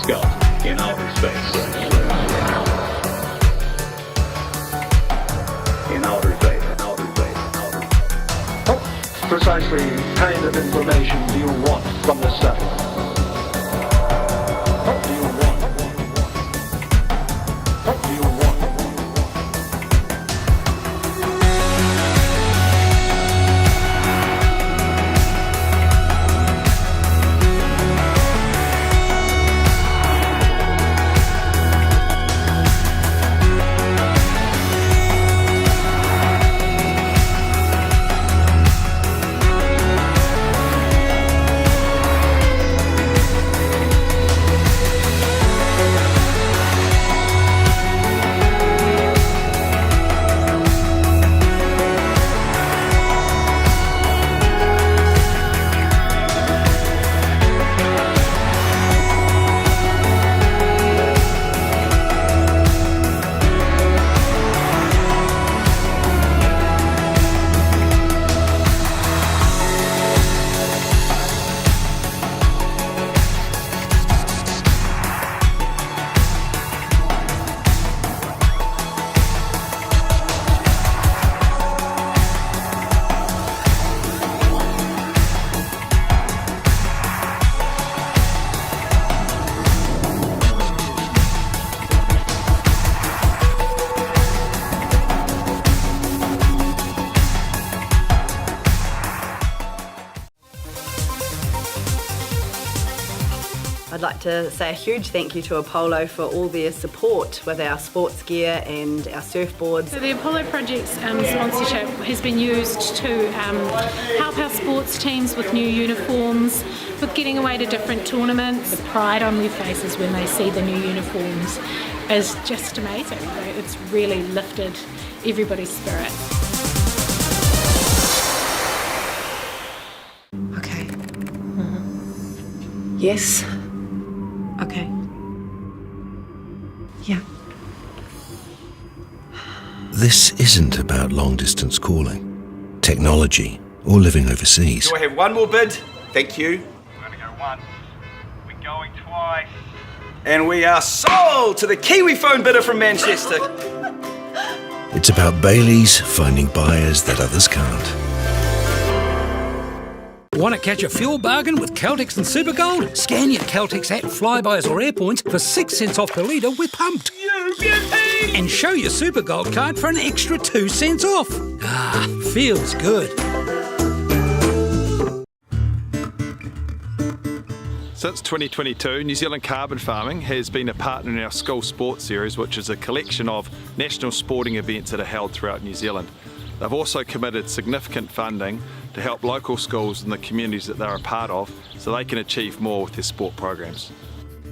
Scott in outer space. In outer space. What precisely kind of information do you want from the study? What do you want? What do you want? I'd like to say a huge thank you to Apollo for all their support with our sports gear and our surfboards. So the Apollo Project's sponsorship has been used to help our sports teams with new uniforms, with getting away to different tournaments. The pride on their faces when they see the new uniforms is just amazing. It's really lifted everybody's spirit. Okay. Yes. Okay. Yeah. This isn't about long-distance calling, technology, or living overseas. Do I have one more bid? Thank you. We're going to go once. We're going twice. And we are sold to the Kiwi phone bidder from Manchester. It's about Bailey's finding buyers that others can't. Want to catch a fuel bargain with Caltex and Supergold? Scan your Caltex app, Flybuys or Airpoints for 6 cents off per litre with Pumped. And show your Supergold card for an extra 2 cents off. Ah, feels good. Since 2022, New Zealand Carbon Farming has been a partner in our School Sports Series, which is a collection of national sporting events that are held throughout New Zealand. They've also committed significant funding to help local schools and the communities that they're a part of so they can achieve more with their sport programs.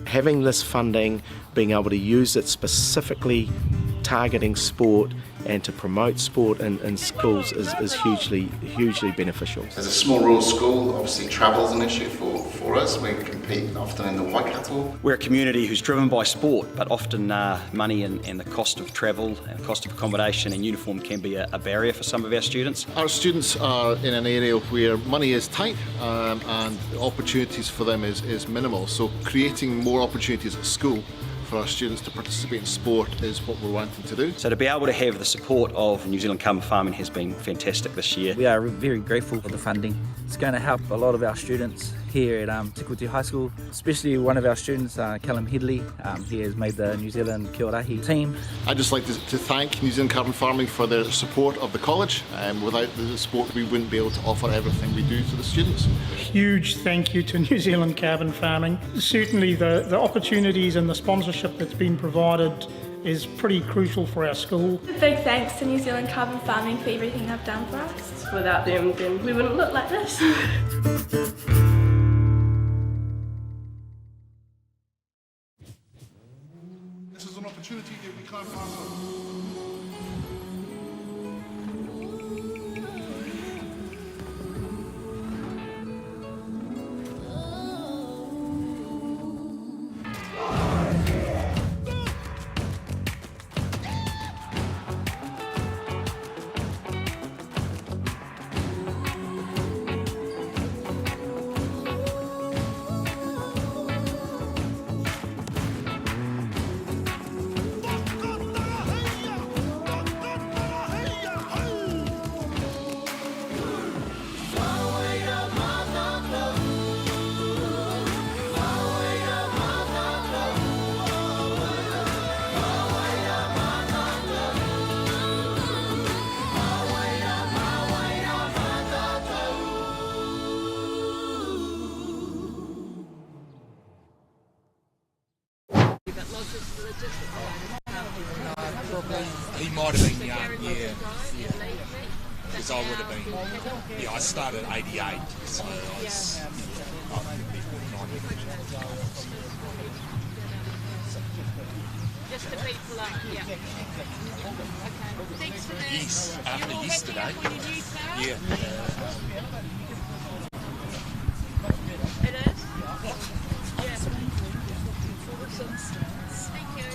Having this funding, being able to use it specifically targeting sport and to promote sport in schools is hugely beneficial. As a small rural school, obviously travel is an issue for us. We compete often in the Waikato. We're a community who's driven by sport, but often money and the cost of travel and the cost of accommodation and uniform can be a barrier for some of our students. Our students are in an area where money is tight and opportunities for them is minimal, so creating more opportunities at school for our students to participate in sport is what we're wanting to do. So to be able to have the support of New Zealand Carbon Farming has been fantastic this year. We are very grateful for the funding. It's going to help a lot of our students here at Tikuti High School, especially one of our students, Callum Headley. He has made the New Zealand Kia Ораhi team. I'd just like to thank New Zealand Carbon Farming for their support of the college. Without the support, we wouldn't be able to offer everything we do to the students. Huge thank you to New Zealand Carbon Farming. Certainly the opportunities and the sponsorship that's been provided is pretty crucial for our school. Big thanks to New Zealand Carbon Farming for everything they've done for us. Without them, then we wouldn't look like this. This is an opportunity that we can't pass on. He might have been young, yeah. Because I would have been, I started 88, so I was, Just the people up here. Okay. Thanks for that. Yes, after yesterday. Yeah. It is? Yeah. Thank you.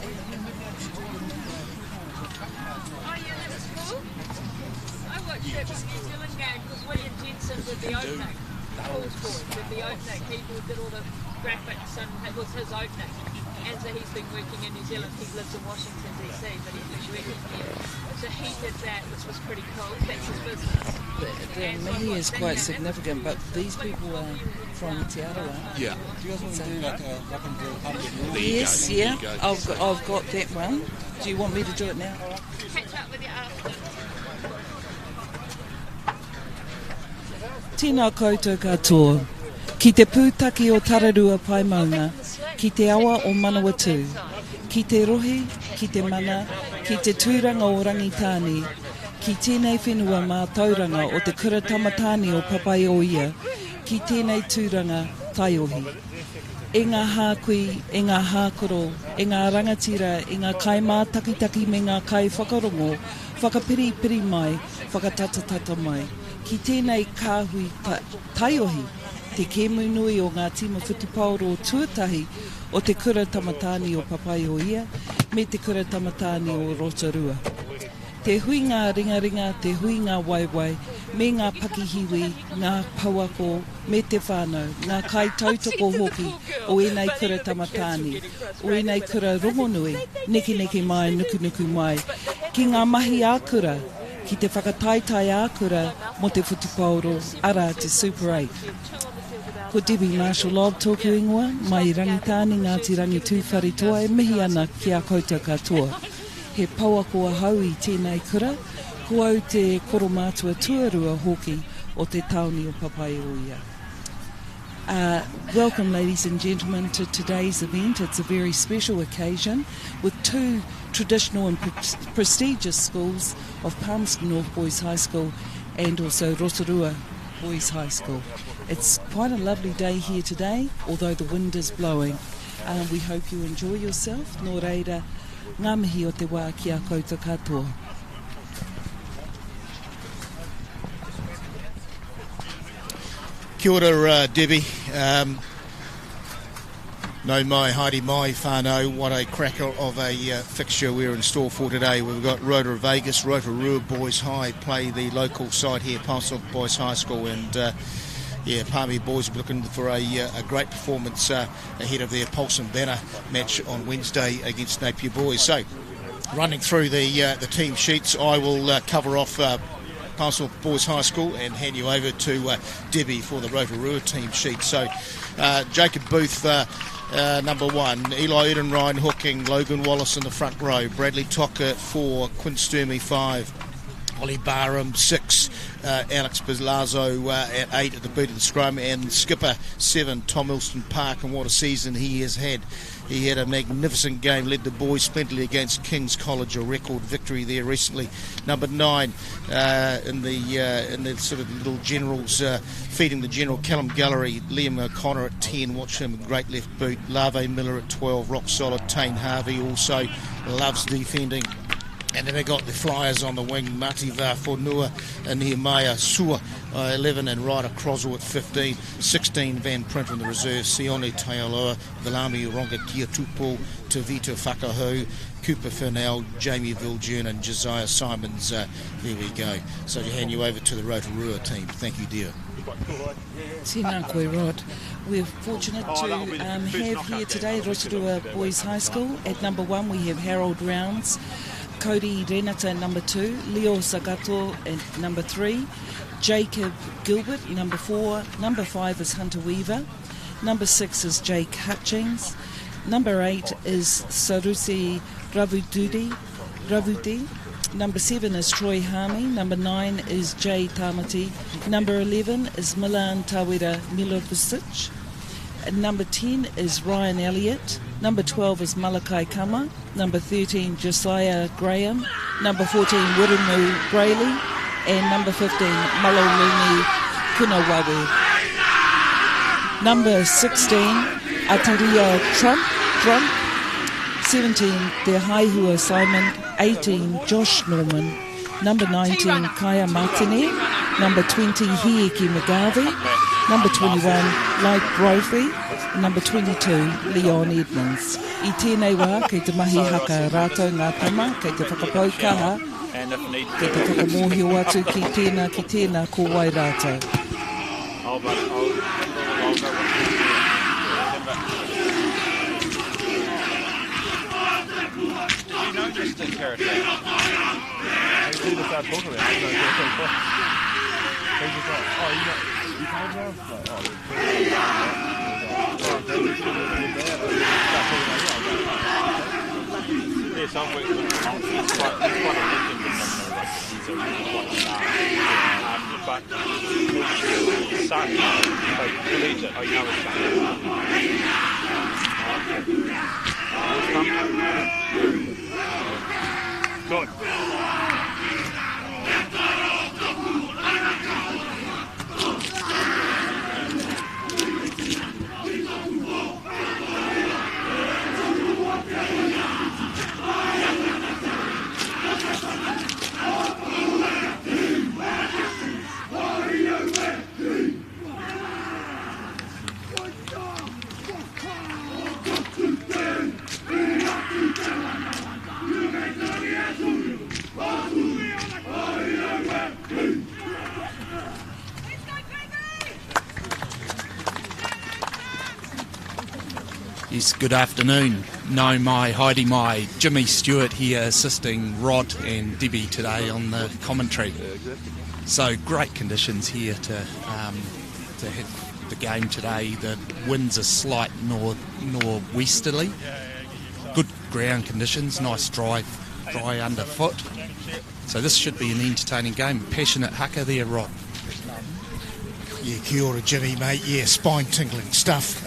Oh yeah, that was cool. I watched that New Zealand game because William Jensen did the opening. Paul's boy did the opening. He did all the graphics and it was his opening. And so he's been working in New Zealand. He lives in Washington DC, but he's been working here. So he did that, which was pretty cool. That's his business. The media is quite significant, but these people are from Te Arawa. Yeah. Do you guys want to do like a rock and roll public? Yes, yeah. I've got that one. Do you want me to do it now? Catch up with you after. Tēnā koutou katoa. Ki te pūtaki o Tararua Paimaunga, ki te awa o Manawatu, ki te rohi, ki te mana, ki te tūranga o Rangitāne, ki tēnei whenua mā tauranga o te kura tamatāne o Papai o ia, ki tēnei tūranga taiohi. E ngā hākui, e ngā hākoro, e ngā rangatira, e ngā kaimā takitaki me ngā kai whakarongo, whakapiripiri mai, whakatatatata mai, ki tēnei kāhui taiohi, te kēmu nui o ngā tima whutupauro o tuatahi o te kura tamatāne o Papai o ia, me te kura tamatāne o Rotorua. Te hui ngā ringaringa, te hui ngā waiwai, me ngā pakihiwi, ngā pauako, me te whānau, ngā kai tautoko hoki o enei kura tamatāne, o enei kura rongonui, neki mai, nuku mai, ki ngā mahi ākura, ki te whakataitai ākura mo te whutupauro, ara te Super 8. Ko Debbie Marshall Lob tōku ingoa, mai Rangitāne Ngāti Rangi Tūwhare toa e mihi ana ki a koutou katoa. He pauako a hau I tēnei kura, ko au te koromātua tuarua hoki o te tauni o Papai o ia. Welcome, ladies and gentlemen, to today's event. It's a very special occasion with two traditional and prestigious schools of Palmerston North Boys High School and also Rotorua Boys High School. It's quite a lovely day here today, although the wind is blowing. We hope you enjoy yourself. Nō reira, ngā mihi o te wā ki a koutou katoa. Kia ora, Debbie. No mai, haere mai, whānau. What a cracker of a fixture we're in store for today. We've got Rotorua Boys High play the local side here, Palmerston North Boys High School, and Palmy boys will be looking for a great performance ahead of their Pulse and Banner match on Wednesday against Napier boys. So, running through the team sheets, I will cover off Palmerston North Boys High School and hand you over to Debbie for the Rotorua team sheet. So, Jacob Booth, number 1, Eli Edenrine hooking, Logan Wallace in the front row, Bradley Tocker 4, Quinn Sturmey 5, Ollie Barham 6, Alex Bizlazo at 8 at the boot of the scrum, and skipper 7, Tom Ilston Park, and what a season he has had. He had a magnificent game, led the boys splendidly against King's College, a record victory there recently. Number 9 in the sort of little generals, feeding the general, Callum Gallery, Liam O'Connor at 10, watch him, great left boot, Lave Miller at 12, rock solid, Tane Harvey also loves defending. And then they got the Flyers on the wing, Mativa Fonua and Nehemiah Sua 11, and Ryder Croswell at 15, 16 Van Print in the reserve, Sione Taialoa, Vilami Ronga Kiatupo, Tavita Whakahu, Cooper Fernell, Jamie Viljoen and Josiah Simons. There we go. So to hand you over to the Rotorua team. Thank you, dear. Tēnā koe, Rod. We're fortunate to have here today Rotorua Boys High School. At number 1 we have Harold Rounds, Cody Renata at number 2, Leo Sagato at number 3, Jacob Gilbert number 4, number 5 is Hunter Weaver, number 6 is Jake Hutchings, number 8 is Sarusi Ravudi, number 7 is Troy Harmy, number 9 is Jay Tamati, number 11 is Milan Tawira Milovusic, Number 10 is Ryan Elliott. Number 12 is Malakai Kama. Number 13, Josiah Graham. Number 14, Wiremu Brayley. And number 15, Maloluni Kunawawe. Number 16, Atiria Trump. 17, Te Haihua Simon. 18, Josh Norman. Number 19, Kaya Martini. Number 20, Hieki McGarvey. Number 21, Light Brophy. Number 22, Leon Edmonds. I tēnei wā, kei te mahi haka rātou ngā tama, kei te whakapaukaha, kei te whakamohio atu ki tēnā ko wai rātou. Good. Yes, good afternoon. No mai, Heidi mai. Jimmy Stewart here assisting Rod and Debbie today on the commentary. So great conditions here to have the game today. The winds are slight northwesterly. Good ground conditions, nice dry underfoot. So this should be an entertaining game. Passionate haka there, Rod. Yeah, kia ora, Jimmy, mate. Yeah, spine-tingling stuff.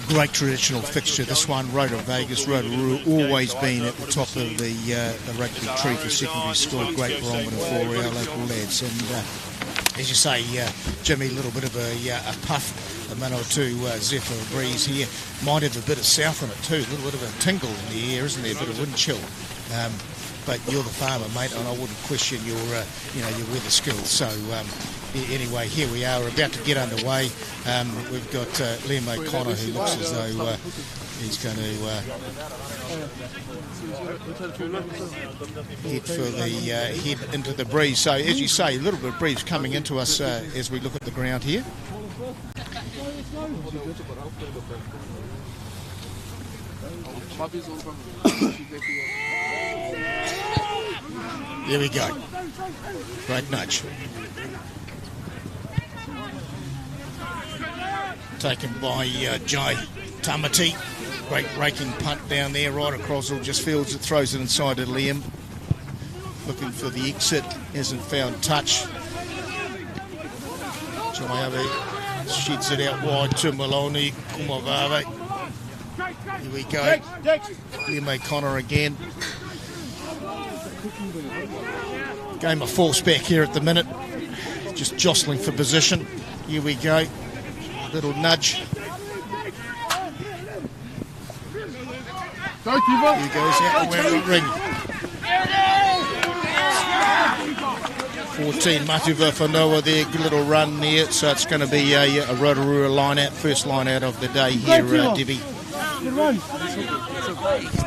Great traditional fixture, this one. Rotorua Vegas, Rotorua, always been at the top of the rugby tree for secondary school. Great barometer for our local lads. And as you say, Jimmy, a little bit of a puff, a minute or two zephyr breeze here. Might have a bit of south on it too, a little bit of a tingle in the air, isn't there? A bit of wind chill. But you're the farmer, mate, and I wouldn't question your weather skills. So anyway, here we are. We're about to get underway. We've got Liam O'Connor, who looks as though he's going to head for the head into the breeze. So as you say, a little bit of breeze coming into us as we look at the ground here. There we go. Great nudge. Taken by Jai Tamati. Great raking punt down there, right across all just fields. It throws it inside to Liam. Looking for the exit. Hasn't found touch. Jai sheds it out wide to Maloney. Kumavave. Here we go. Liam O'Connor again. Game of force back here at the minute. Just jostling for position. Here we go. Little nudge. Here goes out the ring. 14, Matuva Whanoa there. Good little run there. So it's going to be a Rotorua line out. First line out of the day here, Debbie.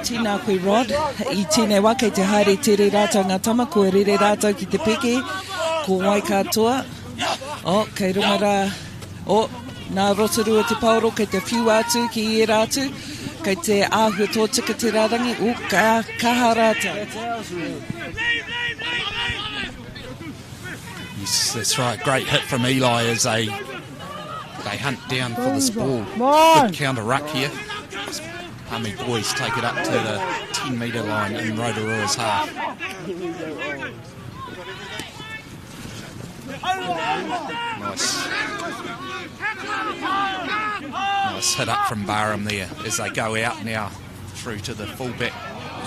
Tēnā koe Rod, I tēnei wā kei te haere tere rātou ngā tama, ko rere rātou ki te peke, ko wai katoa. Kei runga rā, nā Rotorua te pauro, kei te whiu atu ki e rātou, kei te āhua tō tika te rārangi, kaha rātou. Yes, that's right. Great hit from Eli as they hunt down for this ball. Good counter ruck here. Army boys take it up to the 10-metre line in Rotorua's half. Nice. nice hit up from Barham there as they go out now through to the fullback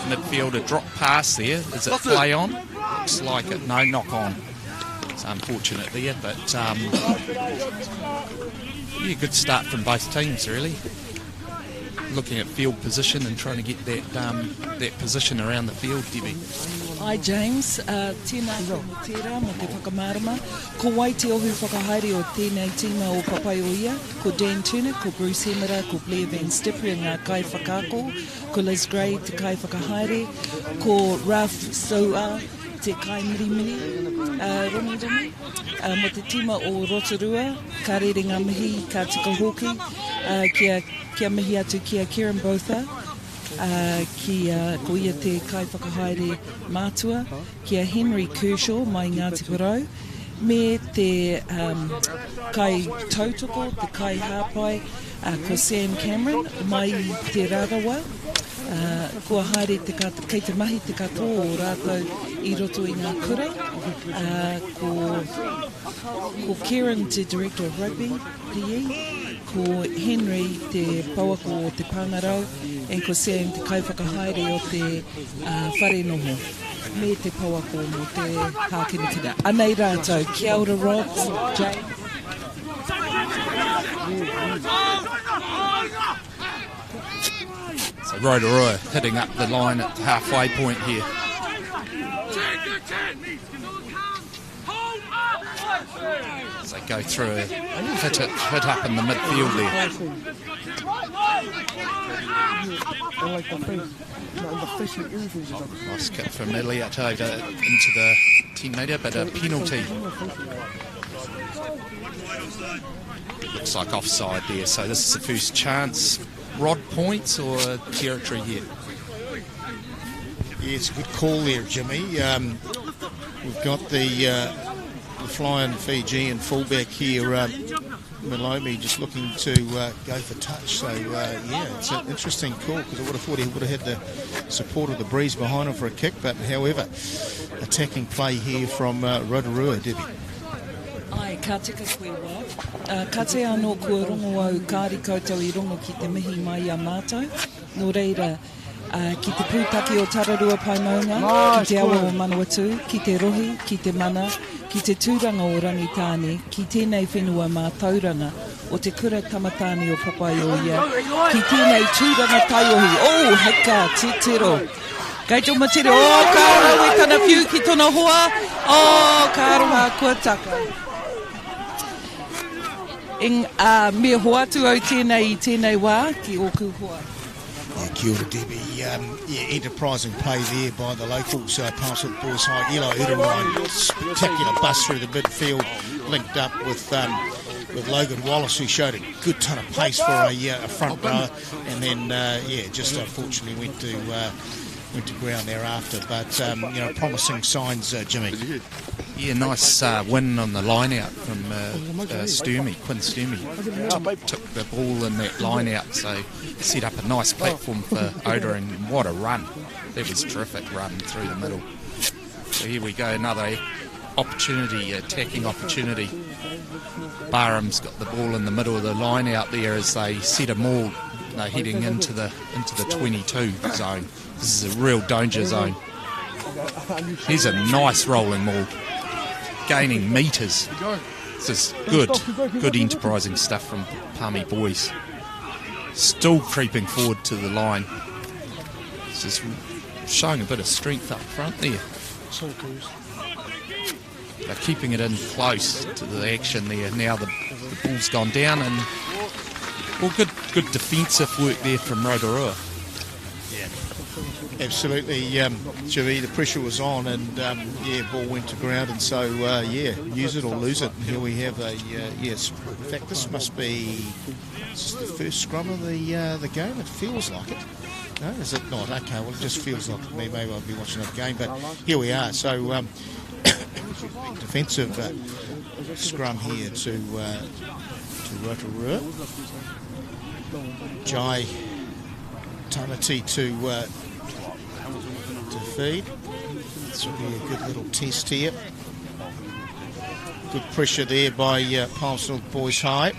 midfielder. Drop pass there. Is it play on? Looks like it. No, knock on. It's unfortunate there, but yeah, good start from both teams really. Looking at field position and trying to get that position around the field, Debbie. Ai James, tēnā koe mo tērā mo te whakamārama. Ko wai te ohu whakahaere o tēnei tīma o Papaioia, ko Dan Turner, ko Bruce Hemera, ko Blair Van Stipper, ngā kai whakako, ko Liz Gray, te kai whakahaere, ko Ralph Soa, te kai mirimiri, rongi, mo te tīma o Rotorua, ka rere ngā mihi, ka tika hoki, kia mihi atu kia Kieran Botha, ko ia te kai whakahaere mātua, kia Henry Kershaw mai Ngāti Porou, me te kai tautoko, te kai hāpai, ko Sam Cameron mai te Rarawa, kua haere kei te mahi te katoa o rātou I roto I ngā kura, ko Kieran te Director of Rugby, PE, ko Henry te pauako o te Pangarau, and ko Sam te kai whakahaere o te whare noho, me te pauako mo te hākinakina. Anei rātou, kia ora Rods, Jay. So Rotorua hitting up the line at the halfway point here. As they go through a hit up in the midfield there. Nice kick from Elliott over into the 10 metre, but a penalty. Looks like offside there, so this is the first chance. Rod points or territory here? Yeah, it's a good call there, Jimmy. We've got the flying Fijian fullback here, Milomi, just looking to go for touch. So, yeah, it's an interesting call because I would have thought he would have had the support of the breeze behind him for a kick. But, however, attacking play here from Rotorua, Debbie. Ai, ka tika koe wā. Ka te anō kua rongo au kāri koutou I rongo ki te mihi mai a mātou. Nō reira, ki te pūtaki o Tararua Paemaunga, ki te awa o Manawatu, ki te rohi, ki te mana, ki te tūranga o Rangitāne, ki tēnei whenua mā tauranga o te kura tamatāne o Papaioia, ki tēnei tūranga taiohi. Oh, heka, te tero. Kei tō matere, ka aroa tana whiu ki tōna hoa, ka aroa kua taka. Me hoatu au tēnei wā ki o kuhua. Kia ora, Debbie. Enterprising play there by the locals, Palmerston North Boys High. Elo Uterine, spectacular bust through the midfield, linked up with Logan Wallace, who showed a good ton of pace for a front rower, and then just unfortunately went to ground thereafter. But promising signs, Jimmy. Yeah, nice win on the line out from Quinn Sturmey. Took the ball in that line out, so set up a nice platform for Oda, and what a run. That was a terrific run through the middle. So here we go, another opportunity, attacking opportunity. Barham's got the ball in the middle of the line out there as they set a maul. They're heading into the 22 zone. This is a real danger zone. Here's a nice rolling maul, gaining metres. This is good enterprising stuff from Palmy boys. Still creeping forward to the line. This is showing a bit of strength up front there. They're keeping it in close to the action there. Now the ball's gone down, and good defensive work there from Rotorua. Absolutely, Jimmy, the pressure was on, and ball went to ground, and so use it or lose it. And here we have yes. In fact, this must be the first scrum of the game. It feels like it. No, is it not? Okay, well, it just feels like it to me. Maybe I'll be watching the game, but here we are. So defensive scrum here to Rotorua. Jai Tamati to feed. This will be a good little test here. Good pressure there by Palmerston North Boys High.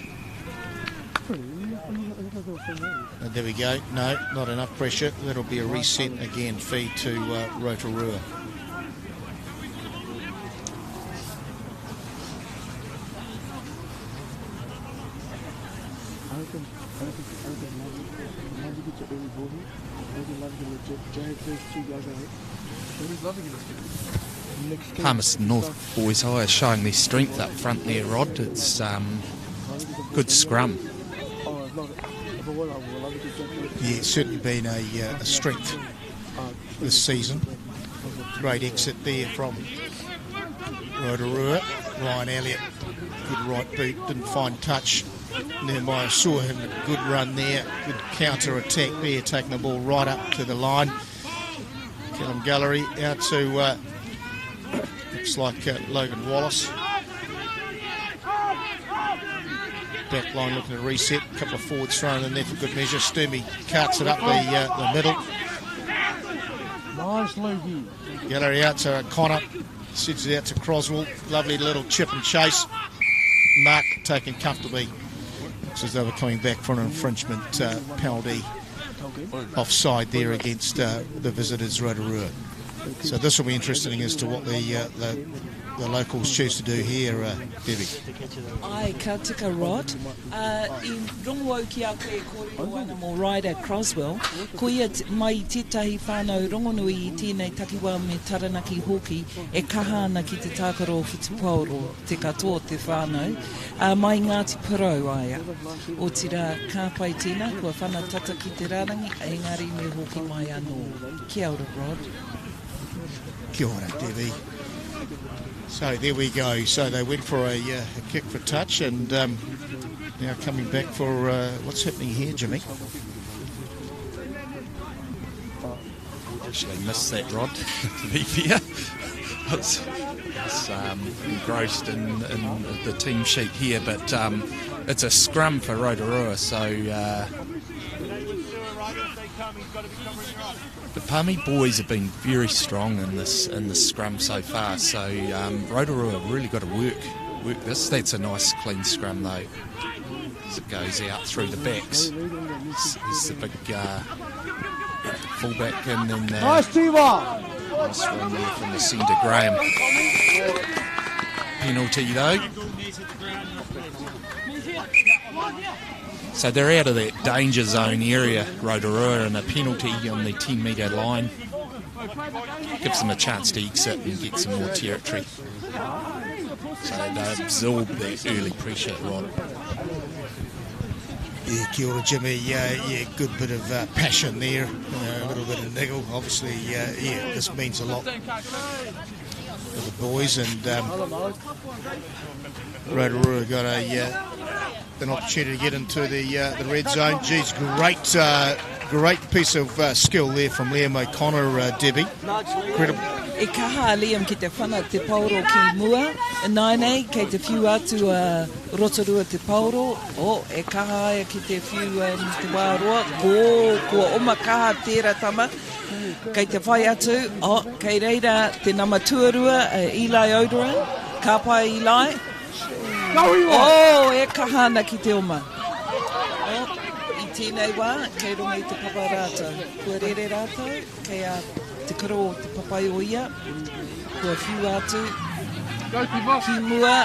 And there we go. No, not enough pressure. That'll be a reset again. Feed to Rotorua. Palmerston North Boys High are showing their strength up front there, Rod. It's good scrum. Yeah, it's certainly been a strength this season. Great exit there from Rotorua. Ryan Elliott, good right boot, didn't find touch. Nehemiah saw him, a good run there, good counter attack there, taking the ball right up to the line. Callum Gallery out to, looks like Logan Wallace. Back line looking to reset, a couple of forwards thrown in there for good measure. Sturmey carts it up the middle. Nice, Logie. Gallery out to Connor, sends it out to Croswell. Lovely little chip and chase. Mark taken comfortably. Looks as though we're coming back for an infringement penalty offside there against the visitors Rotorua. So this will be interesting as to what the locals choose to do here, Debbie. Ai, ka tika Rod. I rongo au ki a koe kōrero ana mō Ryder Croswell. Ko ia mai tētahi whānau rongonui I tēnei takiwā me Taranaki hoki e kaha ana ki te tākaro o Whitupauro, te katoa te whānau. Mai Ngāti Parau aia. O tira kāpai tēnā, kua whana tata ki te rārangi, engari me hoki mai anō. Kia ora, Rod. Kia ora, Debbie. So there we go. So they went for a kick for touch, and now coming back for what's happening here, Jimmy? Actually missed that, Rod, to be fair. I was engrossed in the team sheet here, but it's a scrum for Rotorua, so the Palmy boys have been very strong in this scrum so far, so Rotorua have really got to work this. That's a nice clean scrum though, as it goes out through the backs. There's the big fullback, and then nice run there from the centre, Graham. Penalty though. So they're out of that danger zone area, Rotorua, and a penalty on the 10-metre line gives them a chance to exit and get some more territory. So they absorb that early pressure, Rod. Yeah, kia ora, Jimmy. Yeah, good bit of passion there, a little bit of niggle. Obviously, this means a lot for the boys, and Rotorua got an opportunity to get into the red zone. Geez, great piece of skill there from Liam O'Connor, Debbie. Incredible. E kaha Liam ki te whana te pauro ki mua, nei kei te whiu atu Rotorua te pauro, e kaha ki te whiu te wāroa, kua oma kaha tērā tama, kei te whai atu, kei reira te nama tuarua, Eli Odoran, ka pai Eli, e kahana ki te oma. I tēnei wā, kei runga I te papa rātou. Kua rere rātou, kei te karo te papai o ia, kua whiu atu, ki mua,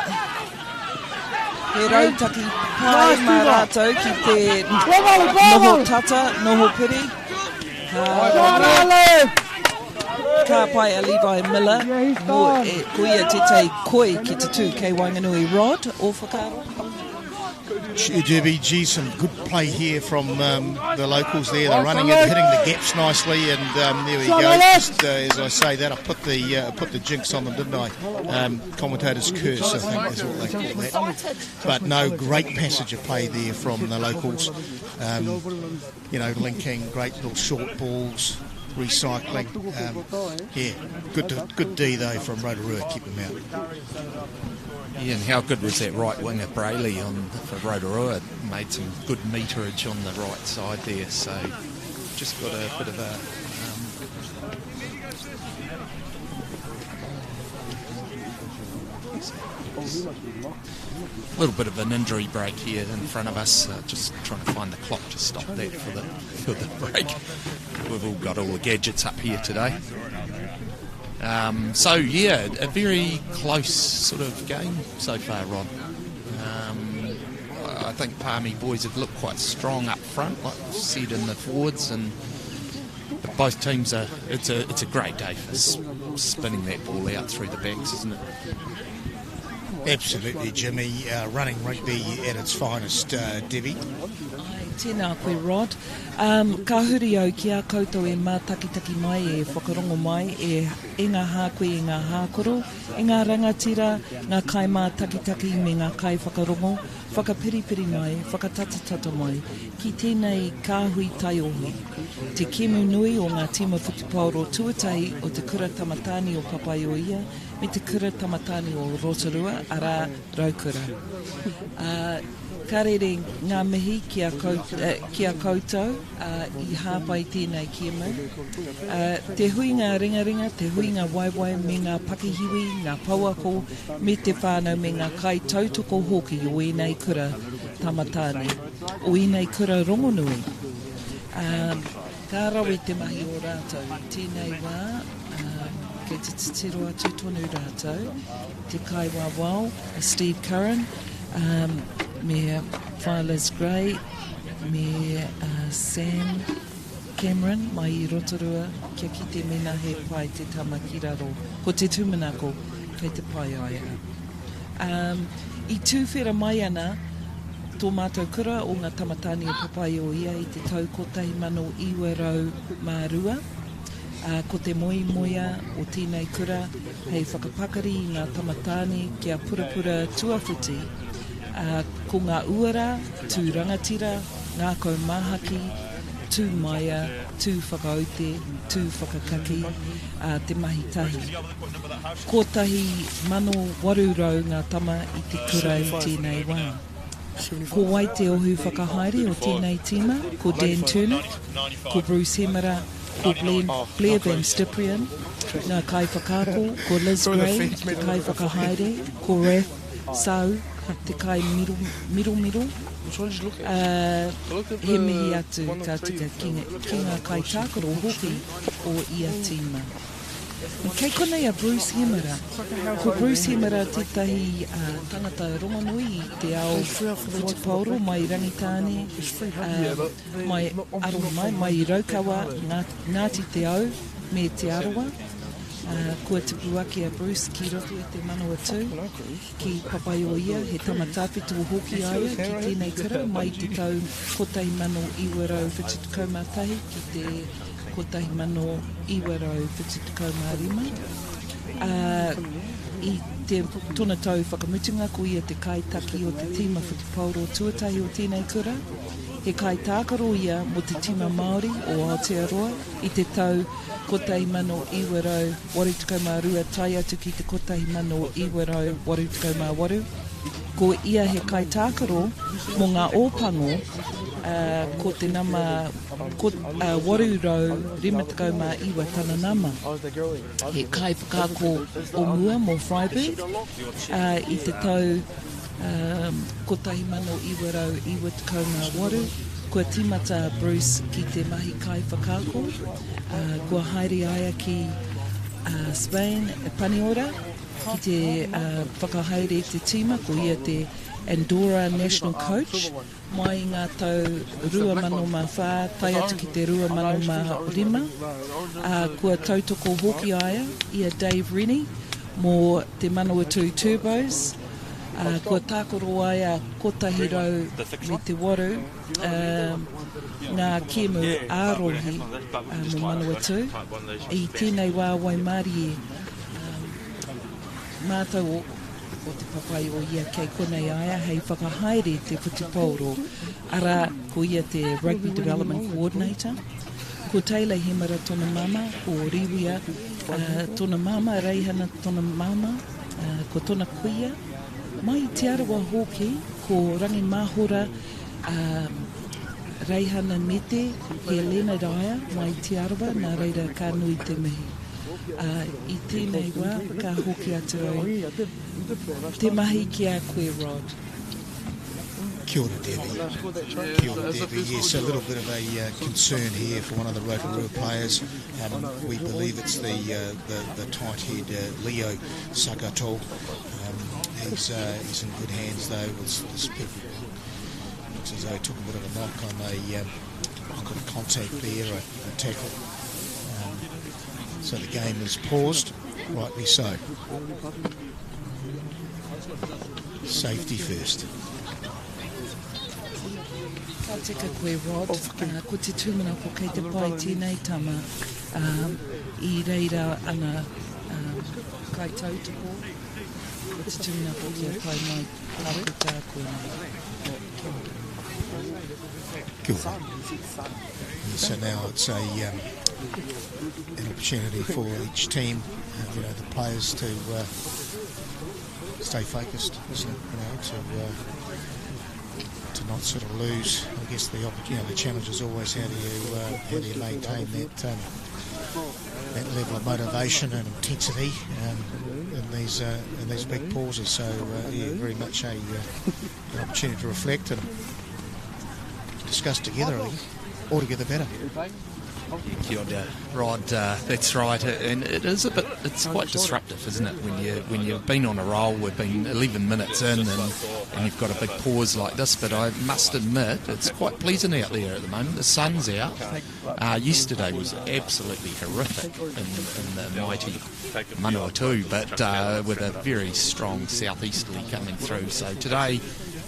he rautaki pai mā rātou ki te noho tata, noho piri. Ka pai a Levi Miller, ko ia te tei koi ki te tū kei Wainganui Rod, o whakaro. Debbie, some good play here from the locals there. They're running it, hitting the gaps nicely, and there we go. Just, as I say that, I put the jinx on them, didn't I? Commentator's curse, I think is what they call that. But no, great passage of play there from the locals. Linking, great little short balls, recycling. Good D though from Rotorua, keep them out. Yeah, and how good was that right winger Brayley for Rotorua? Made some good meterage on the right side there, so just got a bit of a There's a little bit of an injury break here in front of us. Just trying to find the clock to stop that for the break. We've all got all the gadgets up here today. So yeah, a very close sort of game so far, Ron. I think Palmy boys have looked quite strong up front, like you said, in the forwards, and both teams are. It's a great day for spinning that ball out through the backs, isn't it? Absolutely, Jimmy. Running rugby at its finest, Debbie. Tēnā koe, Rod. Ka huri au ki a koutou e mātakitaki mai, e whakarongo mai, e ngā hākoe, e ngā hākoro, e ngā rangatira, ngā kai mātakitaki me ngā kai whakarongo, whakapiripiri mai, whakatatatata mai, ki tēnei kāhui taiohi. Te kemu nui o ngā tima whutipauro tuatahi o te kura tamatani o Papaioia, me te kura tamatani o Rotorua, ara Raukura. Ka rere ngā mihi ki a koutou I hāpai tēnei kemu. Te huinga ringaringa, te huinga waiwai me ngā pakihiwi, ngā pauako, me te whānau me ngā kai tautoko hoki o enei kura tamatāne, o enei kura rongonui. Ka rawe te mahi o rātou, tēnei wā, kei te titiro atu tonu rātou, te kai wā wau, Steve Curran, me Violas Gray, me Sam Cameron, mai I Rotorua, kia ki te mena he pai te tama ki raro, ko te tūmanako, kei te pai aia. I tūwhera mai ana, tō mātou kura o ngā tamatani o Papaioia I te tau ko 1992, ko te moimoia o tēnei kura, hei whakapakari I ngā tamatani kia purapura tuawhiti, ko ngā uara, tū rangatira, ngā kaumahaki, tū maia, tū whakaute, tū whakakaki, te mahitahi. Kotahi mano warurau ngā tama I te kura I tēnei wā. Ko wai te ohu whakahaere o tēnei tima, ko Dan Turner, ko Bruce Hemera, ko Blair Van Stiprian, ngā kai whakako, ko Liz Gray, te kai whakahaere, ko Raph Sau, te kai miru. He mihi atu ka tika ki ngā kai tākaro hoki o ia tima. Kei konei a Bruce Hemera. Ko Bruce Hemera tētahi tangata rongonui te ao Whutipauro mai Rangitāne, mai Aromai, mai Raukawa, Ngāti te au me te Aroa. Kua te puaki a Bruce ki roto I te manawa tū, ki Papaioia, he tamatawhitu o hoki aia, ki tēnei kura, mai te tau 1941, ki te 1945. I te tona tau whakamutunga ko ia te kaitaki o te tima Whutipauro tuatahi o tēnei kura, he kai tākaro ia mo te tima Māori o Aotearoa I te tau 1982 tai atu ki te 1988. Ko ia he kai tākaro mo ngā ōpango ko te nama 839 tana nama. He kai whakako o mua mo Freiburg I te tau 1988. Kua timata Bruce ki te mahi kai whakako, kua haere aia ki Spain, Paniora, ki te whakahaere te tima, ko ia te Andorra National Coach, mai ngā tau 2004, tai atu ki te 2005, kua tautoko hoki aia, ia Dave Rennie, mō te Manawatu Turbos, kua tākoro aia kotahirau me te waru, ngā kemu ārohi mo Manawatu. I tēnei wā Waimarie, mātou o te Papaioia kei konei aia, hei whakahaere te Whutipauro, ara ko ia te Rugby Development Coordinator, ko Taylor Hemera tona mama, ko Riwia tona mama, Reihana tona mama, ko tona kuia, mai te arawa hoki, ko Rangi Mahora, Reihana Mete, he Lena Raya, mai te arawa, nā reira ka nui te mihi. I tēnei wā, ka hoki atu au. Te mahi ki a koe, Rod. Kia ora, Debbie. Kia ora, Debbie. Yes, a little bit of a concern here for one of the Rotorua players. We believe it's the tight head Leo Sakato. He's in good hands though. Looks as though he took a bit of a knock on a contact there, a tackle. So the game is paused, rightly so. Safety first. Ka tika koe, Rod. Ko te tūmana ko kei te pai tēnei tama I reira ana kai tautoko. Ko te tūmana ko kia pai mai tākuta koe. Kia ora. So now it's an opportunity for each team, the players to stay focused, isn't it? To not sort of lose. I guess the challenge is always how do you maintain that level of motivation and intensity in these big pauses. So very much an opportunity to reflect and discuss together. I think all together better. Kia ora, Rod. That's right, and it's quite disruptive, isn't it? When you've been on a roll, we've been 11 minutes in, and you've got a big pause like this. But I must admit, it's quite pleasant out there at the moment. The sun's out. Yesterday was absolutely horrific in the mighty Manawatu, but with a very strong southeasterly coming through. So today,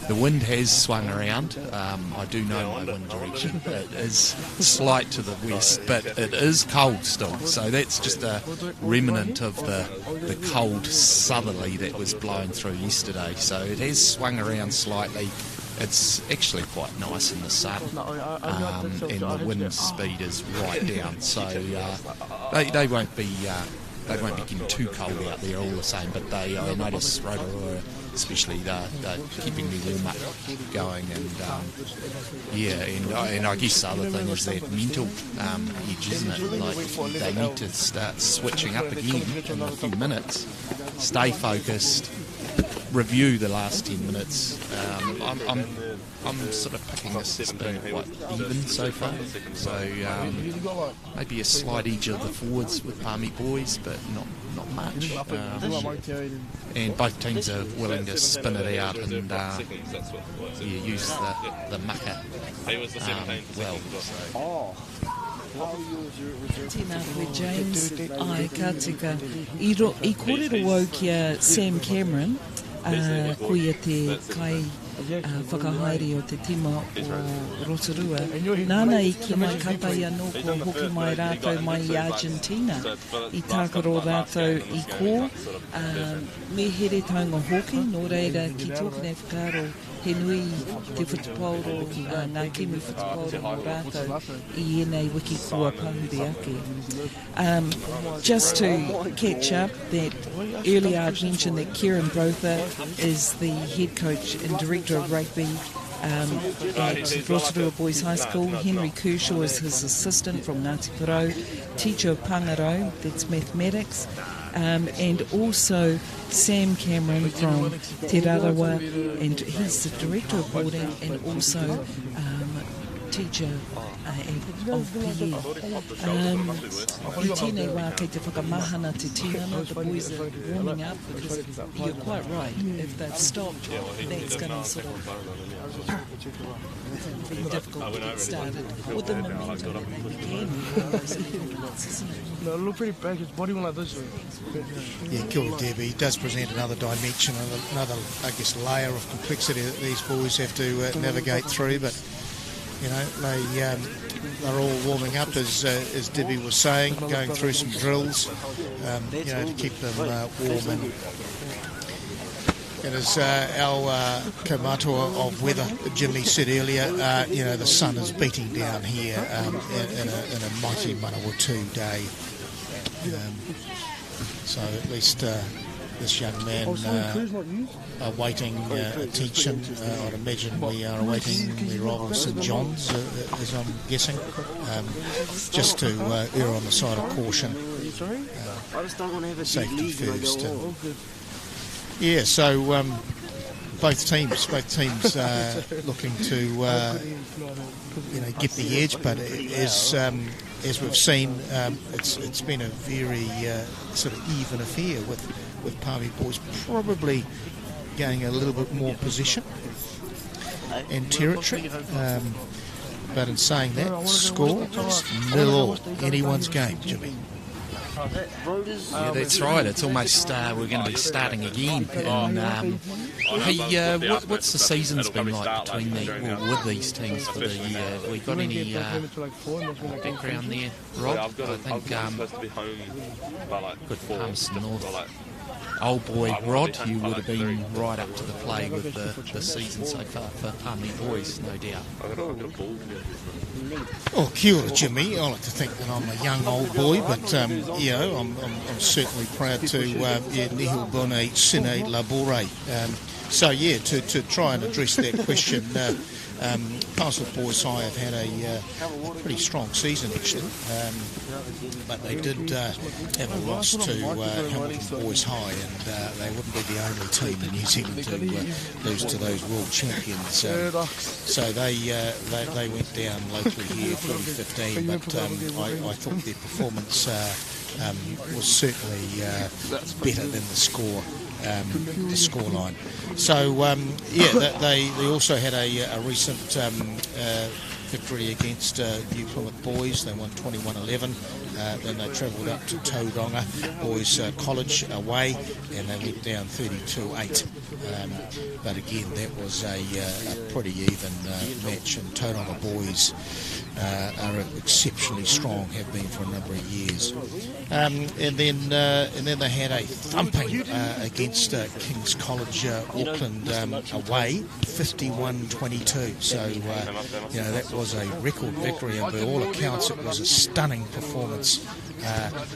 the wind has swung around. I do know my wind direction. It is slight to the west, but it is cold still. So that's just a remnant of the cold southerly that was blowing through yesterday. So it has swung around slightly. It's actually quite nice in the sun, and the wind speed is right down. So they won't be getting too cold out there all the same. But I notice Rotorua, especially they're keeping the warm up going, and I guess the other thing is that mental edge, isn't it? Like they need to start switching up again in a few minutes, stay focused, review the last 10 minutes. I'm sort of picking this as being quite even so far. So maybe a slight edge of the forwards with Palmy boys, but not much. And both teams are willing to spin it out and use the mucker well. Tēnā koe, James. Ai, ka tika. I kōrero au kia Sam Cameron, koia te kai whakahaere o te tima o Rotorua. Nāna I ki mai kapai anō ko hoki mai rātou mai I Argentina. I tākaro rātou I kō. Me here taunga hoki, nō reira ki tōkene whakaro he nui te whatupauro, ngā kimi whatupauro o rātou I enei wiki kua pahuri ake. Just to catch up, that earlier I'd mentioned that Kieran Brother is the head coach and director of rugby at Rotorua Boys High School. Henry Kershaw is his assistant from Ngāti Porou, teacher of Pangaro, that's mathematics, and also Sam Cameron from Te Rarawa, and he's the director of boarding and also teacher of PE. I tēnei wā kei te whakamahana te tinana, the boys are warming up, because you're quite right, if they've stopped, that's going to sort of be difficult to get started with the momentum that they began isn't it? Look pretty packaged. What do you want to do? Yeah, kia ora, Debbie. It does present another dimension, another, I guess, layer of complexity that these boys have to navigate through. But they're all warming up, as Debbie was saying, going through some drills, to keep them warm. And as our komatua of weather, Jimmy, said earlier, the sun is beating down here in a mighty Manawatu day. So at least this young man awaiting attention. I'd imagine we are awaiting the arrival of St John's, as I'm guessing, just to err on the side of caution. Safety first. Yeah, so both teams looking to get the edge, but as we've seen, it's been a very sort of even affair with Palmy Boys probably going a little bit more position and territory. But in saying that, score is 0-0, anyone's game, Jimmy. Yeah, that's right. It's almost we're going to be starting again. And, hey, what's the season's been like between with these teams for the year? Have we got any background there, Rob? I think good Palmerston North. Old boy Rod, you would have been right up to the play with the season so far for Palmy Boys, no doubt. Oh, kia ora, Jimmy. I like to think that I'm a young old boy, but I'm certainly proud to nihil bone sine labore. So yeah, to try and address that question, Palmerston North Boys High have had a pretty strong season actually, but they did have a loss to Hamilton Boys High, and they wouldn't be the only team in New Zealand to lose to those world champions. So they went down locally here 40-15, but I thought their performance was certainly better than the scoreline. So they also had a recent victory against New Plymouth Boys. They won 21-11. Then they travelled up to Tauranga Boys College away, and they went down 32-8. But again, that was a pretty even match, and Tauranga Boys are exceptionally strong, have been for a number of years. And then they had a thumping against King's College Auckland away, 51-22. So that was a record victory, and by all accounts it was a stunning performance.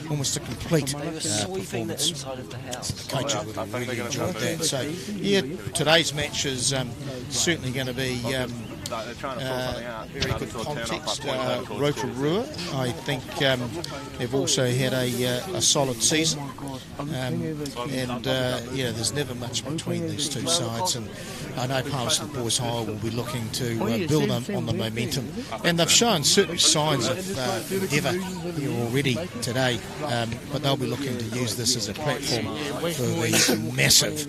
Almost a complete performance. The coaches would have really enjoyed that. So yeah, today's match is certainly going to be very good context. Rotorua, I think, have also had a solid season, and there's never much between these two sides, and I know Palmerston Boys High will be looking to build on the momentum, and they've shown certain signs of endeavour here already today, but they'll be looking to use this as a platform for the massive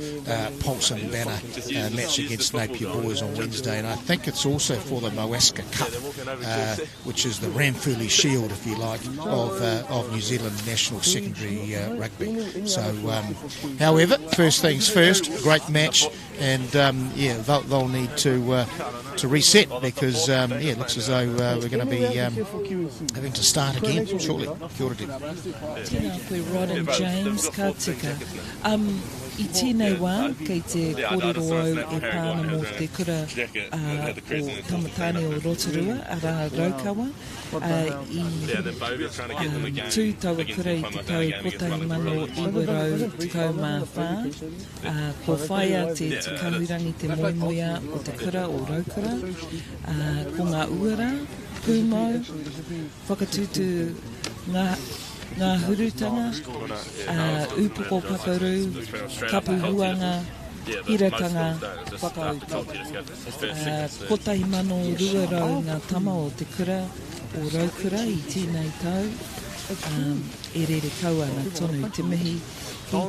Pulse and Banner match against Napier Boys on Wednesday, and I think it's also for the Moaska Cup, which is the Ramfurly Shield, if you like, of New Zealand National Secondary Rugby. So, however, first things first, great match, and they'll need to reset, because it looks as though we're going to be having to start again shortly. Kia ora, Tēnā koe Rod and James, ka tika. I tēnei wā, kei te kōrero au pāna mō te kura o Tamatāne o Rotorua, ara Raukawa, i tū taua kura I te tau kotai mano iwarau tekau mā whā, ko whaia te kahurangi te moimoia o te kura o Raukura, ko ngā uara, pūmau, whakatūtu ngā hurutanga, upoko pakaru, kapuhuanga, iratanga, whakautu. Kotahi mano ruarau ngā tama o te kura o Raukura I tēnei tau, e rere kaua ngā tonu te mihi, ki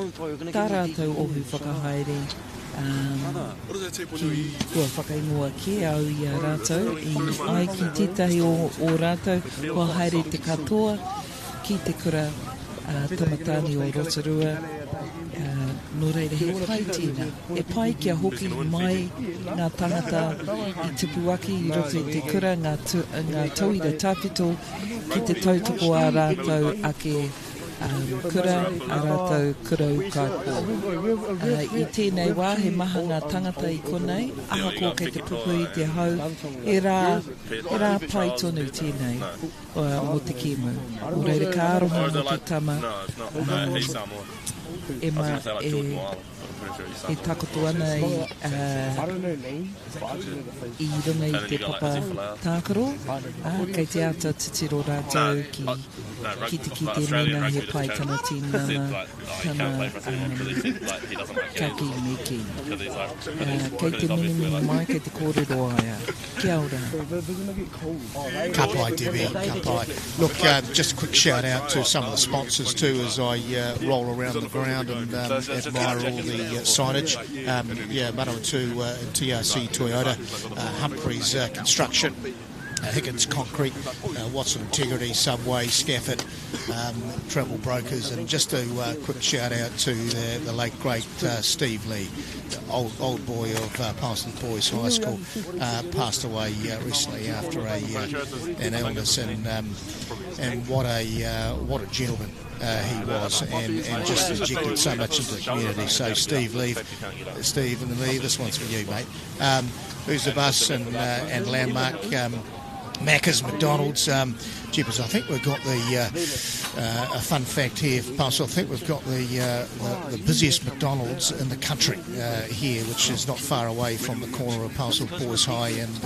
tā rātou ohu whakahaere, kua whakaingoa ke au I a rātou, I ai ki tētahi o rātou, kua haere te katoa, ki te kura Tamatāne o Rotorua, no reire he pai tēnā. E pai kia hoki mai ngā tangata I Tupuaki I roto I te kura, ngā tauira tāpito ki te tautoko a rātou ake kura, a rātou kura ukaipo. I tēnei wā, he maha ngā tangata i konei, aha ko kei te pupu i te hau, e rā pai tonu tēnei mo te kimu. O reire ka aroha mo te tama, e takoto ana i runga i te papa tākaro, kei te ata titiro rātou ki te mena he pai tana tīnana, tana ka ki miki. Kei te mini mai, kei te kōrero aia. Kia ora. Ka pai, Debbie, ka pai. Look, just a quick shout out to some of the sponsors too as I roll around the ground and admire all the signage. Manawatu and TRC Toyota, Humphreys Construction, Higgins Concrete, Watson Integrity, Subway, Scafford, Travel Brokers, and just a quick shout out to the late great Steve Lee, old boy of Palmerston Boys High School, passed away recently after an illness, and what a gentleman he was, and just injected so much into the community. So Steve and Lee, this one's for you, mate. Who's the Bus and Landmark, Macca's, McDonald's. Jeepers, I think we've got a fun fact here for Palmerston. I think we've got the busiest McDonald's in the country here, which is not far away from the corner of Palmerston Boys High and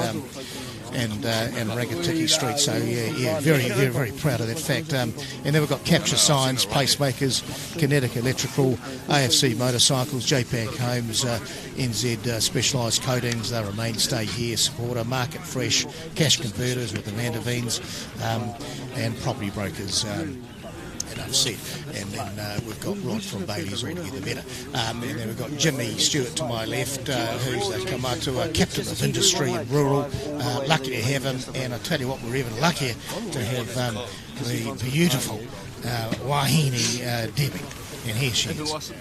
Rangatiki Street. So very, very, very proud of that fact. And then we've got Capture Signs, Pacemakers, Kinetic Electrical, AFC Motorcycles, JPAC Homes, NZ Specialised Coatings. They're a mainstay here. Supporter, Market Fresh, Cash Converters with the Mandavines, and Property Brokers. Enough said. And then we've got Rod from Bailey's altogether better. And then we've got Jimmy Stewart to my left, who's the Kamatua Captain of Industry and Rural. Lucky to have him, and I tell you what, we're even luckier to have the beautiful Wahine Debbie. And here she is.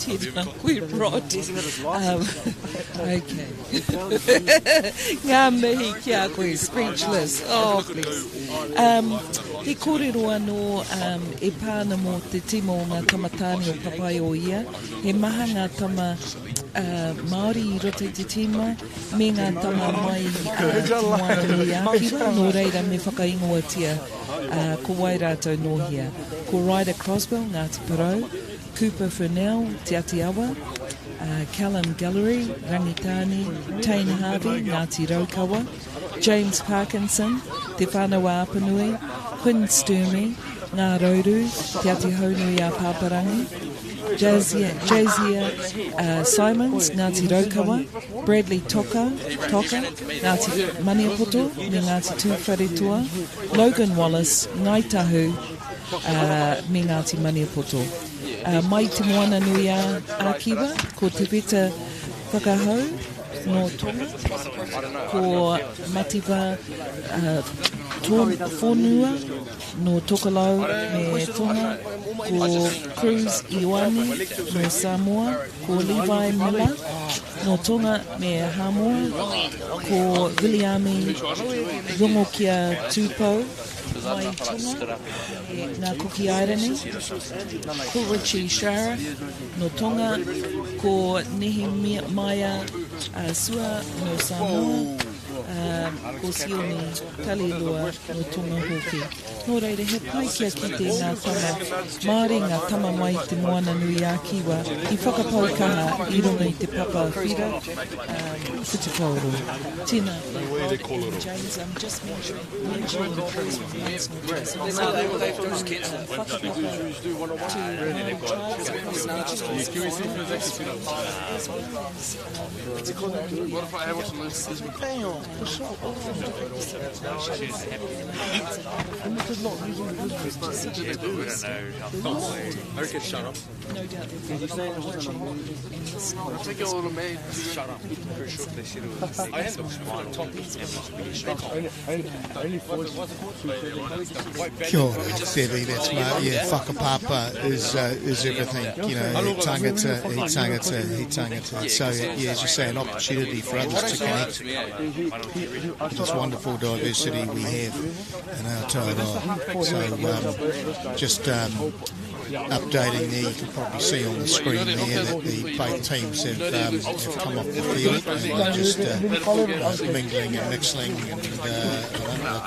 Tēnā koe Rod. Okay. Ngā mihi kia koe, speechless. Oh, please. He kōrero anō e pāna mō te timo o ngā tamatāni o papai o ia. He maha ngā tama Māori i roto i te tima, me ngā tama mai timoana i Ākiwa, nō reira me whakaingoatia ko wai rātou nōhia. Ko Ryder Croswell, Ngāti Parau, Cooper Furnell, Te Atiawa, Callum Gallery, Rangitani, Tane Harvey, Ngāti Raukawa, James Parkinson, Te Whānau Apanui, Quinn Sturmey, Ngā Rauru, Te Ati Haunui a Pāparangi, Jazia Simons, Ngāti Raukawa, Bradley Toka, Ngāti Maniapoto, me Ngāti Tūwharetua, Logan Wallace, Ngai Tahu, me Ngāti Maniapoto. Mai te moana nui a Ākiwa, ko te pita whakahau no tonga, ko Mativa Whonua no Tokalau me tonga, ko Cruz Iwani no Samoa, ko Levi Miller no tonga me Hamoa, ko Viliami Rongokia Tupou mai tonga, ngā kuki airani, ko Richie Shara no tonga, ko Nehemiah Sua no Samoa, ko Sioni Talilua no tonga hoki. Nō reire, he pai kia ki te ngā tama Māori, ngā tama mai te moana nui a Kiwa, i whakapaukaha i runga i te papa whira, Whitikauro. Tēnā, James, I'm just mentioning the place with Lance Northwest. Whakapapa to tribes across Okay, shut up. No doubt they're watching and listening. I think your little man shut up. I had Kia ora, Debbie, that's my, whakapapa is everything, you know, he tangata. So, as you say, an opportunity for others to connect. this wonderful diversity we have in our Tauranga. So just updating there, you can probably see on the screen there that both teams have come off the field and they're just mingling and mixing and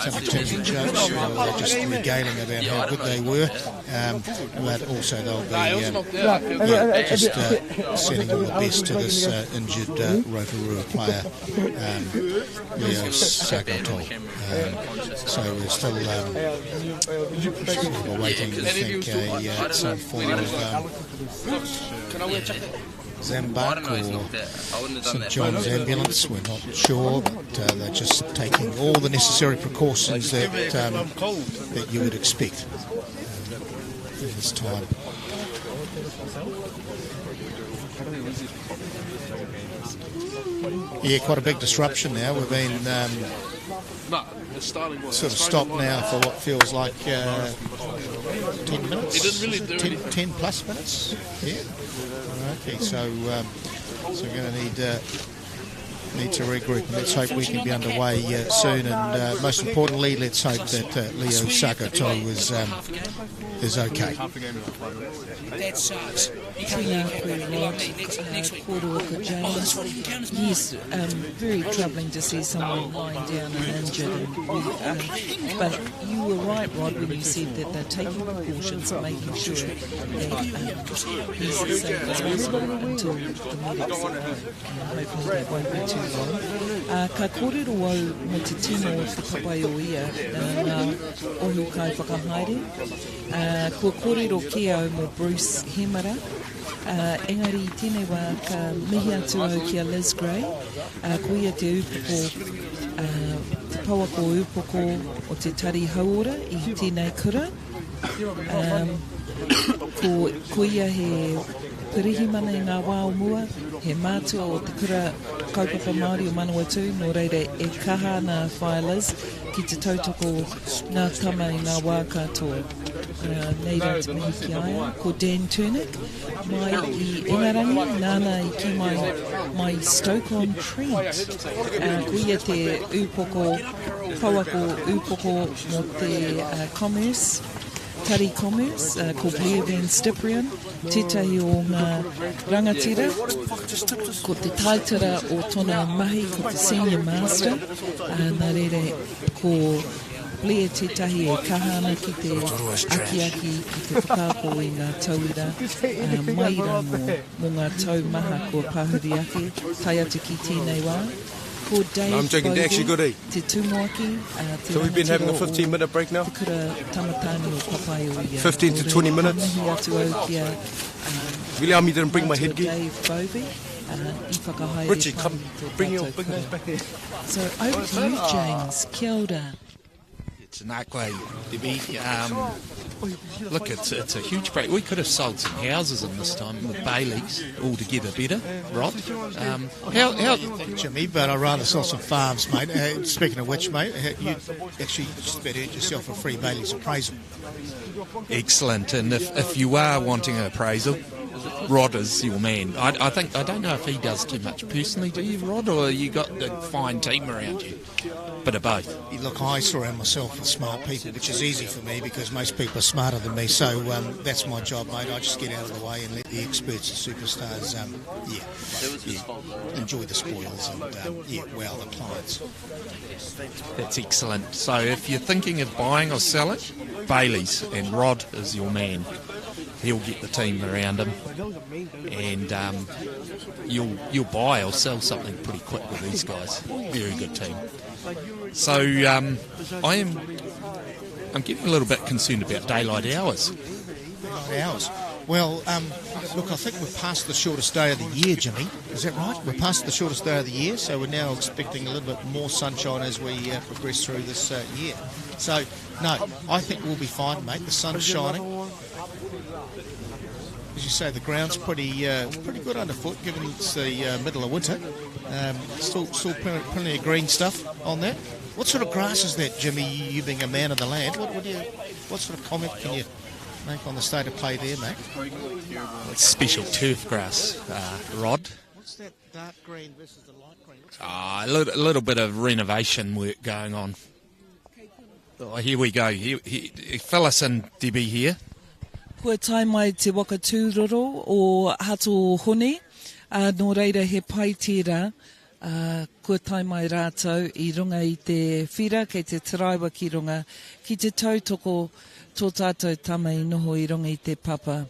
Tim jokes, they're just regaling about how good they were, but also they'll be just sending all the best to this injured Rotorua player, Leo Sagato. So we're still waiting, I think, some form of Zambak or St John's ambulance. We're not sure, but they're just taking all the necessary precautions that you would expect in this time. Yeah, quite a big disruption now. We've been sort of stopped now for what feels like 10 minutes, 10 plus minutes. Yeah. Okay, so we're going to need to regroup. Let's hope we can be underway soon, and most importantly, let's hope that Leo Sakato is okay. That sucks. Yes, very troubling to see someone lying down and injured. But you were right, Rod, when you said that they're taking precautions and making sure that he's as safe as possible until the medics arrive. Hopefully that won't be too long. Ka kōrero au mo te tino o te kapai o ia ngā ohu kai whakahaere. Kua kōrero ki au mo Bruce Hemara. Engari tēnei wā ka mihi atu au ki a Liz Gray. Ko ia te upoko, te pauako upoko o te tari hauora I tēnei kura. Ko ia he pirihi mana I ngā wā o mua, he mātua o te kura kaupapa Māori o Manawatu, nō reire e kaha nā whae Liz ki te tautoko ngā tama I ngā wā katoa. Nei rā te mihi ki aia, ko Dan Turnick, mai I Ingarangi, nāna I ki mai Stoke-on-Trent. Ko ia te upoko, pauako upoko mo te commerce, Tari Commerce, ko Blair Van Stiprian, tētahi o ngā rangatira, ko te taitara o tōna mahi, ko te Senior Master, nā reire ko Blair tētahi e kahana ki te aki-aki, ki te whakako I ngā tauira, maira mo ngā taumaha ko Pahuri Ake, tai atu ki tēnei wā. Ko Dave I'm drinking Bogle, actually good, eh? te tūmoaki, So we've been having a 15-minute break now? 15 to 20 minutes. Really, I didn't bring my headgear. Richie, come, bring those back here. So over to you, James. Kia ora. It's an aqua, look, it's a huge break. We could have sold some houses in this time with Baileys altogether better, Rod. How Jimmy, but I'd rather sell some farms, mate. Speaking of which, mate, you actually just about earned yourself a free Bailey's appraisal. Excellent, and if you are wanting an appraisal, Rod is your man. I don't know if he does too much personally, do you, Rod, or you got a fine team around you? Bit of both. Look, I surround myself with smart people, which is easy for me because most people are smarter than me. So that's my job, mate. I just get out of the way and let the experts and superstars, enjoy the spoils and wow the clients. That's excellent. So if you're thinking of buying or selling, Bailey's, and Rod is your man. He'll get the team around him, and you'll buy or sell something pretty quick with these guys. Very good team. So I'm getting a little bit concerned about daylight hours. Daylight hours. Well, look, I think we're past the shortest day of the year, Jimmy. Is that right? We're past the shortest day of the year, so we're now expecting a little bit more sunshine as we progress through this year. So, no, I think we'll be fine, mate. The sun's shining. As you say, the ground's pretty good underfoot, given it's the middle of winter. Still plenty of green stuff on that. What sort of grass is that, Jimmy? You being a man of the land, what sort of comment can you make on the state of play there, mate? It's special turf grass, Rod. What's that dark green versus the light green? A little bit of renovation work going on. Oh, here we go. Phyllis and Debbie here. Kua tai mai te waka tūroro o hato hone, nō reira he pai tērā, kua tai mai rātou I runga I te whira, kei te taraiwa ki runga, ki te tautoko tō tātou tama I noho I runga I te papa.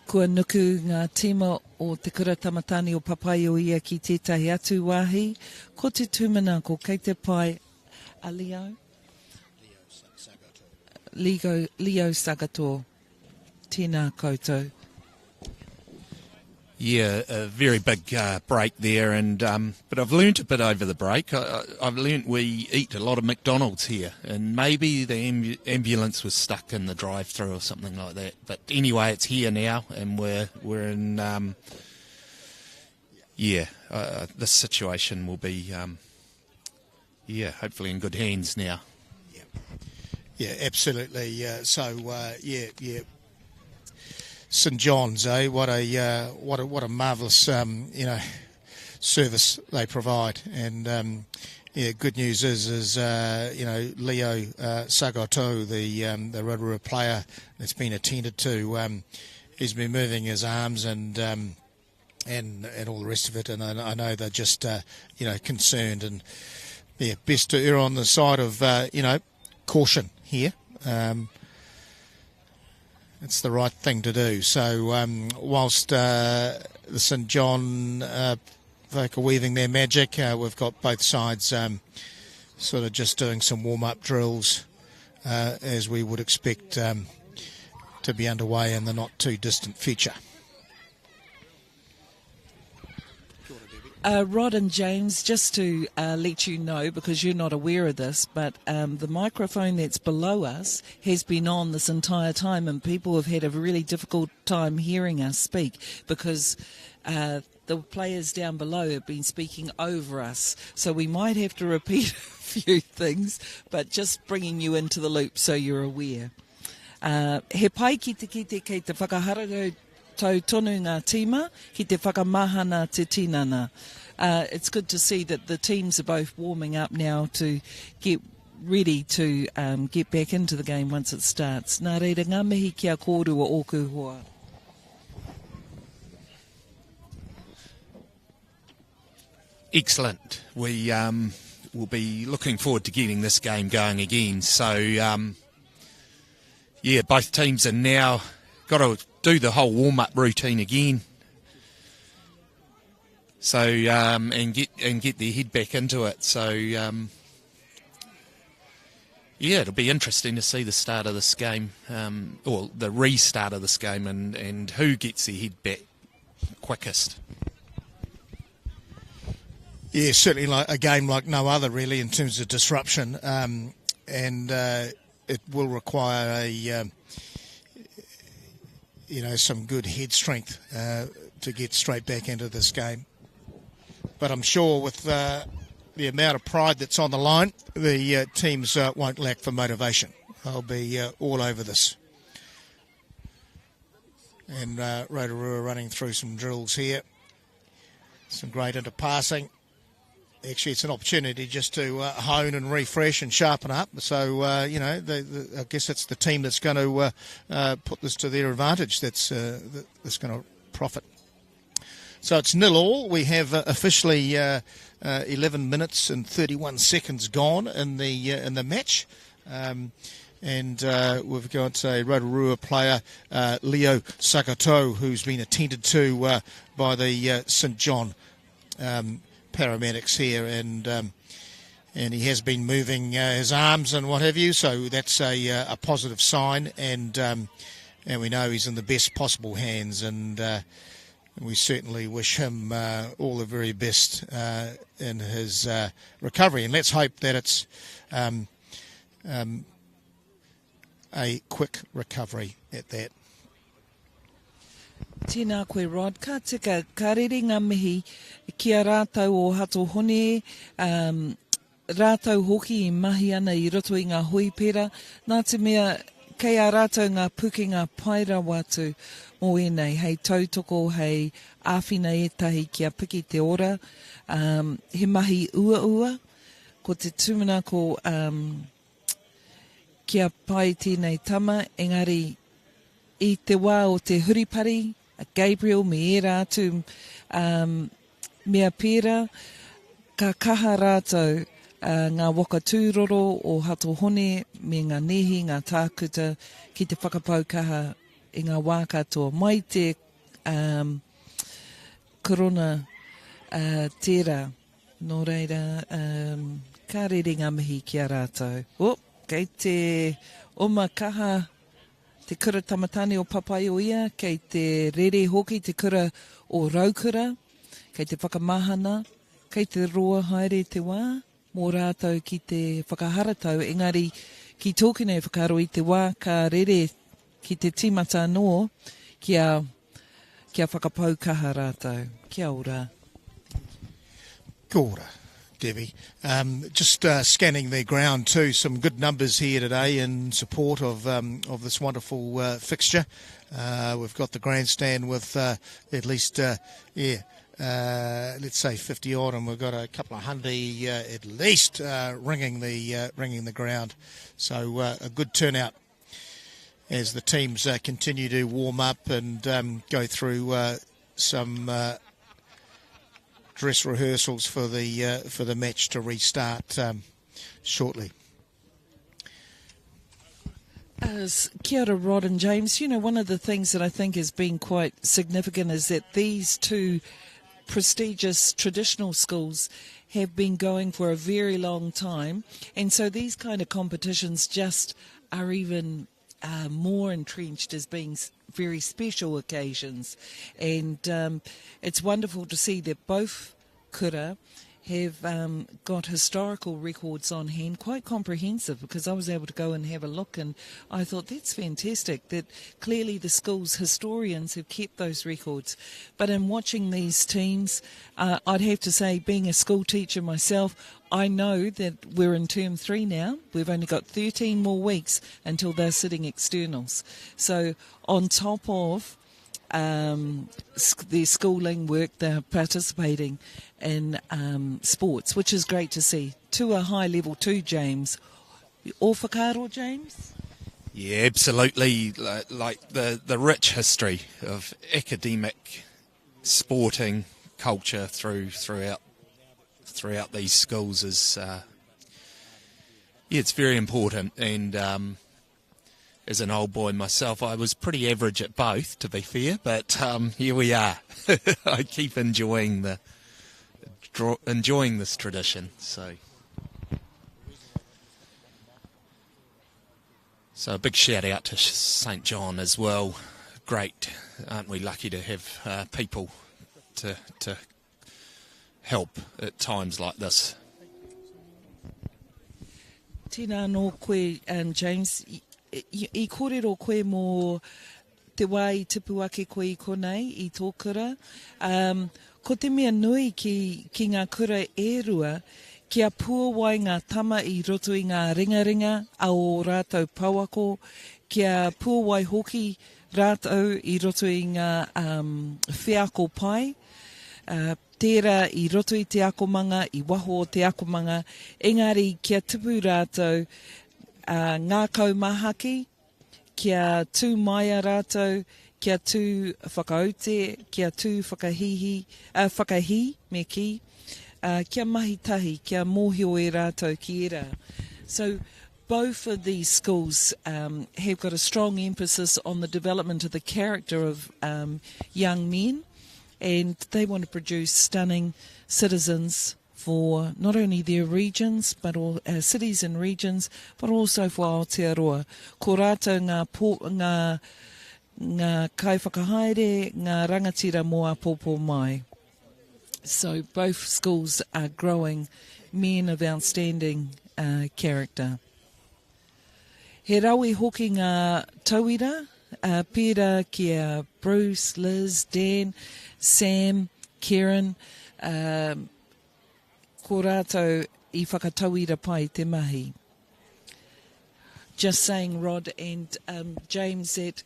Kua nuku ngā tima o te kura tamatani o papai o ia ki tētahi atu wāhi, ko te tūmanako kei te pai a Leo Sagato. Tēnā koutou. Yeah, a very big break there, and but I've learnt a bit over the break. I've learnt we eat a lot of McDonald's here, and maybe the ambulance was stuck in the drive-through or something like that. But anyway, it's here now, and we're in. This situation will be, hopefully in good hands now. Yeah, absolutely. St John's, what a marvellous service they provide, and good news is Leo Sagato, the Rotorua player that's been attended to, he's been moving his arms and all the rest of it, and I know they're just concerned, and best to err on the side of caution here. It's the right thing to do. So whilst the St John folk are weaving their magic, we've got both sides sort of just doing some warm-up drills as we would expect to be underway in the not-too-distant future. Rod and James, just to let you know, because you're not aware of this, but the microphone that's below us has been on this entire time, and people have had a really difficult time hearing us speak because the players down below have been speaking over us. So we might have to repeat a few things, but just bringing you into the loop so you're aware. He pai ki te kei te whakahararo tau tonu ngā tīma, ki te whakamahana te tinana. It's good to see that the teams are both warming up now to get ready to get back into the game once it starts. Nā reira, ngā mihi kia kōrua ōku hoa. Excellent. We will be looking forward to getting this game going again. So, both teams are now got to do the whole warm-up routine again. So and get their head back into it. So it'll be interesting to see the start of this game, or the restart of this game, and who gets their head back quickest. Yeah, certainly like a game like no other, really, in terms of disruption, and it will require a some good head strength to get straight back into this game. But I'm sure with the amount of pride that's on the line, the teams won't lack for motivation. They'll be all over this. And Rotorua running through some drills here. Some great interpassing. Actually, it's an opportunity just to hone and refresh and sharpen up. So, I guess it's the team that's going to put this to their advantage that's going to profit. So it's 0-0. We have officially 11 minutes and 31 seconds gone in the match. And we've got a Rotorua player, Leo Sagato, who's been attended to by the St John paramedics here, and he has been moving his arms and what have you, so that's a positive sign, and we know he's in the best possible hands, and we certainly wish him all the very best in his recovery, and let's hope that it's a quick recovery at that. Tēnā koe, Rod. Ka tika, ka rere ngā mihi kia rātau o hato hone, rātau hoki I mahi ana I roto I ngā hui pera. Nā te mea kei a rātou ngā pukenga paira watu mō enei, hei tautoko, hei āwhina etahi kia piki te ora, he mahi ua, ko te tūmana ko kia pai tēnei tama, engari i te wā o te huripari, Gabriel, me e rātu, mea pēra, ka kaha rātou ngā waka tūroro o hato hone, me ngā nehi, ngā tākuta, ki te whakapaukaha i ngā wā katoa. Mai te korona tērā, nō reira, ka rere ngā mihi ki a rātou. Kei te oma kaha, te kura tamatane o papai o ia, kei te rere hoki, te kura o raukura, kei te whakamahana, kei te roa haere te wā, mō rātou ki te whakaharatau, engari ki tōkene whakaro i te wā, ka rere ki te tīmata anō, kia whakapaukaha rātou. Kia ora. Kia ora, Debbie. Just scanning the ground too, some good numbers here today in support of this wonderful fixture. We've got the grandstand with at least, let's say 50 odd, and we've got a couple of hundy at least ringing the ground. So a good turnout as the teams continue to warm up and go through some dress rehearsals for the match to restart shortly. Kia ora, Rod and James. You know, one of the things that I think has been quite significant is that these two prestigious traditional schools have been going for a very long time, and so these kind of competitions just are even more entrenched as being very special occasions, and it's wonderful to see that both kura have got historical records on hand, quite comprehensive, because I was able to go and have a look, and I thought that's fantastic that clearly the school's historians have kept those records. But in watching these teams, I'd have to say, being a school teacher myself, I know that we're in term 3 now. We've only got 13 more weeks until they're sitting externals. So on top of their schooling work, they're participating in sports, which is great to see, to a high level too, James. O whakaaro, James? Yeah, absolutely. Like the rich history of academic sporting culture throughout these schools is it's very important. And as an old boy myself, I was pretty average at both, to be fair, but here we are. I keep enjoying this tradition. So a big shout out to St John as well. Great, aren't we lucky to have people to help at times like this. Tēnā no koe, James. I kōrero koe mō te wā I tipu ake koe I konei, I tō kura. Ko te mea nui ki ngā kura e rua, kia pua wai ngā tama I roto I ngā ringaringa a o rātou pauako, kia pua wai hoki rātou I roto I ngā whiako pai, tērā I roto I te akomanga, I waho o te akomanga, engari kia tipu rātou ngā kaumahaki, kia tū mai a rātou, kia tū whakaute, kia tū whakahi me ki, kia mahi tahi, kia mōhio e rātou ki era. So both of these schools have got a strong emphasis on the development of the character of young men, and they want to produce stunning citizens for not only their regions, but all cities and regions, but also for Aotearoa. Ko rātou ngā kaiwhakahaere, ngā rangatira mō a pōpō mai. So both schools are growing men of outstanding character. He raui hoki ngā tauira, pēra kia Bruce, Liz, Dan, Sam, Kieran, ko rātou I whakatauira pai te mahi. just saying, Rod and James, that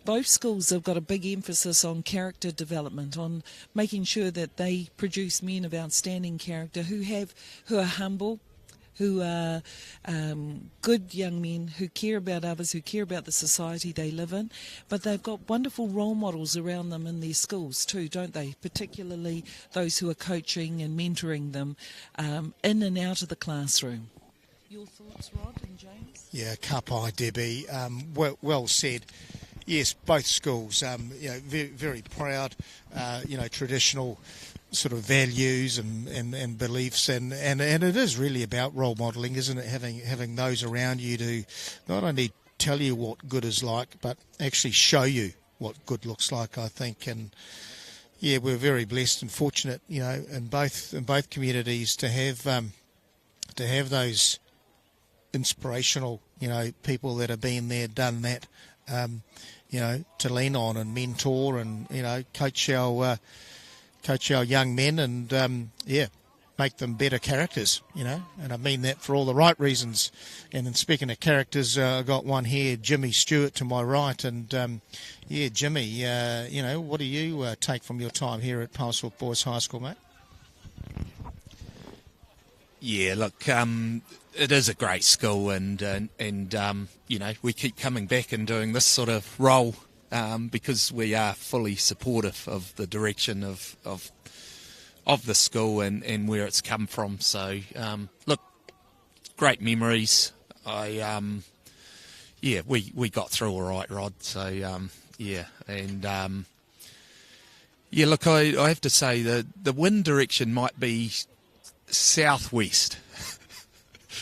both schools have got a big emphasis on character development, on making sure that they produce men of outstanding character who are humble, who are good young men, who care about others, who care about the society they live in. But they've got wonderful role models around them in their schools too, don't they? Particularly those who are coaching and mentoring them in and out of the classroom. Your thoughts, Rod and James? Yeah, kapai, Debbie. Well said. Yes, both schools, very, very proud, traditional sort of values and beliefs, and it is really about role modelling, isn't it? Having those around you to not only tell you what good is like, but actually show you what good looks like, I think. And yeah, we're very blessed and fortunate, in both communities to have those inspirational, people that have been there, done that. To lean on and mentor and, coach our young men and, make them better characters, and I mean that for all the right reasons. And in speaking of characters, I got one here, Jimmy Stewart to my right. And, Jimmy, what do you take from your time here at Palmerston North Boys High School, mate? Yeah, look, it is a great school, and we keep coming back and doing this sort of role because we are fully supportive of the direction of the school and where it's come from. So, look, great memories. We got through all right, Rod. So, look, I have to say the wind direction might be southwest,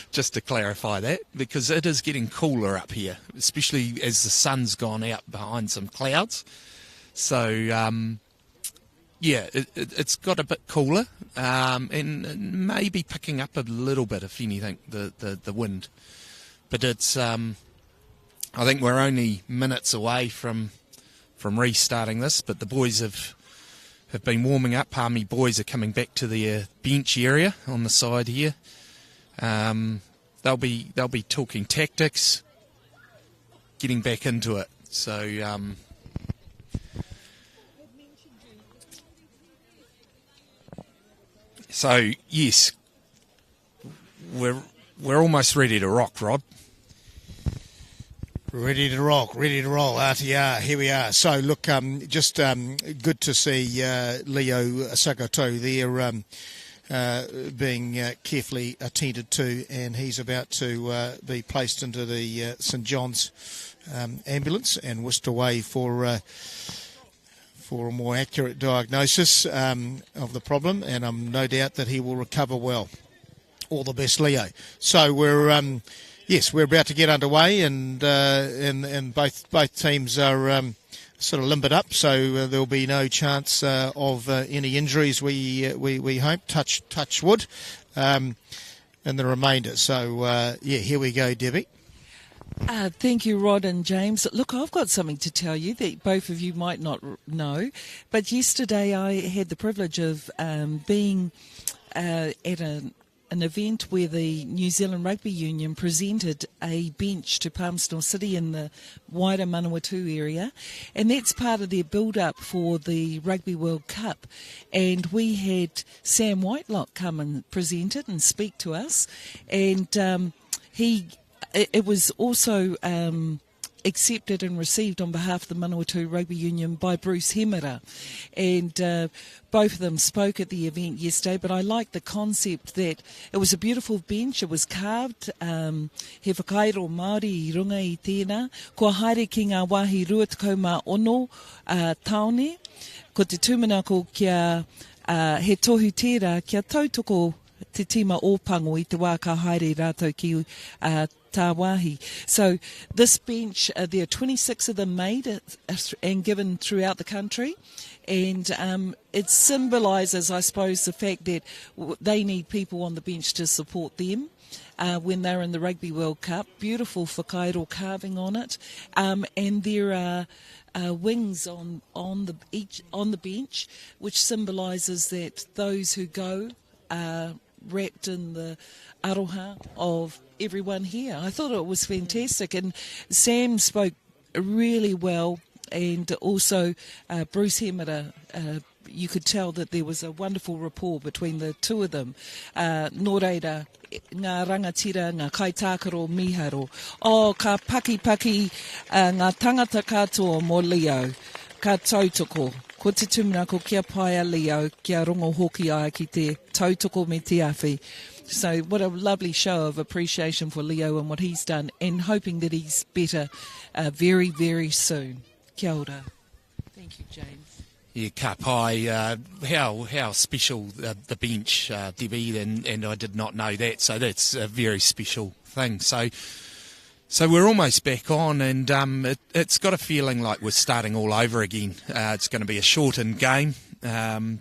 just to clarify that, because it is getting cooler up here, especially as the sun's gone out behind some clouds. So, it's got a bit cooler and maybe picking up a little bit, if anything, the wind. But it's, I think we're only minutes away from restarting this, but the boys have been warming up. Palmy boys are coming back to their bench area on the side here. They'll be talking tactics, getting back into it. So yes, we're almost ready to rock, Rod. Ready to roll, RTR, here we are. So look, just good to see Leo Sakato there being carefully attended to, and he's about to be placed into the St John's ambulance and whisked away for a more accurate diagnosis of the problem, and I'm no doubt that he will recover well. All the best, Leo. So we're we're about to get underway, and both teams are sort of limbered up, so there'll be no chance of any injuries. We hope, touch wood, in the remainder. So here we go, Debbie. Thank you, Rod and James. Look, I've got something to tell you that both of you might not know, but yesterday I had the privilege of being at an event where the New Zealand Rugby Union presented a bench to Palmerston City in the wider Manawatu area, and that's part of their build-up for the Rugby World Cup. And we had Sam Whitelock come and present it and speak to us, and it was also accepted and received on behalf of the Manawatu Rugby Union by Bruce Hemera, and both of them spoke at the event yesterday. But I like the concept that it was a beautiful bench. It was carved, he whakairo Māori I runga I tēnā, kua haere ki ngā wāhi 26 taone, ko te tūmana ko kia he tohu tērā kia tautoko te tima ōpango I te wā ka haere rātou ki Tāwahi. So this bench, there are 26 of them made and given throughout the country, and it symbolises, I suppose, the fact that they need people on the bench to support them when they're in the Rugby World Cup. Beautiful whakairo carving on it, and there are wings on the bench, which symbolises that those who go wrapped in the aroha of everyone here. I thought it was fantastic, and Sam spoke really well, and also Bruce Hemera. You could tell that there was a wonderful rapport between the two of them. Nō reira, ngā rangatira, ngā kaitākaro miharo. Ka paki ngā tangata katoa mō Leo, ka tautoko. Ko te tumina ko kia paia Leo, kia rongo hoki ai ki te tautoko me te awhi. So what a lovely show of appreciation for Leo and what he's done, and hoping that he's better very, very soon. Kia ora. Thank you, James. Yeah, ka pai, how special the bench, Debbie, and I did not know that, so that's a very special thing. So we're almost back on, and it's got a feeling like we're starting all over again. It's going to be a shortened game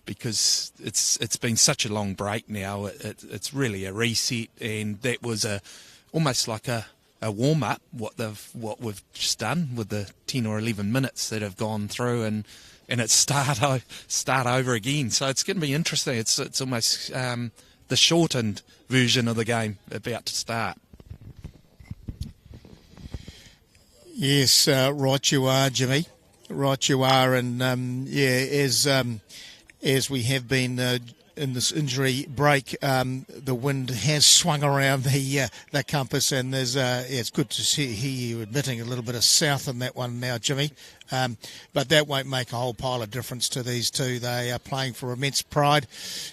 because it's been such a long break now. It's really a reset, and that was almost like a warm-up, what we've just done with the 10 or 11 minutes that have gone through, and it's start over again. So it's going to be interesting. It's almost the shortened version of the game about to start. Yes, right you are, Jimmy. Right you are, and as we have been in this injury break, the wind has swung around the compass, and there's it's good to hear you admitting a little bit of south in that one now, Jimmy. But that won't make a whole pile of difference to these two. They are playing for immense pride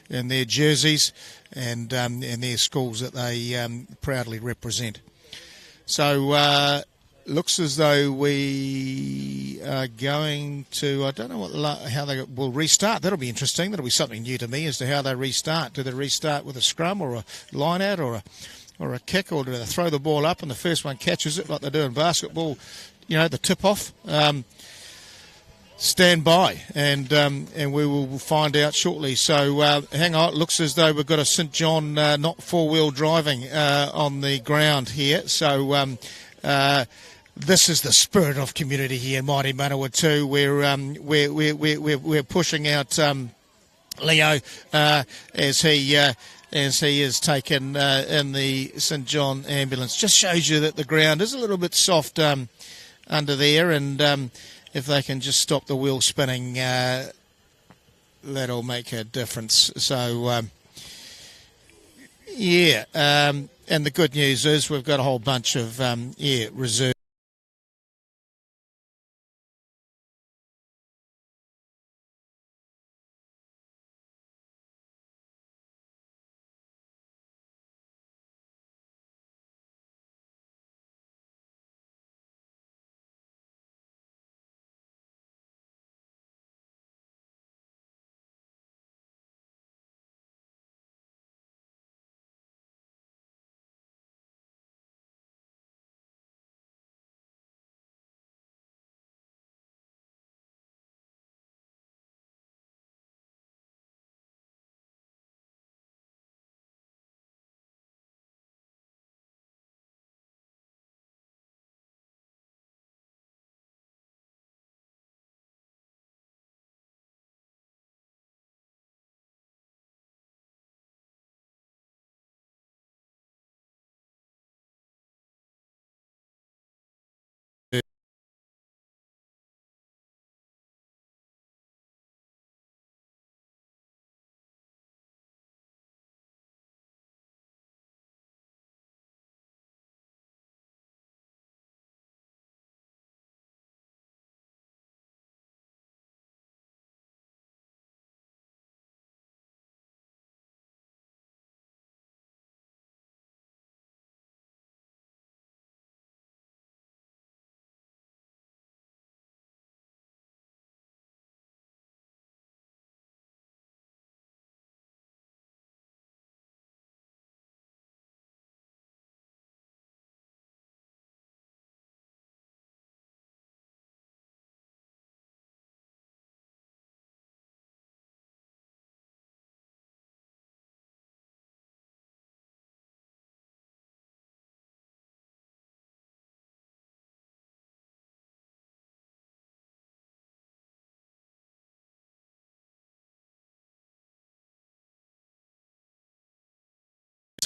in their jerseys and their schools that they proudly represent. So looks as though we are going to, I don't know how they will restart. That'll be interesting. That'll be something new to me as to how they restart. Do they restart with a scrum or a line out or a kick, or do they throw the ball up and the first one catches it like they do in basketball, the tip off? Stand by, and we will find out shortly. So hang on, it looks as though we've got a St John not four-wheel driving on the ground here. So this is the spirit of community here in Mighty Manawatu. We're pushing out Leo as he is taken in the St John ambulance. Just shows you that the ground is a little bit soft under there, and if they can just stop the wheel spinning, that'll make a difference. So and the good news is we've got a whole bunch of reserve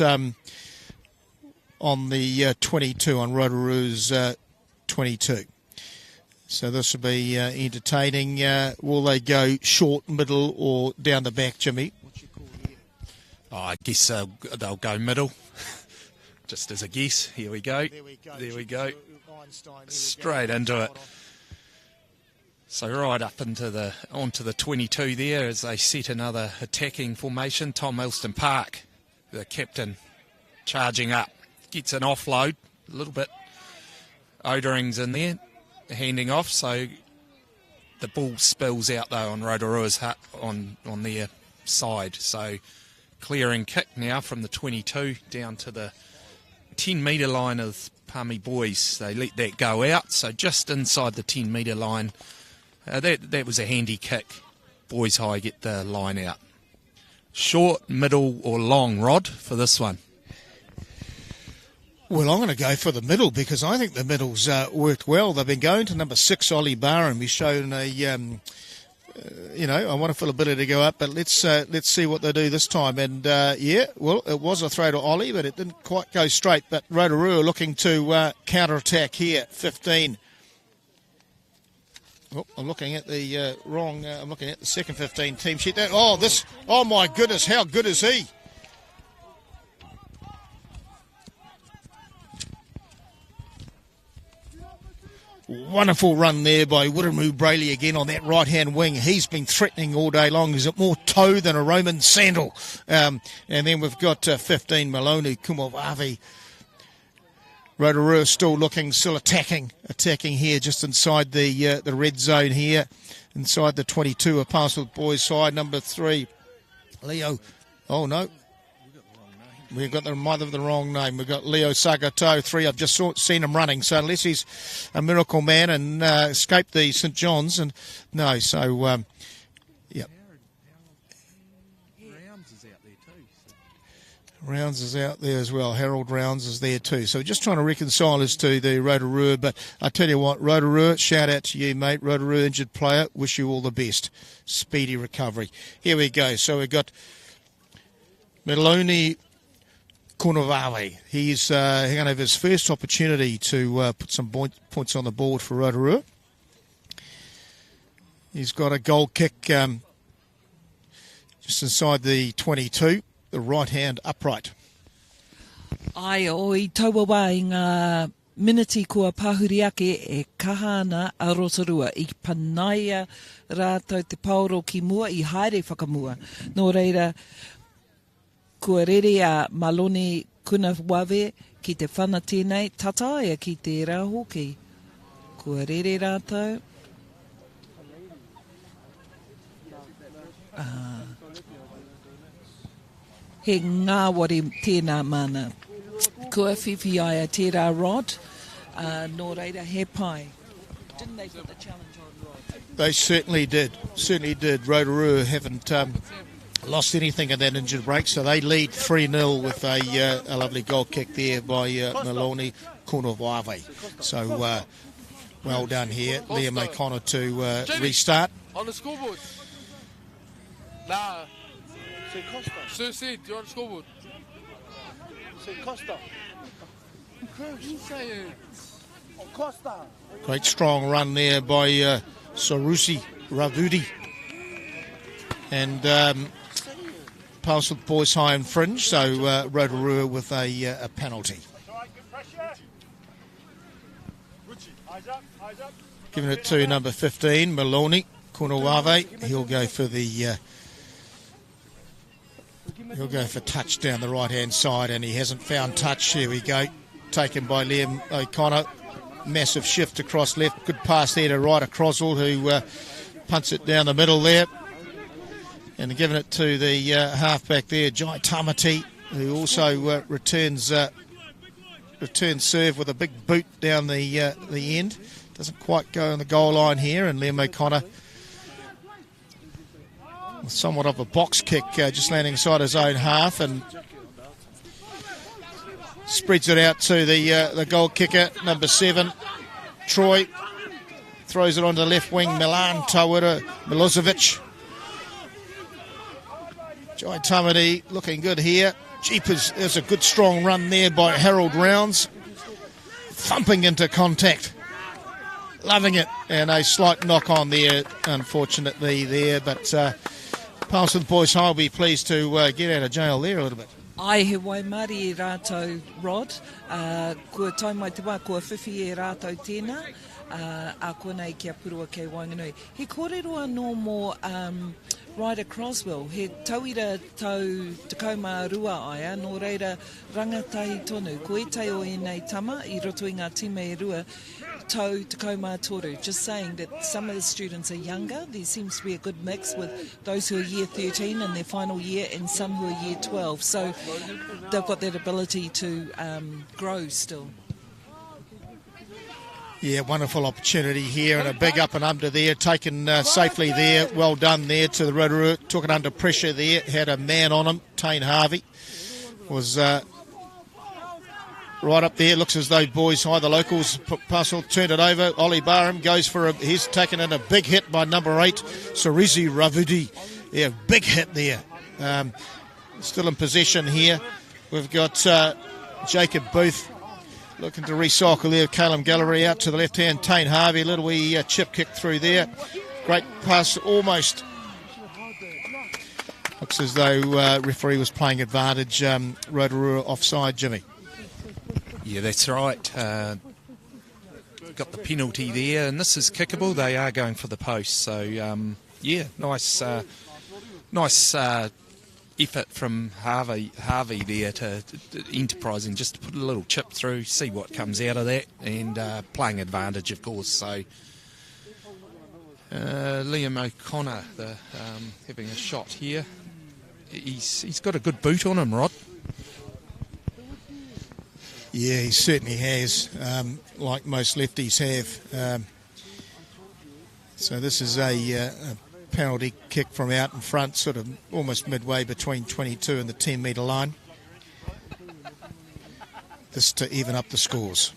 on the 22, on Rotorua's 22. So this will be entertaining. Will they go short, middle, or down the back, Jimmy? I guess they'll go middle. Just as a guess. Here we go. There we go. Straight into it. So right up onto the 22 there as they set another attacking formation. Tom Elston Park, the captain, charging up. Gets an offload. A little bit. Odering's in there, handing off. So the ball spills out though on Rotorua's on their side. So clearing kick now from the 22 down to the 10-metre line of Palmy Boys. They let that go out, so just inside the 10-metre line. That was a handy kick. Boys High get the line out. Short, middle or long, Rod, for this one? Well, I'm going to go for the middle because I think the middle's worked well. They've been going to number 6, Ollie Barham. He's shown a a wonderful ability to go up, but let's see what they do this time. And it was a throw to Ollie, but it didn't quite go straight. But Rotorua looking to counter-attack here, 15. Oh, I'm looking at the I'm looking at the second 15 team sheet. Oh my goodness, how good is he? Wonderful run there by Wiremu Brayley again on that right-hand wing. He's been threatening all day long. Is it more toe than a Roman sandal? And then we've got 15, Maloney Kumavavi. Rotorua still attacking here just inside the red zone here, inside the 22 of Palmerston Boys High, number 3, Leo. Oh, no. We've got the wrong name. We've got Leo Sagato, 3. I've just seen him running. So unless he's a miracle man and escaped the St. John's, and no. So Rounds is out there as well. Harold Rounds is there too. So just trying to reconcile as to the Rotorua. But I tell you what, Rotorua, shout out to you, mate. Rotorua injured player. Wish you all the best. Speedy recovery. Here we go. So we've got Meloni Kunavawe. He's going to have his first opportunity to put some points on the board for Rotorua. He's got a goal kick just inside the 22, the right hand upright. Ai o I taua wā I ngā miniti kua pahuri ake e kahana a Rotorua I panaia rātou te paoro ki mua I haere whakamua. Nō reira, kua rere a Malone Kunawawe ki te whana tēnei, tataia ki te rā hoki. Kua rere rātou. He ngāwari tēnā mana. Kua whiwhi ai a tērā Rod, nō reira he pai. Didn't they put the challenge on Rod? They certainly did. Rotorua haven't lost anything in that injured break, so they lead 3-0 with a lovely goal kick there by Malone Kunawawe. So well done here. Liam O'Connor to restart. On the scoreboard. Nah. Say Costa. Sir said, you're on the scoreboard. Say Costa. He's saying Costa. Great strong run there by Sarusi Ravudi. And Palmerston Boys High and Fringe, so Rotorua with a penalty. Giving it to number 15, Maloney Kunawawe. He'll go for touch down the right-hand side, and he hasn't found touch. Here we go. Taken by Liam O'Connor. Massive shift across left. Good pass there to Ryder Croswell, who punts it down the middle there. And giving it to the halfback there, Jai Tamati, who also returns serve with a big boot down the end. Doesn't quite go on the goal line here, and Liam O'Connor, somewhat of a box kick, just landing inside his own half, and spreads it out to the goal kicker, number 7, Troy. Throws it onto the left wing, Milan Tawera Milosevic. Jai Tamati looking good here. Jeepers, there's a good strong run there by Harold Rounds. Thumping into contact. Loving it. And a slight knock on there, unfortunately, there. But Palmerston Boys High will be pleased to get out of jail there a little bit. Ai he waimari e rātou, Rod. Kua tau mai te wā, kua whiwhi e rātou tēnā. A kua nei kia purua kei Wainganui. He kōrero anō mō Ryder Croswell. He tauira tau tekau mā rua aia, nō reira rangatai tonu. Ko e tai o enei tama, I roto I ngā tīme e rua, tau tekau mā toru. Just saying that some of the students are younger. There seems to be a good mix with those who are year 13 in their final year and some who are year 12. So they've got that ability to grow still. Yeah, wonderful opportunity here and a big up and under there, taken safely there. Well done there to the Rotorua. Took it under pressure there, had a man on him. Tane Harvey was right up there. Looks as though Boys High, the locals, Parcel turned it over. Ollie Barham goes for he's taken in a big hit by number 8, Sarizi Ravudi. Yeah, big hit there. Still in possession here. We've got Jacob Booth looking to recycle there. Calum Gallery out to the left hand. Tane Harvey, a little wee chip kick through there. Great pass, almost. Looks as though referee was playing advantage. Rotorua offside, Jimmy. Yeah, that's right. Got the penalty there, and this is kickable. They are going for the post. So, yeah, nice effort from Harvey there to enterprising, just to put a little chip through, see what comes out of that, and playing advantage, of course. So Liam O'Connor having a shot here. He's got a good boot on him, Rod. Yeah, he certainly has, like most lefties have. So this is a penalty kick from out in front, sort of almost midway between 22 and the 10-metre line. This to even up the scores.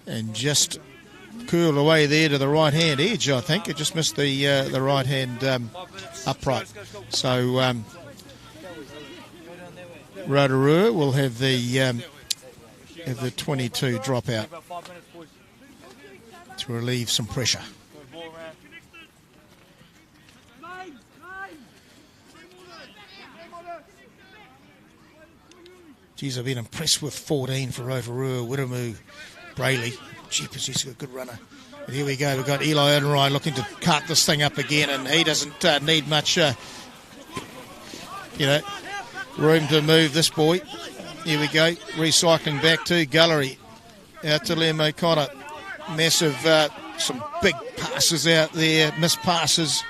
And just curled away there to the right-hand edge, I think. It just missed the right-hand upright. So Rotorua will have the 22 dropout to relieve some pressure. Geez, I've been impressed with 14 for Rotorua. Wiremu Brayley. Jeepers, he's a good runner. And here we go. We've got Eli Odenrye looking to cart this thing up again, and he doesn't need much, room to move, this boy. Here we go. Recycling back to Gallery. Out to Liam O'Connor. Massive, some big passes out there. Missed passes.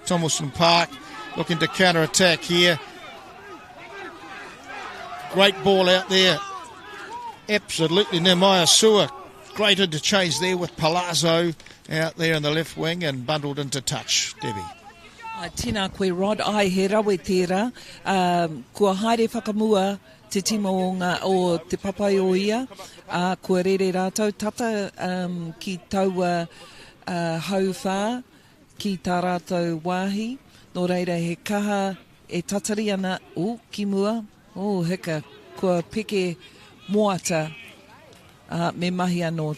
Tomlinson Park looking to counter-attack here. Great ball out there. Absolutely. Nehemiah Sewer. Great interchange there with Palazzo out there in the left wing and bundled into touch. Debbie. Tēnā koe, Rod. Ai, he rawe tērā. Kua haere whakamua te timo o te papai o ia. Kua rere rātou tata ki taua hauwhā, ki tā rātou wāhi. Nō reira he kaha e tatari ana. Ki mua. Heka. Kua peke moata. Me mahi anō.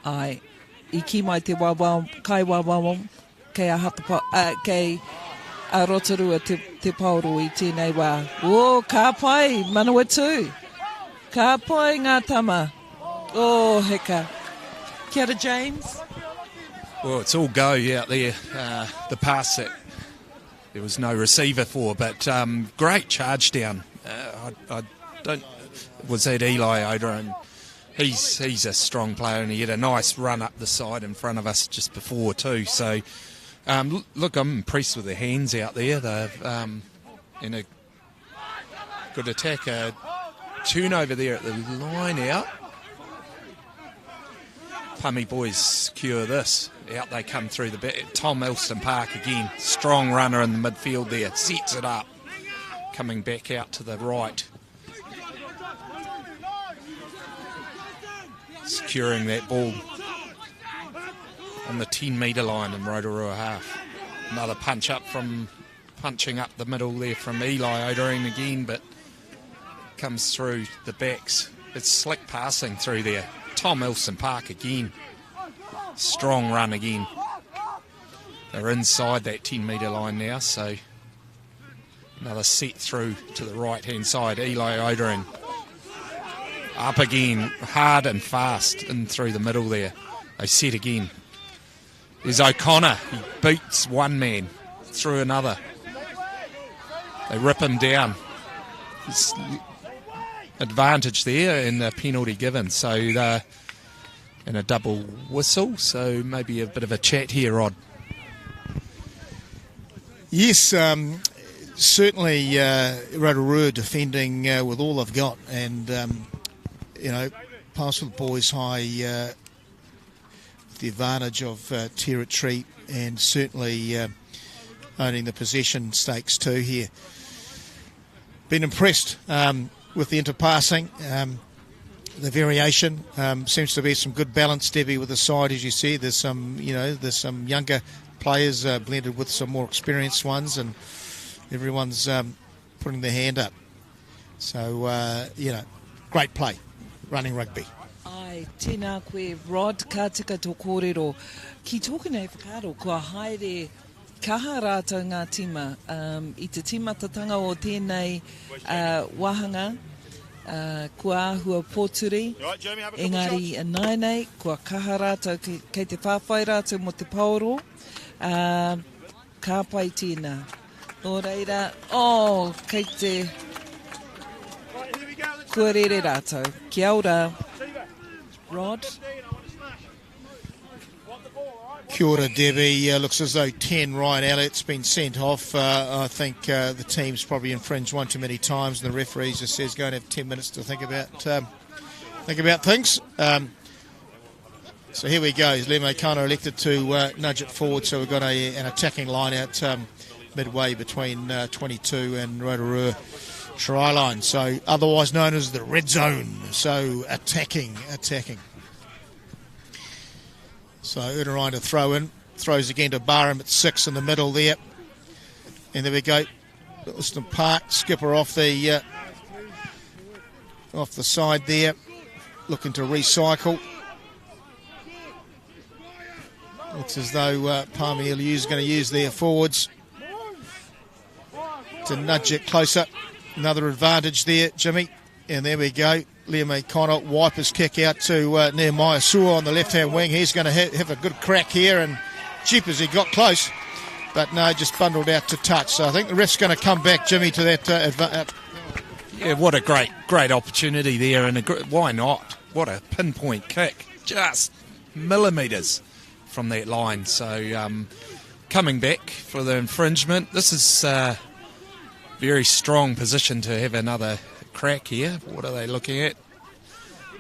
Ai. I ki mai te wawao, kai wawao, kei a hatapa, kei a Rotorua te pauro I tēnei wā. Ka pai, Manawatu. Ka pai ngā tama. Heka. Kia ora, James. Well, it's all go out there. The pass that there was no receiver for, but great charge down. I don't... Was that Eli Odenrye? He's a strong player, and he had a nice run up the side in front of us just before too. So, look, I'm impressed with the hands out there. They've in a good attack, a turnover there at the line out. Plummy boys secure this. Out they come through the back. Tom Elston Park again, strong runner in the midfield there, sets it up. coming back out to the right. Securing that ball on the 10-metre line in Rotorua half. Another punching up the middle there from Eli Odering again, but comes through the backs. It's slick passing through there. Tom Ilson Park again. Strong run again. They're inside that 10-metre line now, so another set through to the right-hand side. Eli Odering up again, hard and fast in through the middle there. They set again. There's O'Connor. He beats one man through another. They rip him down. There's advantage there and the penalty given. So, and a double whistle. So maybe a bit of a chat here, Rod. Yes, certainly Rotorua defending with all they've got, and Palmerston Boys High with the advantage of territory and certainly owning the possession stakes too here. Been impressed with the interpassing, the variation. Seems to be some good balance, Debbie, with the side, as you see. There's some younger players blended with some more experienced ones, and everyone's putting their hand up. So, great play, running rugby. Ai, tēnā koe, Rod, ka tika tō kōrero. Ki tōku nei whakaaro, kua haere kaha rātou ngā tima. I te timatatanga o tēnei wahanga, kua ahua pōturi, engari nainei, kua kaha rātou kei te whawhai rātou mo te paoro. Ka pai tēnā. Nō reira, kei te kua rere rātou. Kia ora. Rod. Kia ora, Debbie. Looks as though 10 Ryan Elliott's been sent off. I think the team's probably infringed one too many times, and the referee just says go and have 10 minutes to think about things. So here we go. Liam O'Connor elected to nudge it forward, so we've got an attacking line out midway between 22 and Rotorua try line, so otherwise known as the red zone. So attacking. So Unarai to throw in, throws again to Barham at 6 in the middle there, and there we go. Palmerston Park skipper off the side there, looking to recycle. Looks as though Palmy is going to use their forwards to nudge it closer. Another advantage there, Jimmy. And there we go. Liam O'Connor, wipers kick out to Nehemiah Sewell on the left-hand wing. He's going to have a good crack here, and jeepers, he got close. But no, just bundled out to touch. So I think the ref's going to come back, Jimmy, to that. Yeah, what a great opportunity there. And why not? What a pinpoint kick. Just millimetres from that line. So coming back for the infringement. This is very strong position to have another crack here. What are they looking at?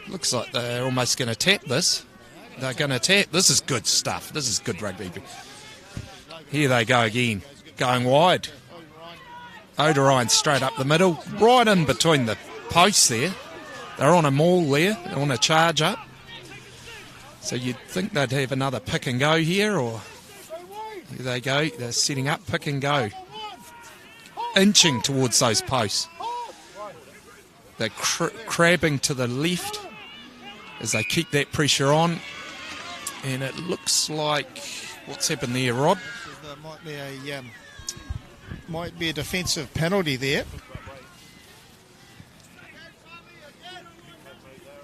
Looks like they're almost going to tap this. They're going to tap. This is good stuff. This is good rugby. Here they go again, going wide. Odorine straight up the middle, right in between the posts there. They're on a maul there, they want to charge up. So you'd think they'd have another pick and go here, or here they go, they're setting up pick and go. Inching towards those posts. They're crabbing to the left as they keep that pressure on. And it looks like, what's happened there, Rod? There might be a defensive penalty there.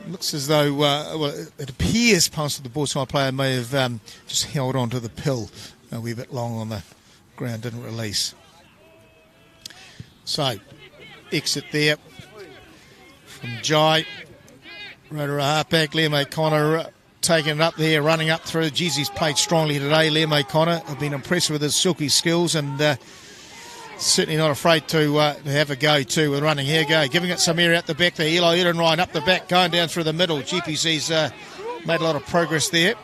Looks as though, it appears Palmerston Boys High player may have just held on to the pill a wee bit long on the ground, didn't release. So, exit there from Jai. Rotorua halfback, Liam O'Connor taking it up there, running up through. Geez, he's played strongly today, Liam O'Connor. I've been impressed with his silky skills, and certainly not afraid to have a go too with running. Here go, giving it some area at the back there. Eli Udenrine up the back, going down through the middle. GPC's made a lot of progress there.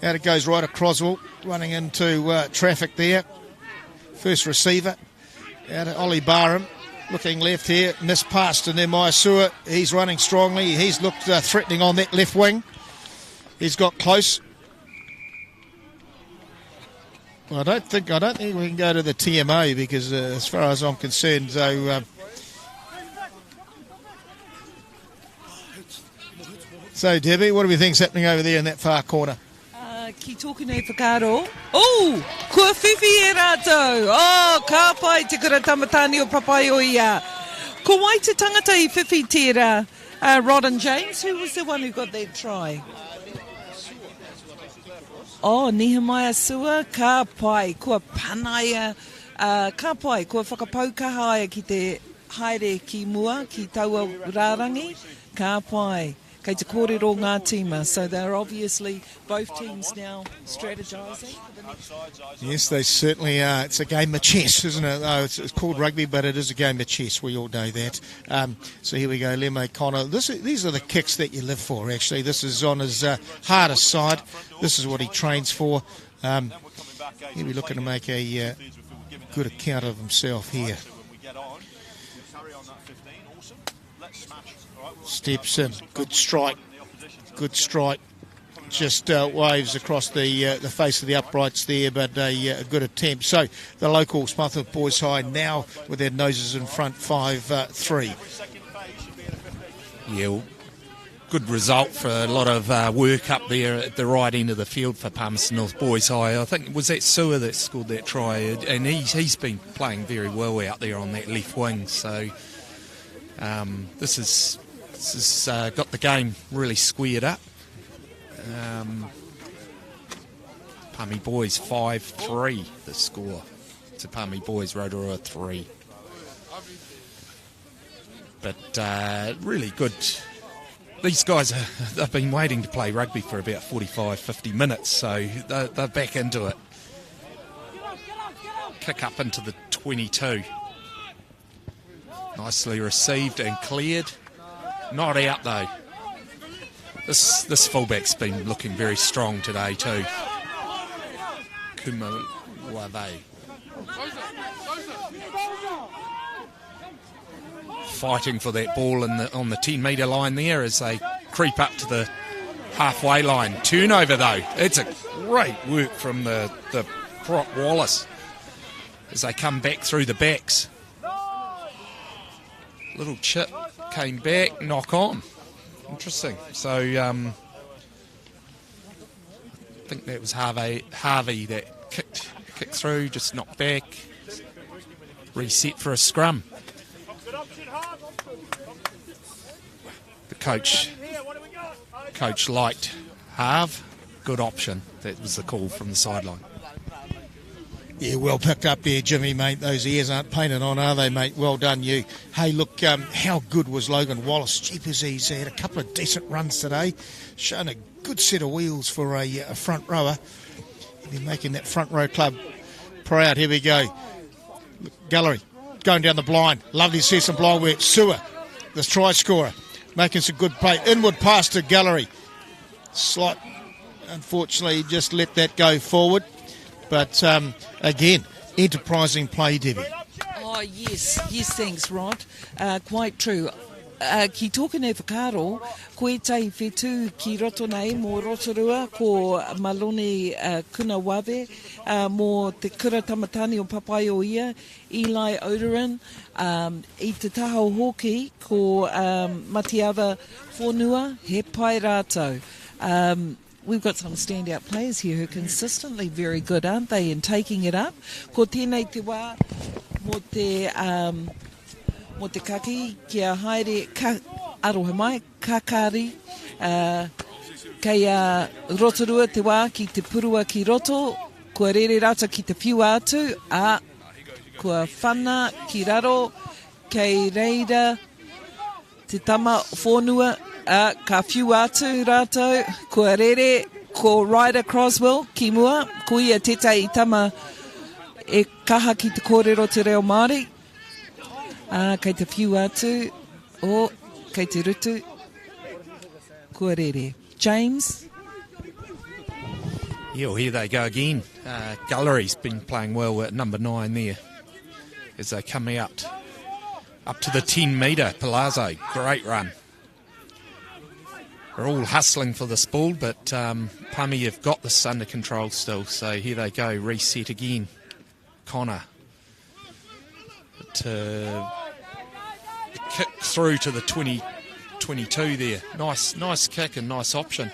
Out it goes right across, running into traffic there. First receiver. Out of Ollie Barham, looking left here, missed past, and then Maisua, he's running strongly. He's looked threatening on that left wing. He's got close. Well, I don't think we can go to the TMO because, as far as I'm concerned, so Debbie, what do we think's happening over there in that far corner? Ki tōku nei whakaaro. Oh, kua whiwhi e rātou. Oh, ka pai te kura tamatani o papai o ia. Ko wai te tangata I whiwhi tērā, Rod and James. Who was the one who got that try? Oh, Nehemiah Sua, ka pai, kua panaia, ka pai, kua whakapaukahaia ki te haere ki mua, ki taua rārangi, ka pai. Kei te kōrero ngā tīma. So they're obviously both teams now strategising. Yes, they certainly are. It's a game of chess, isn't it? Oh, it's called rugby, but it is a game of chess. We all know that. So here we go, Leme Connor. These are the kicks that you live for, actually. This is on his hardest side. This is what he trains for. He'll be looking to make a good account of himself here. Steps in, good strike, just waves across the face of the uprights there, but a good attempt. So the local Palmerston North Boys High now with their noses in front, 5-3. Yeah, well, good result for a lot of work up there at the right end of the field for Palmerston North Boys High. I think it was that Sua that scored that try, and he's been playing very well out there on that left wing. So this has got the game really squared up. Palmy Boys 5-3 the score to Palmy Boys Rotorua 3. But really good. These guys they've been waiting to play rugby for about 45-50 minutes, so they're back into it. Kick up into the 22. Nicely received and cleared. Not out though. This fullback's been looking very strong today too. Kumawave. Fighting for that ball on the 10-metre line there as they creep up to the halfway line. Turnover though. It's a great work from the prop Wallace as they come back through the backs. Little chip came back, knock on. Interesting. So I think that was Harvey that kicked through, just knocked back, reset for a scrum. The coach liked Harv, good option. That was the call from the sideline. Yeah, well picked up there, Jimmy, mate. Those ears aren't painted on, are they, mate? Well done, you. Hey, look, how good was Logan Wallace? Jeepers, he's had a couple of decent runs today. Shown a good set of wheels for a front rower. He'll be making that front row club proud. Here we go. Gallery, going down the blind. Lovely to see some blind work. Sua, the try scorer, making some good play. Inward pass to Gallery. Slight, unfortunately, just let that go forward. But, again, enterprising play, Debbie. Oh, yes, thanks, Rod. Quite true. Ki tōku nei whakaaro, koe tai whetū ki roto nei mō Rotorua, ko Malone Kunawawe, mō te kura tamatani o papai o ia, Eli Oderin, I te taho hoki, ko Matiava Whonua, he pai rātou. We've got some standout players here who are consistently very good, aren't they, in taking it up. Ko tēnei te wā, mo te kaki, kia haere, aroha mai, kakari, kei Rotorua te wā ki te purua ki roto, kua rere rata ki te whiu atu, kua whana ki raro, kei reira, te tama whonua, ka whiu atu rātou, kua rere, ko Ryder Croswell, ki mua, ko ia tētai I tama e kaha ki te kōrero te reo Māori, kei te whiu atu, kei te rutu, kua rere. James? Yeah, well, here they go again. Gallery's been playing well at number 9 there. as they come out up to the 10 metre. Palazzo, great run. They're all hustling for this ball, but Palmy have got this under control still. So here they go, reset again. Connor to kick through to the 22 there. Nice kick and nice option.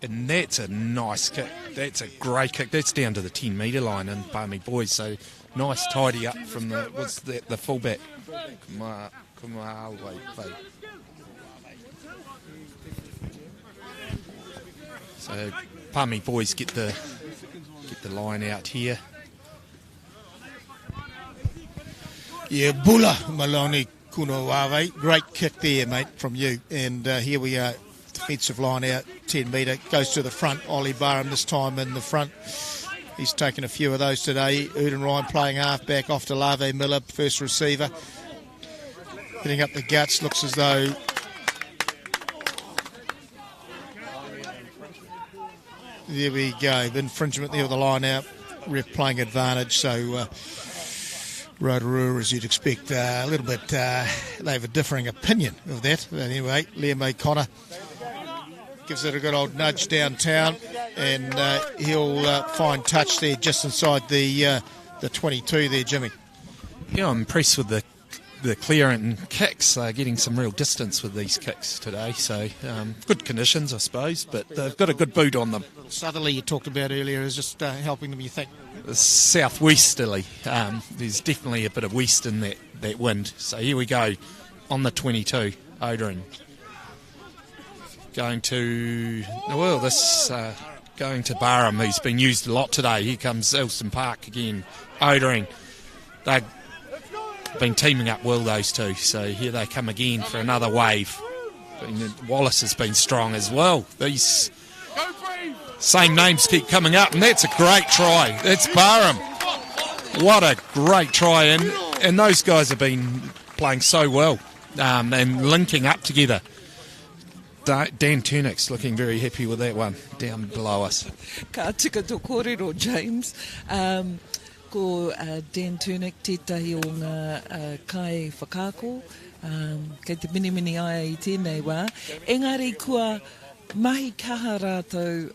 And that's a nice kick. That's a great kick. That's down to the 10 metre line in Palmy Boys. So nice tidy up from the fullback. So Palmy Boys get the line out here. Yeah, Bula Maloney Kunowawe. Great kick there, mate, from you. And here we are, defensive line out, 10 metre. Goes to the front. Ollie Barham this time in the front. He's taken a few of those today. Uden Ryan playing half-back off to Lave Miller, first receiver. Getting up the guts, looks as though... There we go. Infringement there with the line out. Ref playing advantage, so... Rotorua, as you'd expect, a little bit, they have a differing opinion of that. But anyway, Liam O'Connor gives it a good old nudge downtown, and he'll find touch there just inside the 22 there, Jimmy. Yeah, I'm impressed with the clearance and kicks. They're getting some real distance with these kicks today, so good conditions, I suppose, but they've got a good boot on them. Southerly you talked about earlier is just helping them, you think? Southwesterly. There's definitely a bit of west in that wind. So here we go on the 22, Odering. Going to Barham, who's been used a lot today. Here comes Elston Park again. Odering. They've been teaming up well, those two. So here they come again for another wave. Wallace has been strong as well. These same names keep coming up, and that's a great try. That's Barham. What a great try, and those guys have been playing so well and linking up together. Dan Turnix looking very happy with that one down below us. Ka tika tō kōrero, James. Ko Dan Turnix tētahi o ngā kai whakako, kei te mini ai I tēnei wā. Engari kua mahi kaha rātou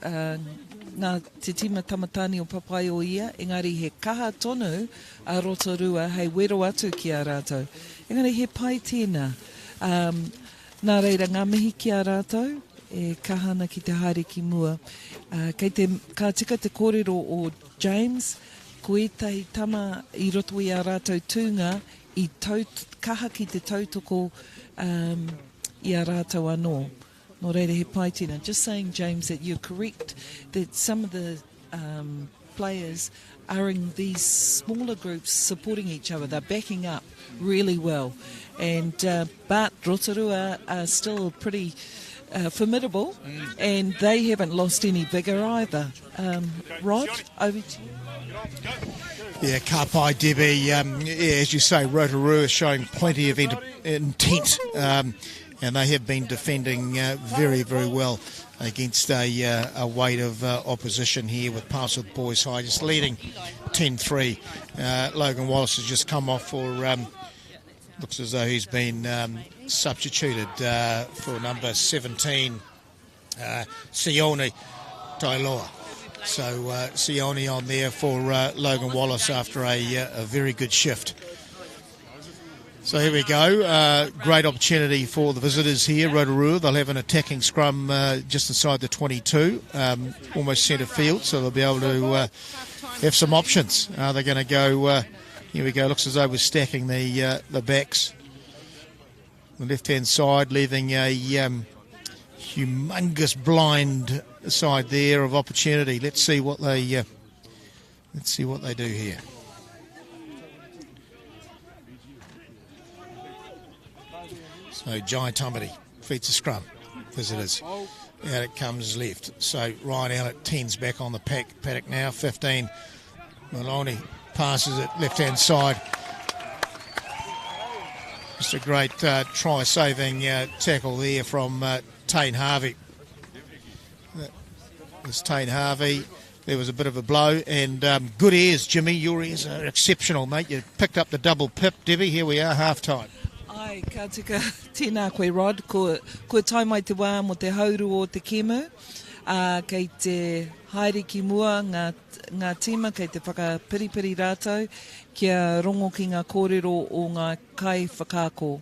ngā te tima tamatani o papai o ia, engari he kaha tonu a Rotorua hei wero atu ki a rātou. Engari he pai tēnā. Nā reira ngā mihi ki a rātou, e kahana ki te haere ki mua. Ka tika te kōrero o James, ko etahi tama I roto I a rātou tūnga I kaha ki te tautoko I a rātou anō. Nō reira he pai tēnā. Just saying, James, that you're correct, that some of the players are in these smaller groups supporting each other. They're backing up really well. And but Rotorua are still pretty formidable, and they haven't lost any vigour either. Rod, over to you. Yeah, ka pai, Debbie. Yeah, as you say, Rotorua is showing plenty of intent, and they have been defending very, very well against a weight of opposition here with Palmerston North Boys High just leading 10-3. Logan Wallace has just come off for, looks as though he's been substituted for number 17, Sione Tailoa. So Sione on there for Logan Wallace after a very good shift. So here we go. Great opportunity for the visitors here, Rotorua. They'll have an attacking scrum just inside the 22, almost centre field, so they'll be able to have some options. They're going to go, here we go, looks as though we're stacking the backs. The left-hand side, leaving a humongous blind side there of opportunity. Let's see what they do here. So Giant Tumity feeds the scrum, visitors. Out it comes left. So Ryan Allett 10's back on the paddock now. 15. Maloney passes it left-hand side. Just a great try-saving tackle there from Tane Harvey. There's Tane Harvey. There was a bit of a blow, and good ears, Jimmy. Your ears are exceptional, mate. You picked up the double pip, Debbie. Here we are, half-time. Ai, ka tika tēnā koe Rod, ko tai mai te wā mo te hauru o te kemu, kei te haere ki mua ngā tima, kei te whakapiripiri rātou, kia rongo ki ngā kōrero o ngā kai whakako.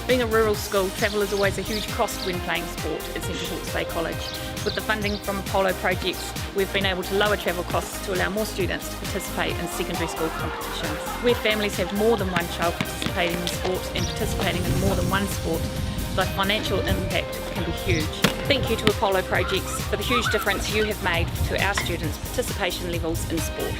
Being a rural school, travel is always a huge cost when playing sport at Central Hawke's Bay College. With the funding from Apollo projects, we've been able to lower travel costs to allow more students to participate in secondary school competitions. Where families have more than one child participating in sport and participating in more than one sport, the financial impact can be huge. Thank you to Apollo projects for the huge difference you have made to our students' participation levels in sport.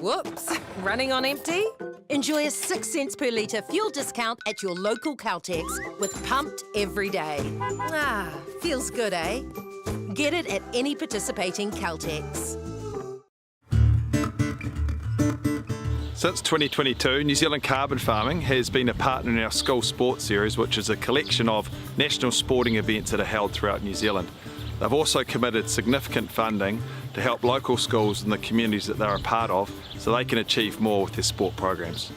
Whoops, running on empty? Enjoy a 6 cents per litre fuel discount at your local Caltex with Pumped every day. Ah, feels good, eh? Get it at any participating Caltex. Since 2022, New Zealand Carbon Farming has been a partner in our School Sports Series, which is a collection of national sporting events that are held throughout New Zealand. They've also committed significant funding to help local schools and the communities that they're a part of so they can achieve more with their sport programs.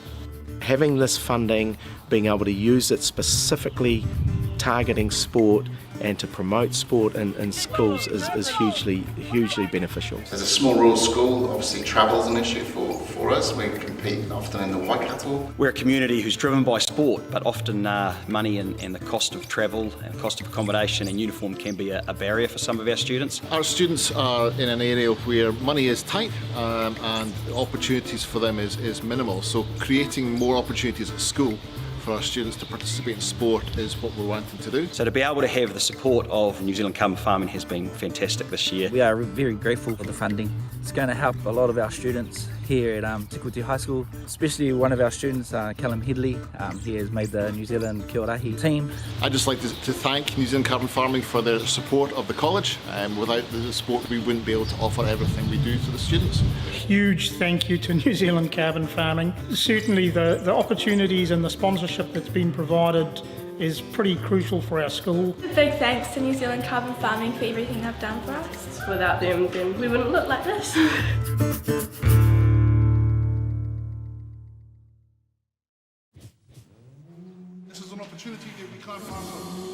Having this funding, being able to use it specifically targeting sport and to promote sport in schools is hugely beneficial. As a small rural school, obviously travel is an issue for us. We compete often in the Waikato. We're a community who's driven by sport, but often money and the cost of travel and cost of accommodation and uniform can be a barrier for some of our students. Our students are in an area where money is tight and opportunities for them is minimal. So creating more opportunities at school for our students to participate in sport is what we're wanting to do. So to be able to have the support of New Zealand Carbon Farming has been fantastic this year. We are very grateful for the funding. It's going to help a lot of our students here at Te Kuiti High School, especially one of our students, Callum Headley. He has made the New Zealand Kia Orahi team. I'd just like to thank New Zealand Carbon Farming for their support of the college. Without the support, we wouldn't be able to offer everything we do to the students. Huge thank you to New Zealand Carbon Farming. Certainly the opportunities and the sponsorship that's been provided is pretty crucial for our school. Big thanks to New Zealand Carbon Farming for everything they've done for us. Without them, then we wouldn't look like this. This is an opportunity that we can't pass on.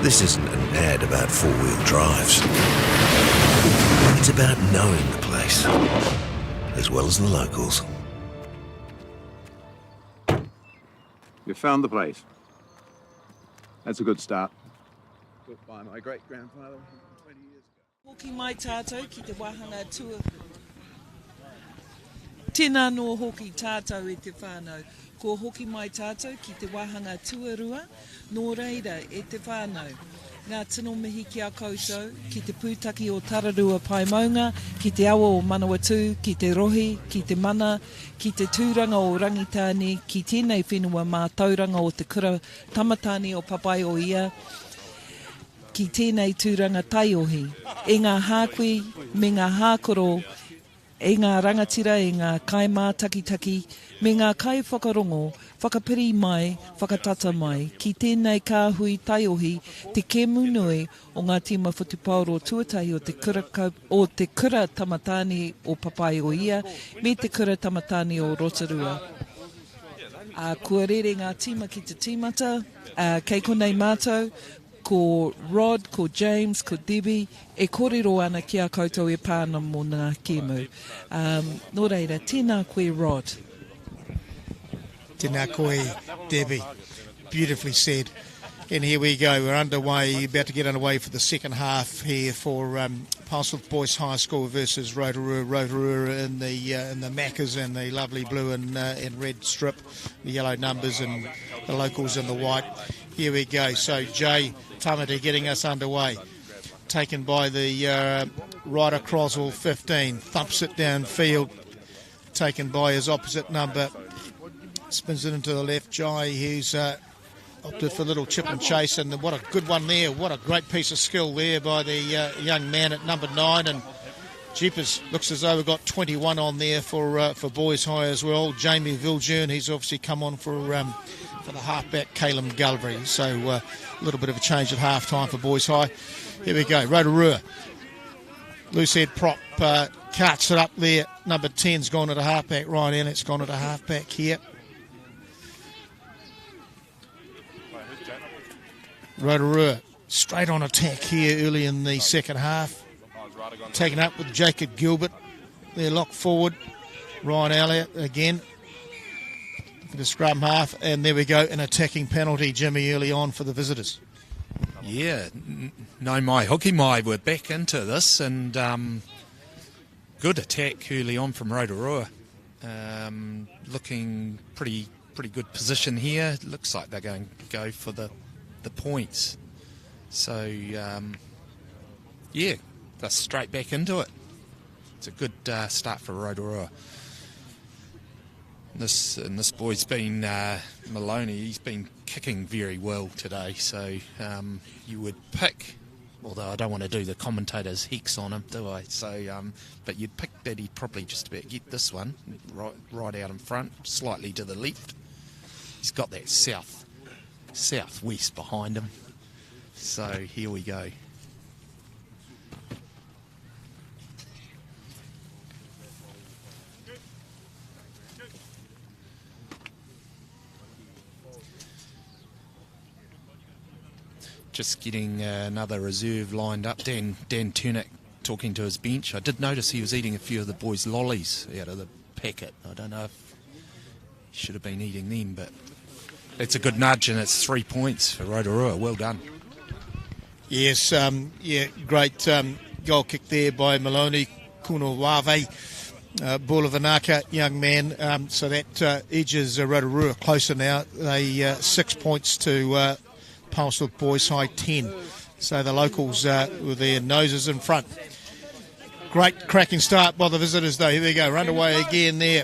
This isn't an ad about four-wheel drives. It's about knowing the place, as well as the locals. You found the place. That's a good start. Built by my great-grandfather 20 years ago. Hoki mai tātou ki te wahanga tua. tēnā no hoki tātou e te whānau. Ko hoki mai tātou ki te wahanga tuarua, nō reira e te whānau. Ngā tino mihi ki a koutou, ki te pūtaki o Tararua Paimaunga, ki te awa o Manawatu, ki te rohi, ki te mana, ki te tūranga o Rangitāne, ki tēnei whenua mā tauranga o te kura tamatāne o Papai o ia, ki tēnei tūranga taiohi. E ngā hākui, me ngā hākoro, e ngā rangatira, e ngā kaimā takitaki, me ngā kai whakarongo, whakapiri mai, whakatata mai, ki tēnei kāhui taiohi, te kemunui o ngā tima whatupauro tuatahi o te kura tamatāne o Papai o ia, me te kura tamatāne o Rotorua. Kua rere ngā tima ki te tīmata, kei konei mātou, ko Rod, ko James, ko Debbie, e kōrero ana ki a koutou e pāna mō ngā kēmu. Nō reira, tēnā koe Rod. Tēnā koe, Debbie. Beautifully said. And here we go. We're underway, about to get underway for the second half here for Palmerston North Boys High School versus Rotorua. Rotorua in the Maccas and the lovely blue and red strip, the yellow numbers and the locals in the white. Here we go. So Jay Tamati getting us underway. Taken by the rider Croswell 15. Thumps it downfield. Taken by his opposite number. Spins it into the left. Jai, who's opted for a little chip and chase. And what a good one there. What a great piece of skill there by the young man at number 9. And Jeepers, looks as though we've got 21 on there for Boys High as well. Jamie Viljoen, he's obviously come on for the halfback, Caleb Gulvery. So a little bit of a change at half-time for Boys High. Here we go, Rotorua. Loose head prop carts it up there. Number 10's gone at a halfback. Ryan Elliot's gone at a halfback here. Rotorua straight on attack here early in the second half. Taken up with Jacob Gilbert. They're locked forward. Ryan Elliott again. The scrum half, and there we go, an attacking penalty, Jimmy, early on for the visitors. Yeah, no mai hoki mai, we're back into this, and good attack early on from Rotorua. Looking pretty good position here. Looks like they're going to go for the points. So, yeah, they're straight back into it. It's a good start for Rotorua. This boy's been, Maloney, he's been kicking very well today, so you would pick, although I don't want to do the commentator's hex on him, do I? So, but you'd pick that he'd probably just about get this one, right out in front, slightly to the left. He's got that southwest behind him. So here we go. Just getting another reserve lined up. Dan Turnick talking to his bench. I did notice he was eating a few of the boys' lollies out of the packet. I don't know if he should have been eating them, but it's a good nudge, and it's 3 points for Rotorua. Well done. Yes, great goal kick there by Maloney Kunawave. Bulavanaka, young man. So that edges Rotorua closer now. They 6 points to Palmerston North Boys High 10. So the locals with their noses in front. Great cracking start by the visitors though. Here we go, run away again there.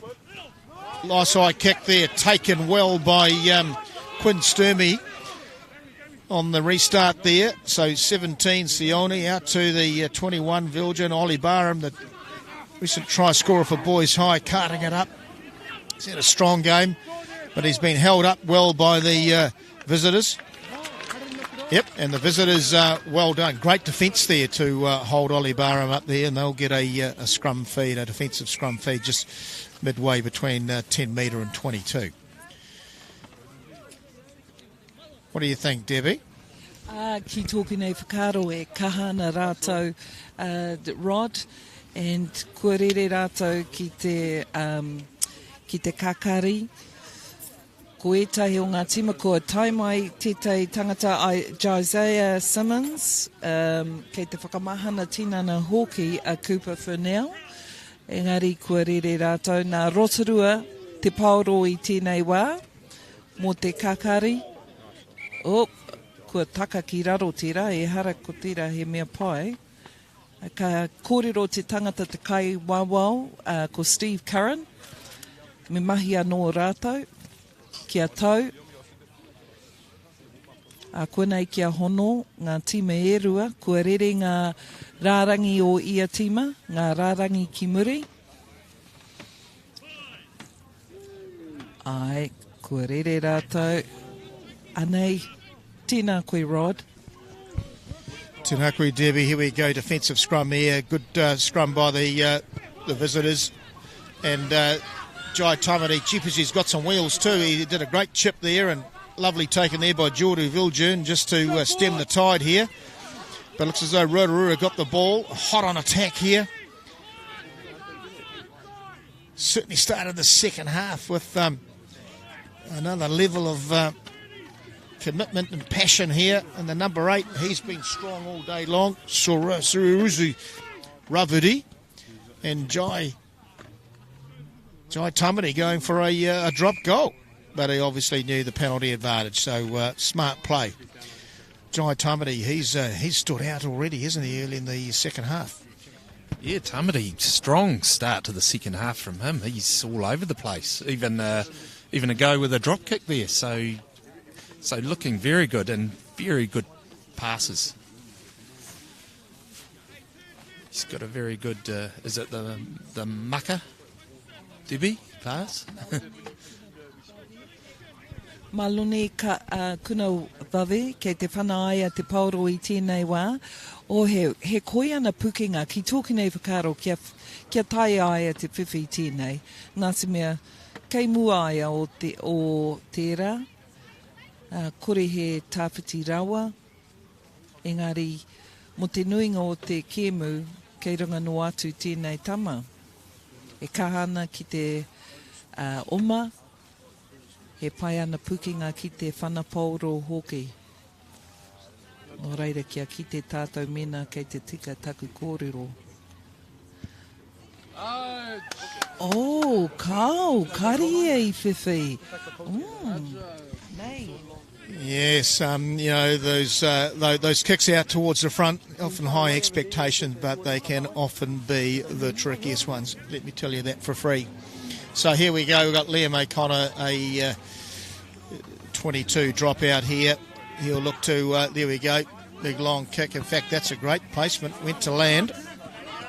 Nice high kick there, taken well by Quinn Sturmey on the restart there. So 17 Sione out to the 21 Viljoen. Ollie Barham, the recent try scorer for Boys High, carting it up. He's had a strong game, but he's been held up well by the visitors. Yep, and the visitors, well done. Great defence there to hold Ollie Barham up there, and they'll get a scrum feed, a defensive scrum feed, just midway between 10 metre and 22. What do you think, Debbie? Ki tōki nei whakaro e kahana rātou Rod, and kua rere rātou ki te kakari. Ko etahi o ngā tima kua taimai tētai tangata Isaiah Simmons, kei te whakamahana tinana hoki a Cooper Furnell, Engari kua rere rātou nā Rotorua te paoro i tēnei wā, mō te kakari. Kua taka ki raro tira, e hara ko tira he mea pai. Ka kōrero te tangata te kai wawao, ko Steve Curran. Me mahi anō rātou, kia tau. Kua nei kia hono, ngā tima e rua, kua rere ngā rārangi o ia tima, ngā rārangi ki muri. Ai, kua rere rātou. Anei, tēnā koe Rod. Tēnā koe Debbie, here we go, defensive scrum here, good scrum by the visitors. And Jai Tamati, jeepers, he's got some wheels too, he did a great chip there and lovely taken there by Jordu Viljun just to stem the tide here. But it looks as though Rotorua got the ball, hot on attack here. Certainly started the second half with another level of commitment and passion here. And the number 8, he's been strong all day long. Sururuzu Ravudi and Jai Tamati going for a drop goal. But he obviously knew the penalty advantage, so smart play. Jai Tamati, he's stood out already, isn't he, early in the second half? Yeah, Tamati, strong start to the second half from him. He's all over the place, even a go with a drop kick there. So looking very good and very good passes. He's got a very good, is it the mucker, Debbie, pass? Malone kuna wawe kei te whanaia te pauro i tēnei wā, o he koe ana pukinga ki tōki nei whakaro kia tai aia te whiwhi tēnei. Nā se mea, kei mua aia o tērā, kore he tāwhiti rawa, engari mo te nuinga o te kēmu, kei runga no atu tēnei tama. E kahana ki te oma, he pai ana pukinga ki te whanapauro hoki. Nō reira kia ki te tātou mena kei te tika taku kōrero. Kao, kari e I whiwhi. Nei. Yes, those kicks out towards the front, often high expectations, but they can often be the trickiest ones. Let me tell you that for free. So here we go, we've got Liam O'Connor, a 22 dropout here. He'll look to, there we go, big long kick. In fact, that's a great placement, went to land.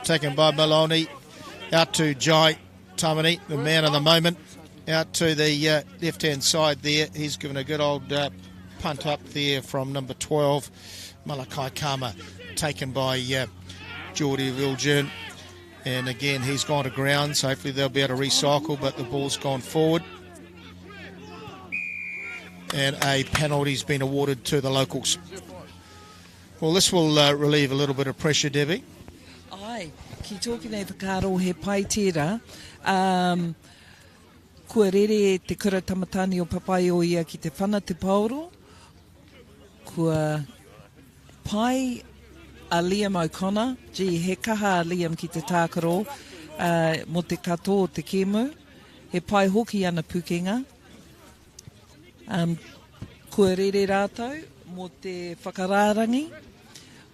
Taken by Maloney, out to Jai Tamati, the man of the moment. Out to the left-hand side there. He's given a good old punt up there from number 12, Malakai Kama, taken by Jordi Viljun. And again, he's gone to ground, so hopefully they'll be able to recycle, but the ball's gone forward. And a penalty's been awarded to the locals. Well, this will relieve a little bit of pressure, Debbie. Ai, ki tōki nei whakaro he pai tērā. Kua rere te kura tamatani o papai o ia ki te whana te pauro. Kua pai a Liam O'Connor. He kaha a Liam ki te tākaro mo te kato o te kēmu. He pai hoki ana pukenga. Kua rere rātou mo te whakarārangi.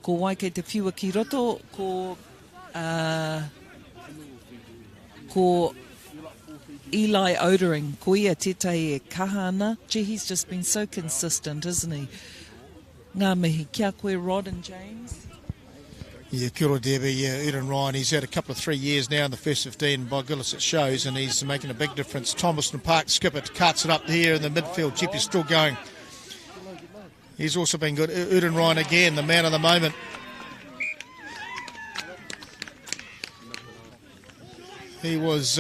Ko wai kei te whiua ki roto. Ko Eli Odering, ko ia tētai e kahana. Gee, he's just been so consistent, isn't he? Ngā mihi, kia koe Rod and James. Yeah, kia ora Debbie, Eden Ryan, he's had a couple of 3 years now in the first 15, by goodness it shows, and he's making a big difference. Palmerston Park skipper cuts it up here in the midfield. Chip is still going. He's also been good. Eden Ryan again, the man of the moment. He was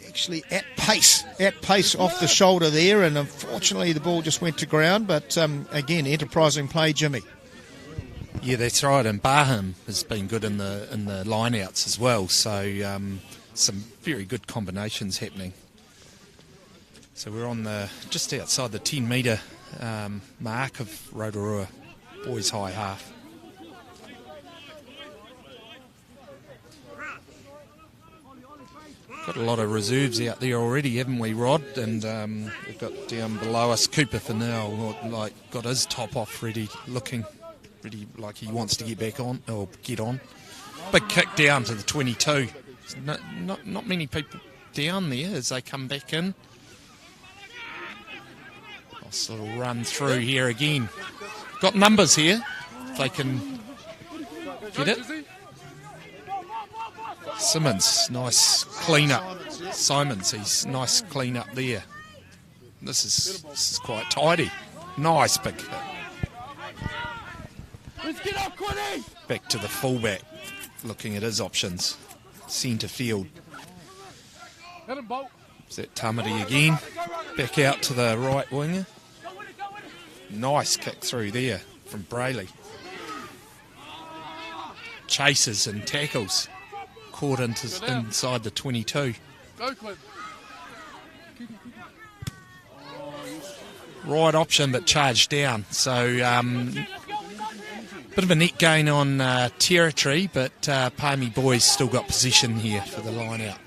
actually at pace off the shoulder there, and unfortunately the ball just went to ground, but again, enterprising play, Jimmy. Yeah, that's right, and Baham has been good in the line-outs as well, so some very good combinations happening. So we're on just outside the 10-metre mark of Rotorua Boys High half. Got a lot of reserves out there already, haven't we, Rod? And we've got down below us Cooper for now, like got his top off ready, looking ready like he wants to get back on or get on. Big kick down to the 22. Not many people down there as they come back in. Nice little run through here again. Got numbers here, if they can get it. Simmons, nice clean up. Simons, he's nice clean up there. This is quite tidy. Nice big hit. Let's get up, Quinny! Back to the fullback, looking at his options. Centre field. Hit him, Bolt. Is that Tamati again? Back out to the right winger. Nice kick through there from Brayley. Chases and tackles. Caught inside the 22. Go, Quinn. Right option, but charged down. So, bit of a net gain on territory, but Palmy Boys still got possession here for the line out.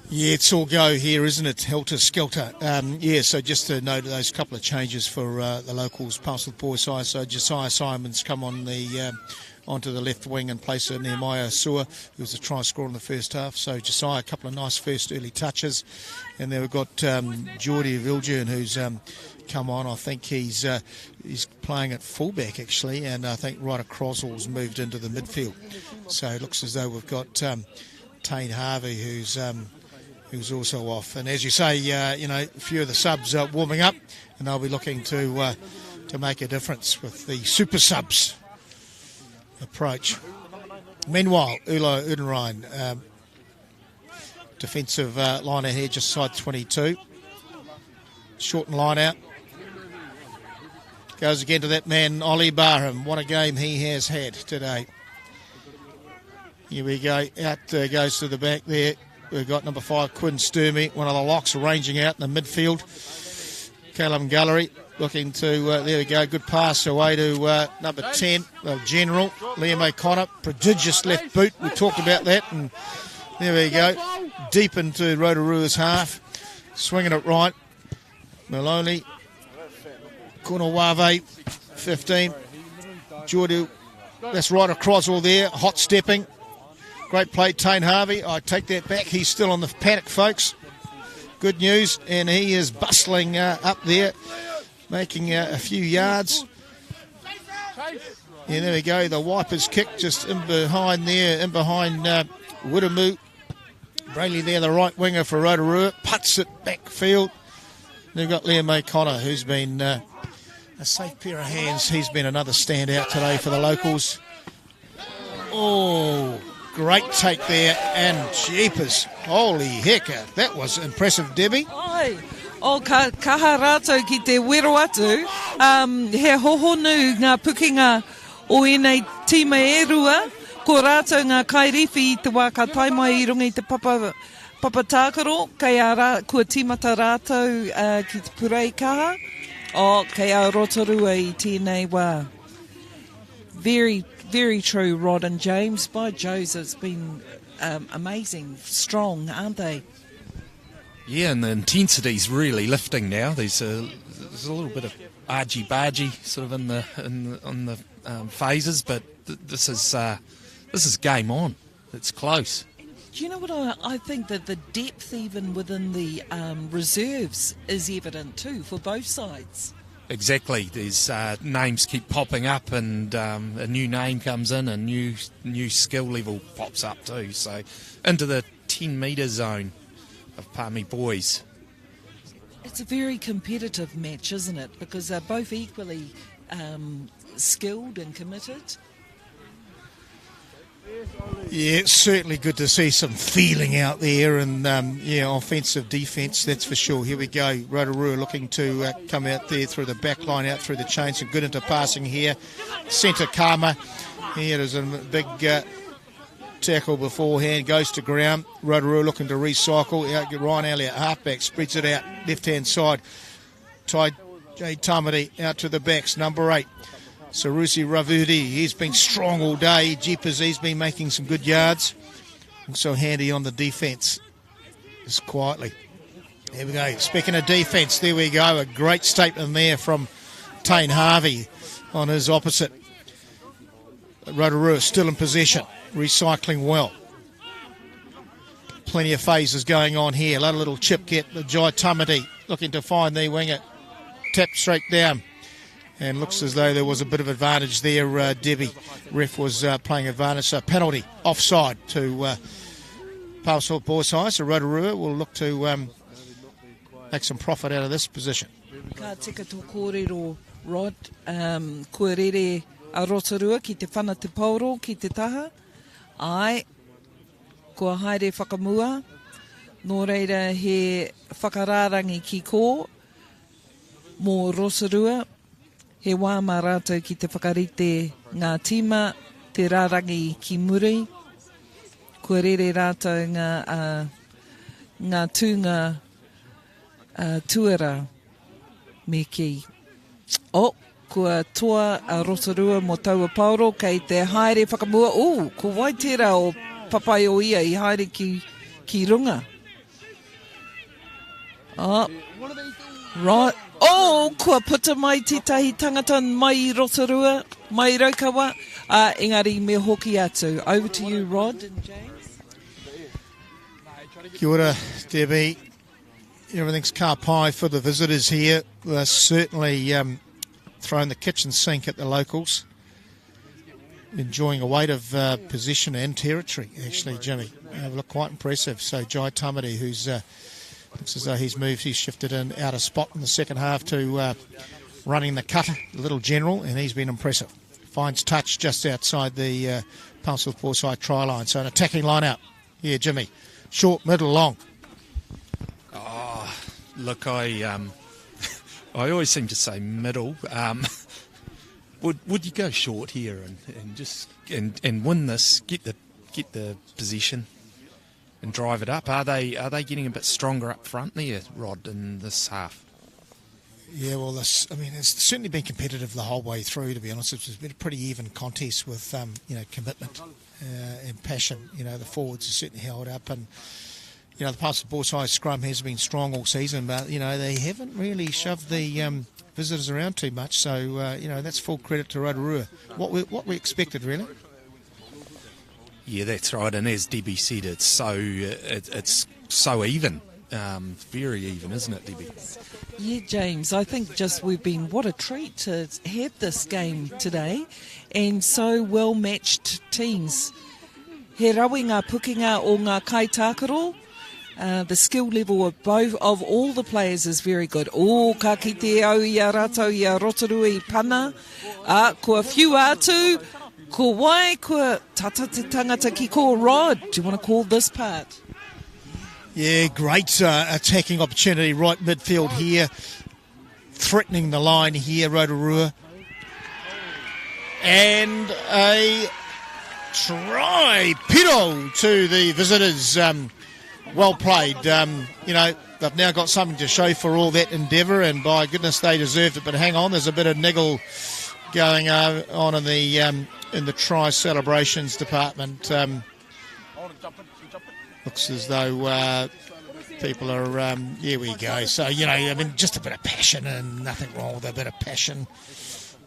Yeah, it's all go here, isn't it? Helter-skelter. So just to note those couple of changes for the locals, Palmerston North Boys High. So Josiah Simons come on the onto the left wing and place Nehemiah Sewer, who was a try scorer in the first half. So Josiah, a couple of nice first early touches. And then we've got Geordie Viljoen, who's come on. I think he's playing at fullback, actually, and I think Ryder Croswell's moved into the midfield. So it looks as though we've got Tane Harvey, who's also off. And as you say, a few of the subs are warming up, and they'll be looking to make a difference with the super subs approach. Meanwhile, Ulo Udenrine, defensive line out here, just side 22. Shorten line out. Goes again to that man, Ollie Barham. What a game he has had today. Here we go. Out goes to the back there. We've got number 5, Quinn Sturmey, one of the locks ranging out in the midfield. Callum Gullery looking to, there we go, good pass away to number 10, the General, Liam O'Connor. Prodigious left boot, we talked about that, and there we go. Deep into Rotorua's half, swinging it right. Maloney, Kunawave, 15. Jordu, that's right across all there, hot stepping. Great play, Tane Harvey. I take that back. He's still on the paddock, folks. Good news. And he is bustling up there, making a few yards. And there we go. The Wipers kick just in behind there, in behind Wiramu. Brayley there, the right winger for Rotorua. Puts it backfield. They've got Liam O'Connor, who's been a safe pair of hands. He's been another standout today for the locals. Oh, great take there, and jeepers, holy heck, that was impressive, Debbie. Ai, o kaha rātou ki te wero atu, he hohonu ngā pukinga o enei tīma e rua, ko rātou ngā kairiwhi i te wā ka taimai i runga i te papa tākaro, kei kua tīmata rātou ki te purei kaha, kei a Rotorua i tēnei wā. Very true, Rod and James. By Joe's, it's been amazing, strong, aren't they? Yeah, and the intensity's really lifting now. There's a little bit of argy-bargy sort of on the phases, but this is game on. It's close. Do you know what I think that the depth even within the reserves is evident too for both sides. Exactly. There's names keep popping up, and a new name comes in, and new skill level pops up too. So into the 10-metre zone of Palmy Boys. It's a very competitive match, isn't it? Because they're both equally skilled and committed. Yeah, it's certainly good to see some feeling out there, and offensive defence, that's for sure. Here we go, Rotorua looking to come out there through the back line, out through the chain, some good into passing here. Centre Karma, here is a big tackle beforehand, goes to ground. Rotorua looking to recycle, out Ryan Elliott, halfback, spreads it out, left-hand side. Ty J. Tamati out to the backs, number 8. Sarusi Ravudi, he's been strong all day. Jeepers, he's been making some good yards. Also handy on the defence, just quietly. There we go. Speaking of defence, there we go. A great statement there from Tane Harvey on his opposite. Rotorua still in possession, recycling well. Plenty of phases going on here. Let a little chip get the Jai Tamati looking to find the winger. Tap straight down. And looks as though there was a bit of advantage there, Debbie. Ref was playing advantage. So penalty, offside to Palmerston North Boys High. So Rotorua will look to make some profit out of this position. Ka tika tō kōrero, Rod, kua rere a Rotorua ki te whana te pauro, ki te taha. Ai, kua haere whakamua. Nō reira he whakarārangi ki kō mō Rotorua. He wā mā rātou ki te whakarite ngā tīma, te rārangi ki muri. Kua rere rātou ngā tūnga tuara me ki. Kua toa a Rotorua mo taua pauro kei te haere whakamua. Ko wai tērā o papai o ia I haere ki runga. Right. Kua puta mai te tahi tangata mai Rotorua, mai Raukawa. Engari me hoki atu. Over to you, Rod and James. Kia ora, Debbie. Everything's car pie for the visitors here. They're certainly throwing the kitchen sink at the locals. Enjoying a weight of position and territory, actually, Jimmy. Look quite impressive. So Jai Tamati, who's looks as though he's shifted in out of spot in the second half to running the cutter, the little general, and he's been impressive. Finds touch just outside the Palmerston North Boys High try line. So an attacking line out. Yeah, Jimmy. Short, middle, long. Look, I always seem to say middle. Would you go short here and just and win this, get the position and drive it up? Are they getting a bit stronger up front there, Rod, in this half? Yeah, well, it's certainly been competitive the whole way through, to be honest. It's been a pretty even contest with commitment and passion. The forwards are certainly held up, and the Palmerston Boys High scrum has been strong all season, but they haven't really shoved the visitors around too much. So that's full credit to Rotorua. What we expected, really. Yeah, that's right. And as Debbie said, it's so even, very even, isn't it, Debbie? Yeah, James, I think we've been, what a treat to have this game today, and so well-matched teams. He rawi ngā pukinga o ngā kaitākaro. The skill level of all the players is very good. Ka kite au ia rātou ia Rotorua I pana. Kua whiu atu. Ko wai, kua tata te tangata ki ko Rod. Do you want to call this part? Yeah, great attacking opportunity right midfield here. Threatening the line here, Rotorua. And a try. Piro to the visitors. Well played. They've now got something to show for all that endeavour, and by goodness they deserved it. But hang on, there's a bit of niggle going on in the try celebrations department. Looks as though people are, here we go. So, just a bit of passion, and nothing wrong with a bit of passion.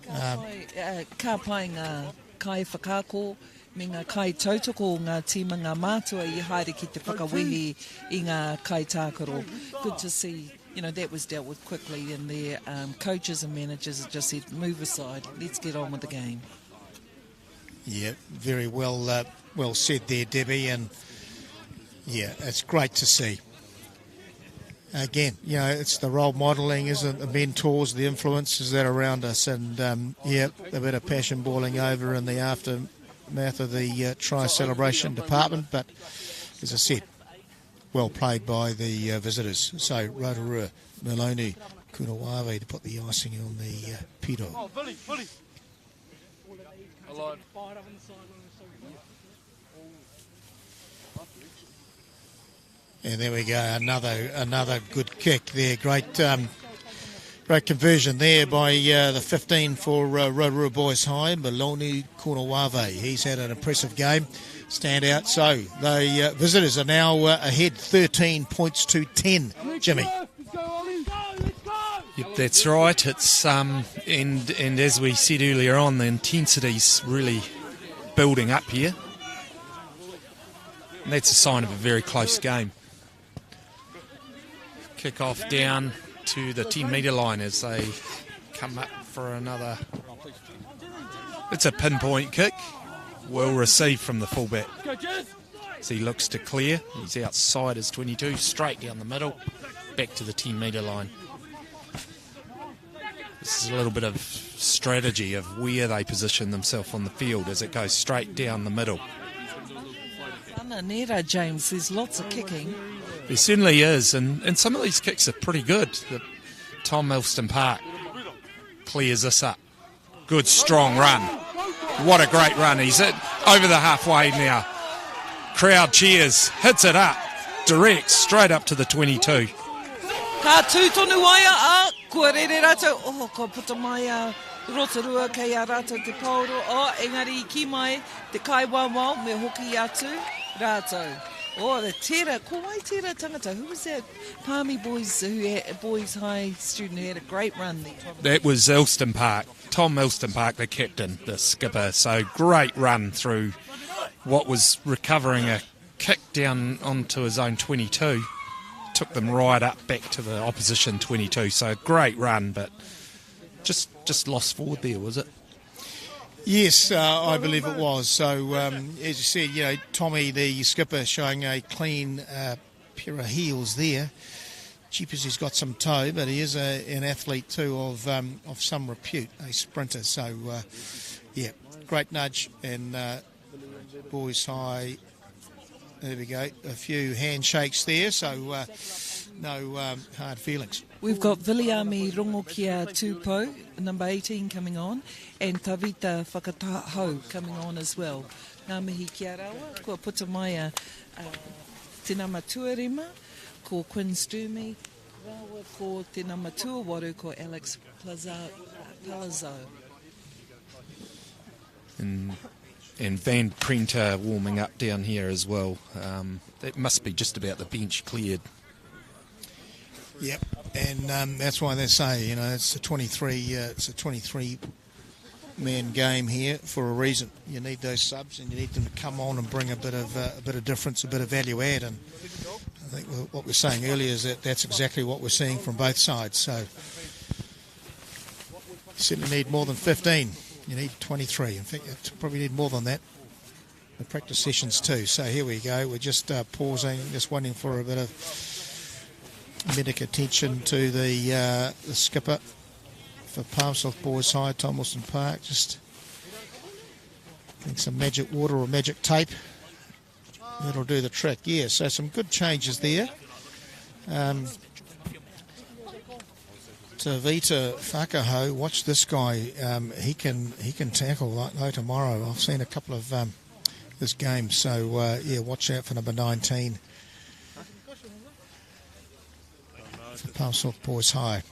Ka pai ngā kai whakako, me ngā kai tautoko ngā tīma ngā mātua I haere ki te whakawehi I ngā kai tākaro. Good to see, that was dealt with quickly, and their coaches and managers have just said, move aside, let's get on with the game. Yeah, very well said there, Debbie, and yeah, it's great to see. Again, it's the role modelling, isn't it? The mentors, the influences that are around us, and a bit of passion boiling over in the aftermath of the try celebration department. But as I said, well played by the visitors. So Rotorua, Maloney, Kunawawe to put the icing on the pito. And there we go, another good kick there. Great Great conversion there by the 15 for Rotorua Boys High, Maloney Kornawave. He's had an impressive game, stand out. So the visitors are now ahead 13 points to 10. Jimmy. Yep, that's right. It's and as we said earlier on, the intensity's really building up here. And that's a sign of a very close game. Kick off down to the 10-metre line as they come up for another. It's a pinpoint kick. Well received from the fullback. As he looks to clear, he's outside his 22, straight down the middle, back to the 10-metre line. This is a little bit of strategy of where they position themselves on the field as it goes straight down the middle. Nera, James, there's lots of kicking. There certainly is, and some of these kicks are pretty good. Tom Elston Park clears this up. Good, strong run. What a great run. He's over the halfway now. Crowd cheers, hits it up, direct, straight up to the 22. Ka tūtonu waia a, kua rere rātou, ko puta mai a Rotorua kei a rātou te pauro, engari ki mai, te kai wawao, me hoki atu, rātou. The tera, ko wai tera tangata, who was that Palmy Boys Boys High student who had a great run there? That was Elston Park, Tom Elston Park, the captain, the skipper, so great run through what was recovering a kick down onto his own 22. Took them right up back to the opposition 22, so great run, but just lost forward there, was it? Yes, I believe it was. So, as you said, Tommy, the skipper, showing a clean pair of heels there. Jeepers, he's got some toe, but he is an athlete too of some repute, a sprinter. So, great nudge, and Boys High. There we go, a few handshakes there, so no hard feelings. We've got Viliami Rongokia Tupou, number 18, coming on, and Tavita Whakatahau coming on as well. Ngā mihi kia rawa, kua puta mai a Tēnā Matua Rima, ko Quinn Sturmey, rawa ko Tēnā Matua Waru, ko Alex Palazzo. And Van Prenter warming up down here as well. That must be just about the bench cleared. Yep, and that's why they say it's a 23-man game here for a reason. You need those subs, and you need them to come on and bring a bit of difference, a bit of value add. And I think what we're saying earlier is that that's exactly what we're seeing from both sides. So you certainly need more than 15. You need 23. In fact, you probably need more than that. The practice sessions too. So here we go. We're just pausing, just waiting for a bit of medic attention to the skipper for Palmerston North Boys High, Tom Elston Park. Just getting some magic water or magic tape. That'll do the trick. Yeah, so some good changes there. Tavita Whakaho, watch this guy. He can tackle like no tomorrow. I've seen a couple of this game, so watch out for number 19 for Palmerston North Boys High.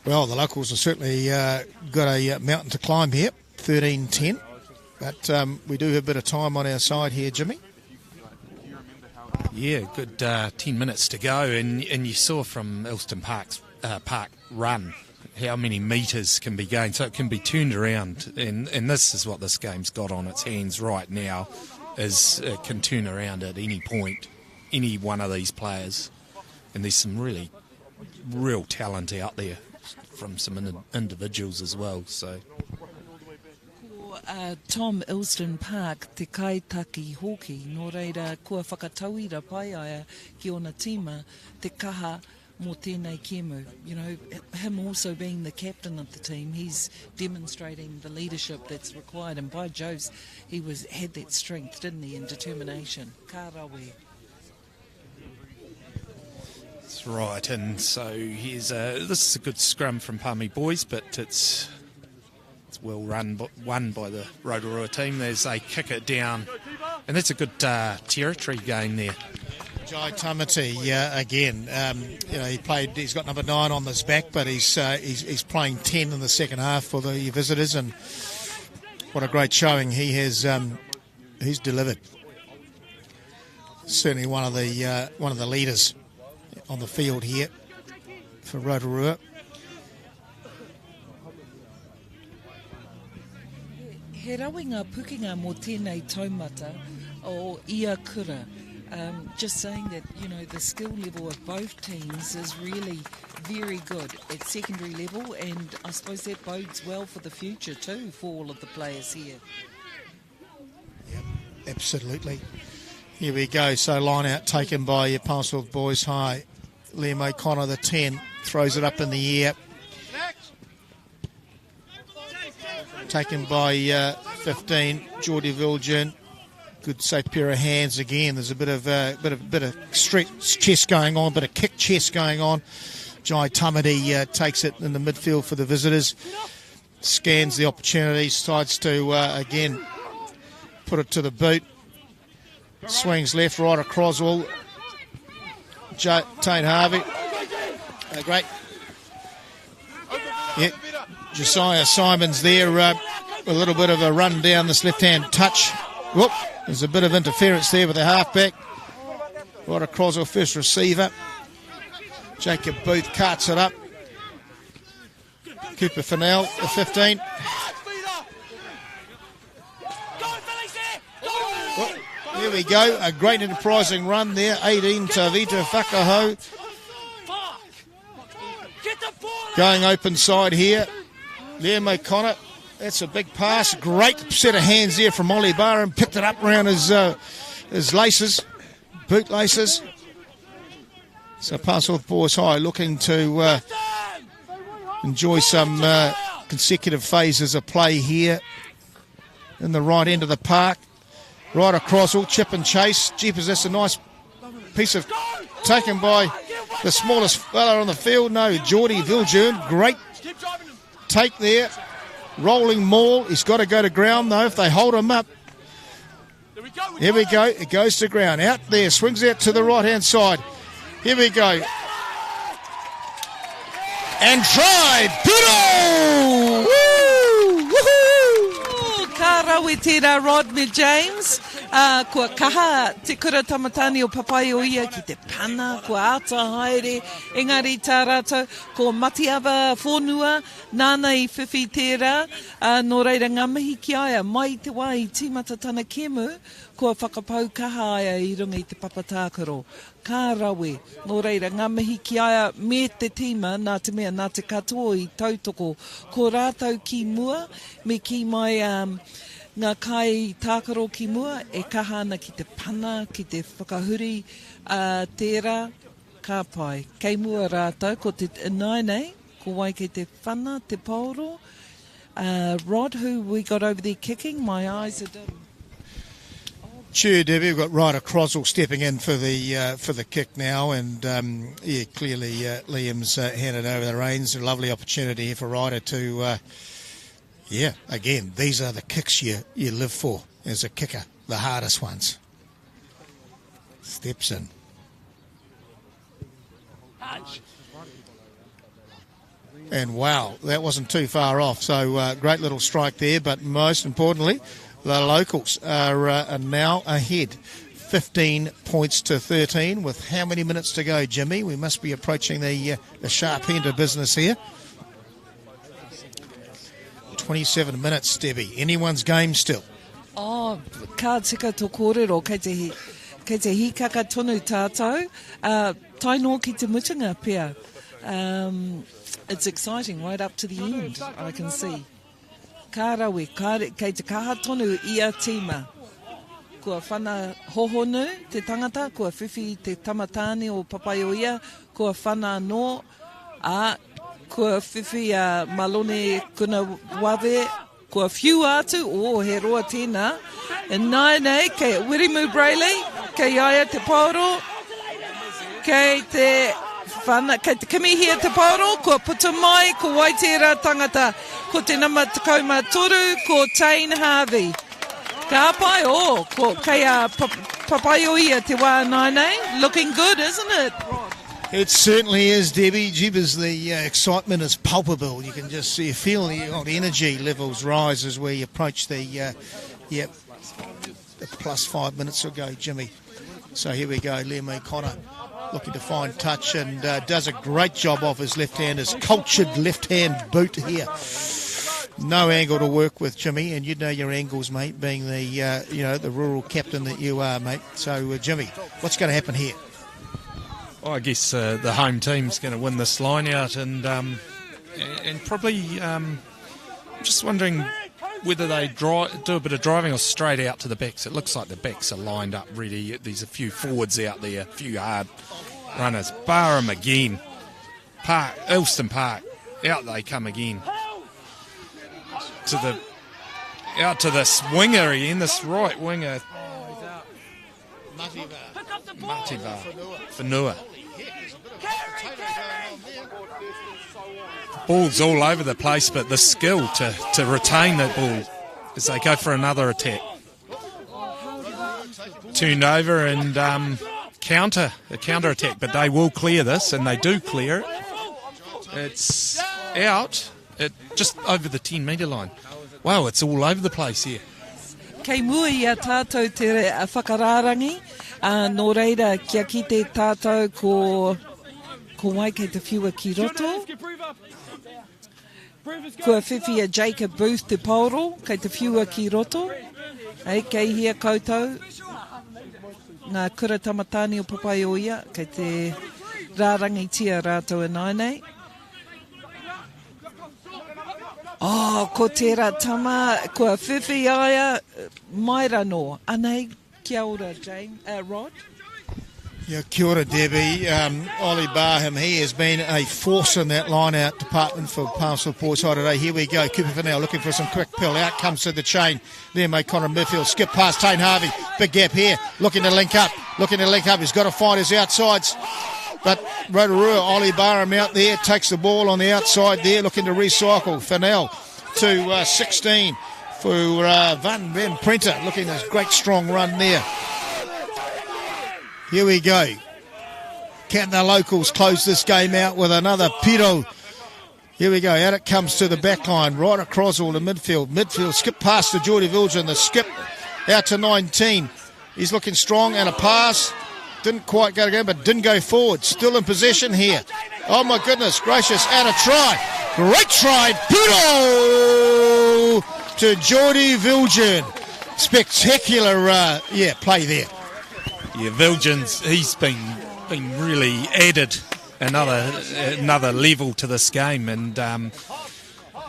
Well, the locals have certainly got a mountain to climb here, 13-10, but we do have a bit of time on our side here, Jimmy. Yeah, good 10 minutes to go, and you saw from Elston Park's Park run how many metres can be gained, so it can be turned around, and this is what this game's got on its hands right now, is it can turn around at any point, any one of these players, and there's some real talent out there from some individuals as well, so... Tom Elston Park, te kaitaki hoki, nō reira kua whakatauira pai aia ki ona tīma, te kaha mō tēnei kēmu. Him also being the captain of the team, he's demonstrating the leadership that's required, and by Joe's, he had that strength, didn't he, and determination. Ka rawe. That's right, and so this is a good scrum from Palmy Boys, but it's well won by the Rotorua team. There's they kick it down, and that's a good territory gain there. Jai Tamati, again, he's got number 9 on his back, but he's playing 10 in the second half for the visitors, and what a great showing he's delivered. Certainly one of the leaders on the field here for Rotorua. He rawinga pukinga mō tēnei taumata o ia kura. Just saying that, the skill level of both teams is really very good at secondary level, and I suppose that bodes well for the future too for all of the players here. Yep, absolutely. Here we go. So line out taken by Palmerston North Boys High. Liam O'Connor, the 10, throws it up in the air. Taken by 15, Geordie Viljoen. Good safe pair of hands again. There's a bit of stretch chest going on, bit of kick chest going on. Jai Tamati takes it in the midfield for the visitors. Scans the opportunity, decides to again put it to the boot. Swings left, right across all. Tane Harvey. Great. Yeah. Josiah Simons there. A little bit of a run down this left-hand touch. Whoop. There's a bit of interference there with the halfback. Right across our first receiver. Jacob Booth carts it up. Cooper Fennell, the 15. Well, there we go. A great enterprising run there. 18 Tavita Whakaho. Going open side here. Liam O'Connor. That's a big pass. Great set of hands there from Ollie Barham. Picked it up around his laces, boot laces. So Palmerston North Boys High looking to enjoy some consecutive phases of play here in the right end of the park. Right across, all chip and chase. Jeepers, that's a nice piece of taken by the smallest fella on the field. No, Geordie Viljoen. Great take there. Rolling maul. He's got to go to ground though if they hold him up. Here we go. It goes to ground. Out there. Swings out to the right hand side. Here we go. And tried. Puro! Woo! Woohoo! Ka rawi tērā Rodney James. Kua kaha te kura tamatani o papai o ia ki te pana, kua ata haere, engari tā rātou, ko matiawa whonua, nāna I whiwhi tērā, nō reira ngā mihi ki aia, mai te wā I tīmata tana kemu, kua whakapau kaha aia I runga I te papatākaro. Ka rawe, nō reira ngā mihi ki aia me te tīma, nā te mea, nā te katoa I tautoko, ko rātou ki mua, me ki mai ngā kai tākaro ki mua, e kahana ki te pana, ki te whakahuri, tērā, ka pai. Kei mua rātou, ko te inainei, ko wai ki te whana, te pauro. Rod, who we got over there kicking, my eyes are dim. Cheer, Debbie. We've got Ryder Croswell stepping in for the kick now, and clearly Liam's handed over the reins. A lovely opportunity here for Ryder to... again, these are the kicks you live for as a kicker, the hardest ones. Steps in. And wow, that wasn't too far off. So great little strike there, but most importantly, the locals are now ahead. 15 points to 13 with how many minutes to go, Jimmy? We must be approaching the sharp end of business here. 27 minutes, Debbie. Anyone's game still? Oh, ka tika tō kōrero, kei te hikaka tonu tātou. Taino ki te mutunga pia. It's exciting right up to the end, I can see. Ka rawe, kei te kaha tonu ia tīma. Kua whana hohonu te tangata, kua whiwhi te tamatani o papai o ia, kua whana no, kua whiwhi malone kuna wawe, kua whiu atu, he roa tēnā. And nei, kei Wirimu Brayley, kei aia te pauro, kei te whana, kei te kimihia te pauro, kua puta mai, ko waitera tangata, ko te nama takauma toru, ko Tane Harvey. Ka pai kei Papaioia te wā Nainei. Looking good, isn't it? It certainly is, Debbie. Jeepers, the excitement is palpable. You can just see, feel the energy levels rise as we approach the plus 5 minutes ago, Jimmy. So here we go, Liam Connor looking to find touch and does a great job off his left hand, his cultured left hand boot here. No angle to work with, Jimmy, and you know your angles, mate, being the the rural captain that you are, mate. So, Jimmy, what's going to happen here? Well, I guess the home team's going to win this line out, and probably just wondering whether they do a bit of driving or straight out to the backs. It looks like the backs are lined up ready. There's a few forwards out there, a few hard runners. Barham again. Elston Park, out they come again. Out to this winger again, this right winger. Mativa Whenua. Ball's all over the place, but the skill to retain that ball as they go for another attack. Turned over and a counter attack, but they will clear this, and they do clear it. It's out just over the 10-metre line. Wow, it's all over the place here. Kei mua I a tātou te whakararangi, nō reira kia ki te tātou ko mai kei te whiua ki roto. Kua whiwhi a Jacob Booth te Pauro, kei te whiua ki roto. Kei hia koutou, ngā kura tamatāni o Papaioia, kei te rārangi tia rātou e Nainei. Ko tērā tama, kua whiwhi aia, mai rano. Anei, kia ora, Rod? Yeah, kia ora, Debbie. Ollie Barham, he has been a force in that line-out department for Palmerston North Boys High today. Here we go. Cooper Fennell looking for some quick pill. Out comes to the chain. Liam Connor midfield. Skip past Tane Harvey. Big gap here. Looking to link up. He's got to find his outsides. But Rotorua, Ollie Barham out there, takes the ball on the outside there, looking to recycle. Fennell to 16 for Van Prenter, looking at a great strong run there. Here we go. Can the locals close this game out with another Piro? Here we go. Out it comes to the back line, right across all the midfield. Midfield, skip past to Geordie Viljoen. The skip out to 19. He's looking strong, and a pass. Didn't quite go again, but didn't go forward. Still in possession here. Oh my goodness gracious, and a try. Great try, Piro to Geordie Viljoen. Spectacular play there. Yeah, Viljoen's, he's been really added another level to this game, and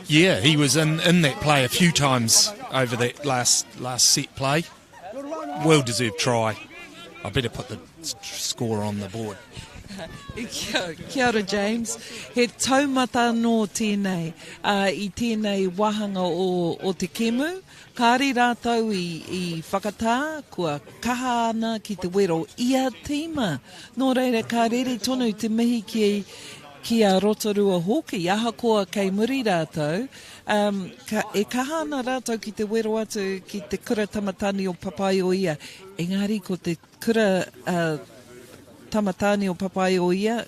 he was in that play a few times over that last set play. Well deserved try. I better put the score on the board. Kia ora, James. He taumata no tēnei, I tēnei wahanga o te kemu. Kāri rātou I whakatā, kua kaha ana ki te wero ia tīma. Nō reira, ka rere tonu te mihi ki a Rotorua hoki, aha koa kei muri rātou. E kaha ana rātou ki te wero atu ki te kura tamatani o Papaioia. Engari, ko te kura tamatani o Papaioia,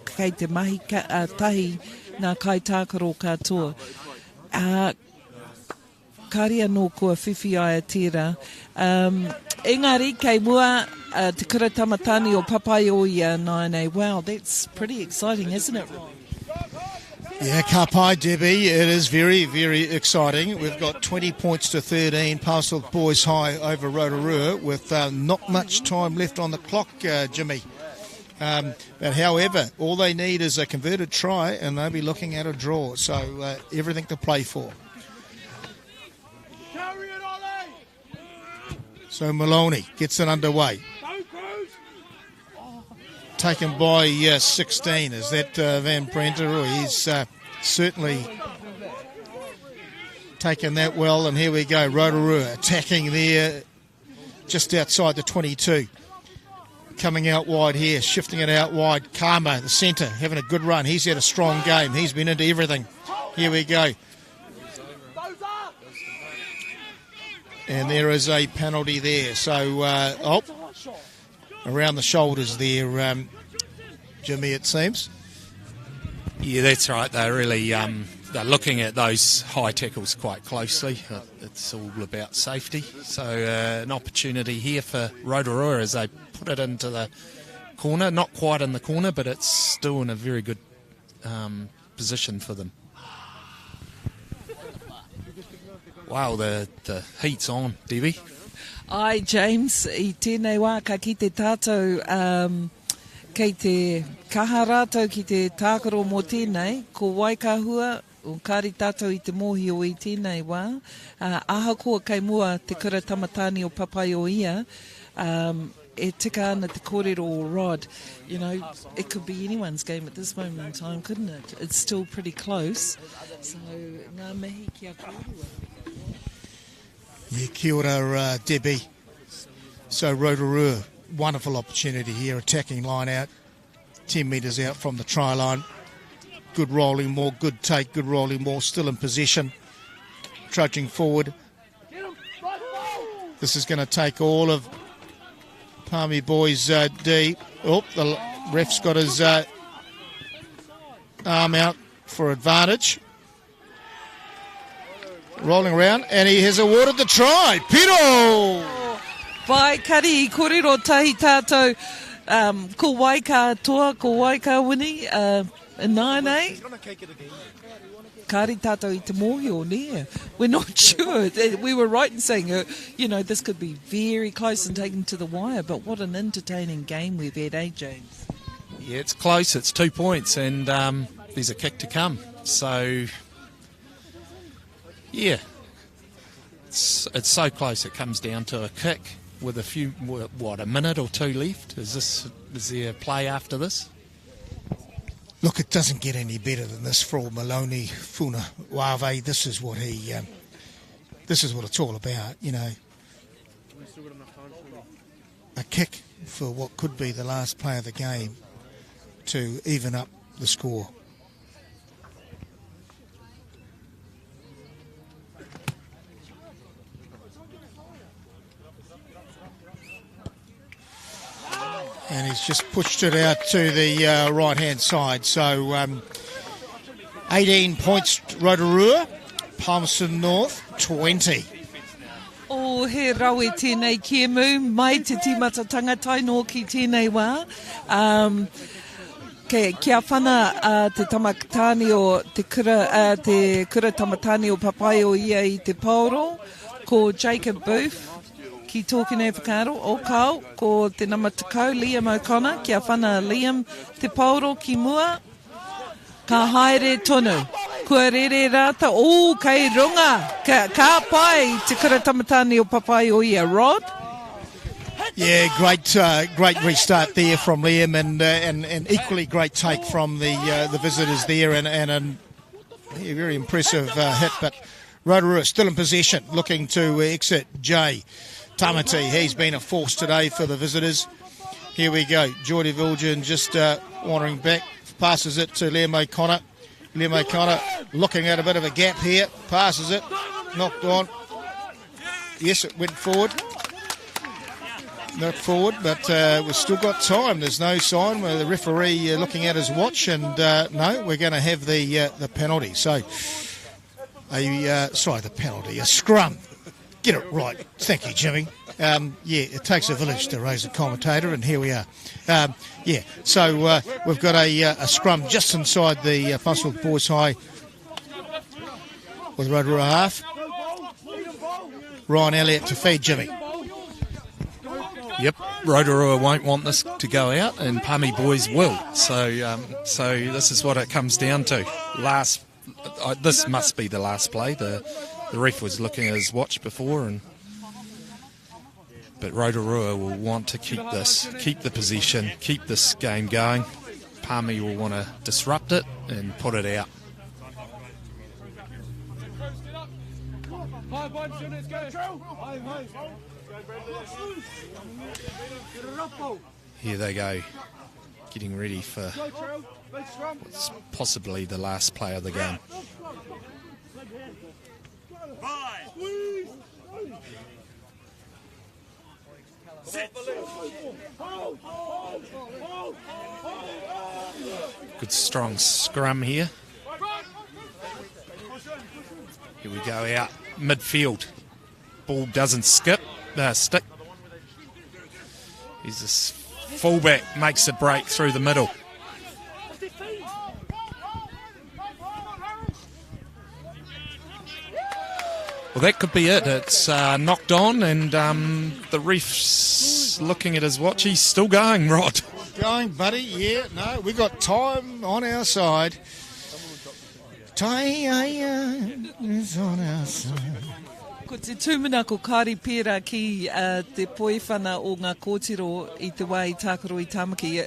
kei te mahi tahi nā kai tākaro katoa. Kāri anō kua whiwhi aia tērā. Engari, kei mua te kura tamatani o Papaioia Nainei. Wow, that's pretty exciting, isn't it, Ron? Yeah, ka pai, Debbie. It is very, very exciting. We've got 20 points to 13. Palmerston North Boys High over Rotorua with not much time left on the clock, Jimmy. But however, all they need is a converted try and they'll be looking at a draw. So everything to play for. So Maloney gets it underway. Taken by 16. Is that Van Prenter? Oh, he's certainly taken that well. And here we go. Rotorua attacking there just outside the 22. Coming out wide here, shifting it out wide. Karma, the centre, having a good run. He's had a strong game. He's been into everything. Here we go. And there is a penalty there. So, around the shoulders there, Jimmy, it seems. Yeah, that's right. They're really they're looking at those high tackles quite closely. It's all about safety. So an opportunity here for Rotorua as they put it into the corner. Not quite in the corner, but it's still in a very good position for them. Wow, the heat's on, Debbie. Ai, James, I tēnei wā ka ki te tātou, kei te kaha rātou ki te tākaro mō tēnei, ko Waikahua, o kāri tātou I te mōhio I tēnei wā. Ahakoa kei mua te kura tamatāni o papai o ia, e tika ana te kōrero o Rod. You know, it could be anyone's game at this moment in time, couldn't it? It's still pretty close. So, ngā mihi kia kōrua. Yeah, kia ora, Debbie. So Rotorua, wonderful opportunity here, attacking line out, 10 metres out from the try line. Good rolling more, good take, good rolling more, still in possession, trudging forward. This is going to take all of Palmy Boys D. Oh, the ref's got his arm out for advantage. Rolling around, and he has awarded the try. Piro! Pai kari I kōrero tahi tātou, ko Waika toa, ko Waika wini, nānei. Kāri tātou I te mōhio nea. We're not sure. We were right in saying, you know, this could be very close and taken to the wire, but what an entertaining game we've had, eh, James? Yeah, it's close. It's 2 points, and there's a kick to come. So, yeah, it's so close. It comes down to a kick with a minute or two left. Is there a play after this? Look, it doesn't get any better than this for Maloney Funa Wave. This is what it's all about, you know. A kick for what could be the last play of the game to even up the score. And he's just pushed it out to the right-hand side. So 18 points Rotorua, Palmerston North 20. O he rawe tēnei kiemu, mai te tīmata tangatai nō ki tēnei wā. Kia whana te tamatāni o te kura tamatāni o papai o ia I te paoro, ko Jacob Booth. Ki tōkene whakaaro, o kau, ko te nama takau, Liam O'Connor, kia whana Liam, te paoro ki mua, ka haere tonu, kua rere rata, kei runga, ka pai, te kura tamatāni o papai o ia, Rod? Yeah, great restart there from Liam, and equally great take from the visitors there, and a very impressive hit, but Rotorua still in possession, looking to exit Jay Tamati. He's been a force today for the visitors. Here we go. Geordie Viljan just wandering back, passes it to Liam O'Connor. Liam O'Connor looking at a bit of a gap here, passes it, knocked on. Yes, it went forward. Not forward, but we've still got time. There's no sign. The referee looking at his watch, and no, we're going to have the penalty. So, the penalty, a scrum. Get it right. Thank you, Jimmy. It takes a village to raise a commentator, and here we are. So we've got a scrum just inside the Palmerston North Boys High with Rotorua half. Ryan Elliott to feed Jimmy. Yep, Rotorua won't want this to go out, and Palmy Boys will. So this is what it comes down to. This must be the last play. The ref was looking at his watch before, but Rotorua will want to keep the possession, keep this game going. Palmy will want to disrupt it and put it out. Here they go, getting ready for what's possibly the last play of the game. Good strong scrum here. Here we go out midfield. Ball doesn't stick. He's this fullback, makes a break through the middle. Well, that could be it. It's knocked on, and the ref's looking at his watch. He's still going, Rod. Going, buddy, yeah, no, we got time on our side. Time is on our side. Ko te tūmana ko kāri pērā ki te poiwhana o ngā kōtiro I te wai tākaro I tāmaki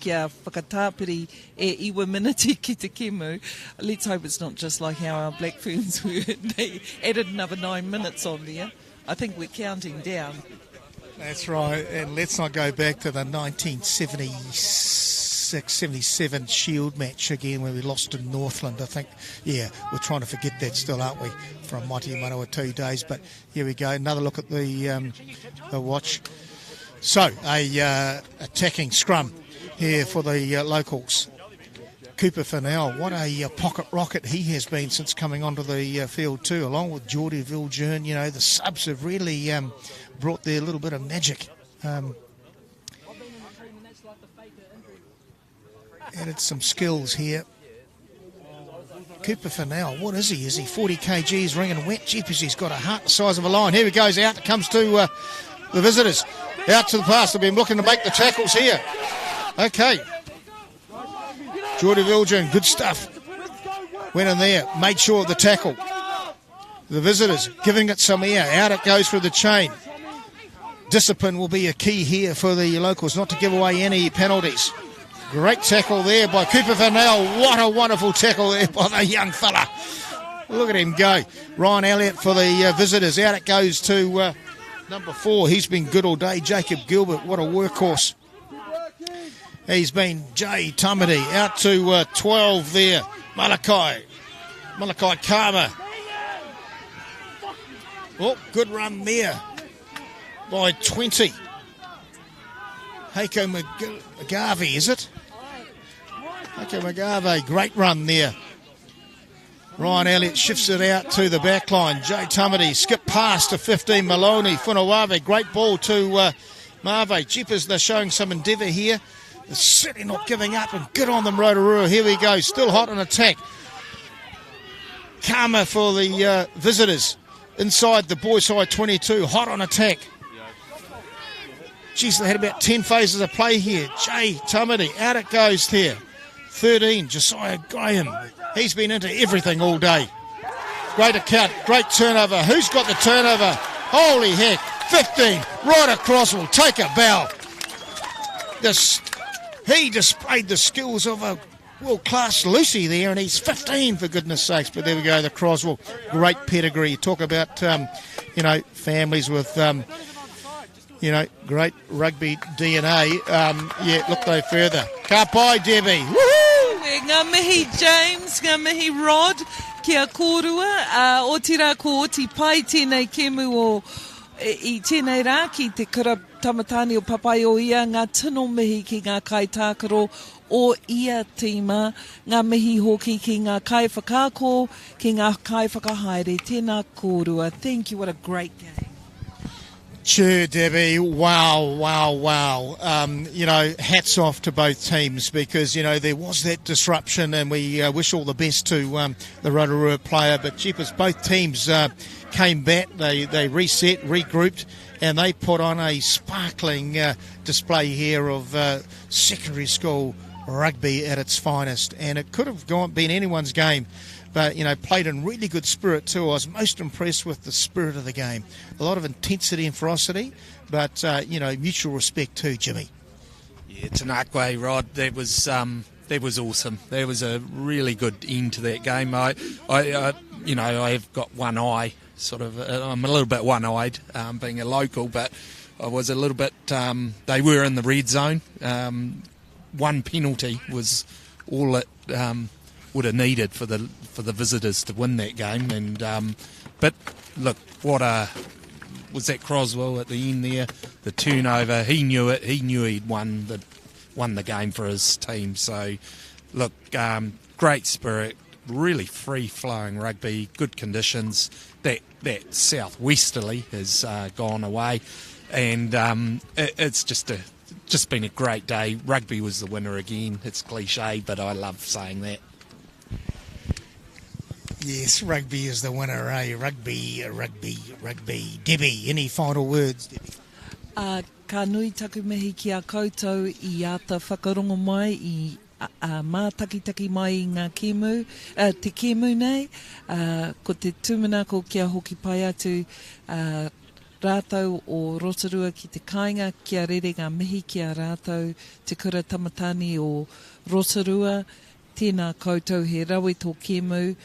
kia whakatāpiri e 1 minute ki te kemu. Let's hope it's not just like how our Black Ferns were. They added another 9 minutes on there. I think we're counting down. That's right, and let's not go back to the 1976-77 Shield match again where we lost in Northland. I think, yeah, we're trying to forget that still, aren't we, from Mighty Manawatu days. But here we go, another look at the watch. So, a attacking scrum here for the locals. Cooper Fennell, what a pocket rocket he has been since coming onto the field too, along with Geordie Viljoen. You know, the subs have really brought their little bit of magic. Added some skills here. Cooper Fennell, what is he? Is he 40 kgs, ringing wet? Jeepers, he's got a heart the size of a lion. Here he goes out, it comes to the visitors. Out to the pass, they've been looking to make the tackles here. Okay. Geordie Viljoen, good stuff. Went in there, made sure of the tackle. The visitors giving it some air. Out it goes through the chain. Discipline will be a key here for the locals, not to give away any penalties. Great tackle there by Cooper Fennell. What a wonderful tackle there by the young fella. Look at him go. Ryan Elliott for the visitors. Out it goes to number 4. He's been good all day. Jacob Gilbert, what a workhorse. He's been Jay Tamati. Out to 12 there. Malachi Karma. Oh, good run there by 20. Heiko McGarvey, is it? Heiko McGarvey, great run there. Ryan Elliott shifts it out to the back line. Jay Tamati, skip past to 15. Maloney, Funawave, great ball to Marve. Jeepers, they're showing some endeavour here. They're certainly not giving up, and good on them, Rotorua. Here we go, still hot on attack. Karma for the visitors. Inside the Boys High 22, hot on attack. Geez, they had about 10 phases of play here. Jay Tamati, out it goes there. 13, Josiah Graham. He's been into everything all day. Great account, great turnover. Who's got the turnover? Holy heck, 15, right across, will take a bow. He displayed the skills of a world-class Lucy there, and he's 15, for goodness sakes. But there we go, the Croswell, great pedigree. Talk about, families with, great rugby DNA. Look no further. Kapai, Debbie. Woohoo! Ngā mihi James, ngā mihi Rod, kia kōrua. O tira ko oti pai tēnei kemu o I tēnei rā ki te kura tamatani o papai o ia, ngā tino mihi ki ngā kai tākaro o ia tīma, ngā mihi hoki ki ngā kai whakako, ki ngā kai whakahaere. Tēnā kōrua. Thank you, what a great game. Sure, Debbie. Wow. Hats off to both teams because, there was that disruption, and we wish all the best to the Rotorua player. But, jeepers, both teams came back, they reset, regrouped, and they put on a sparkling display here of secondary school rugby at its finest. And it could have been anyone's game. But, played in really good spirit too. I was most impressed with the spirit of the game. A lot of intensity and ferocity, but, mutual respect too, Jimmy. Yeah, Tanakwe, Rod, that was awesome. There was a really good end to that game. I have got one eye, sort of. I'm a little bit one-eyed, being a local, but I was a little bit. They were in the red zone. One penalty was all it would have needed for the visitors to win that game, and but look, what a was that Croswell at the end there, the turnover, he knew it, he knew he'd won the game for his team. So, look, great spirit, really free-flowing rugby, good conditions. That southwesterly has gone away, and it's just been a great day. Rugby was the winner again. It's cliche, but I love saying that. Yes, rugby is the winner, eh? Rugby. Debbie, any final words, Debbie? Ka nui taku mihi ki a koutou I ata whakarongo mai I mātakitaki mai I ngā kēmu, te kēmu nei, ko te tūmana ko kia hoki pai atu rātou o Rotorua ki te kāinga, kia rere ngā mihi ki a rātou te kura tamatani o Rotorua, tēnā koutou he rawe tō kēmu,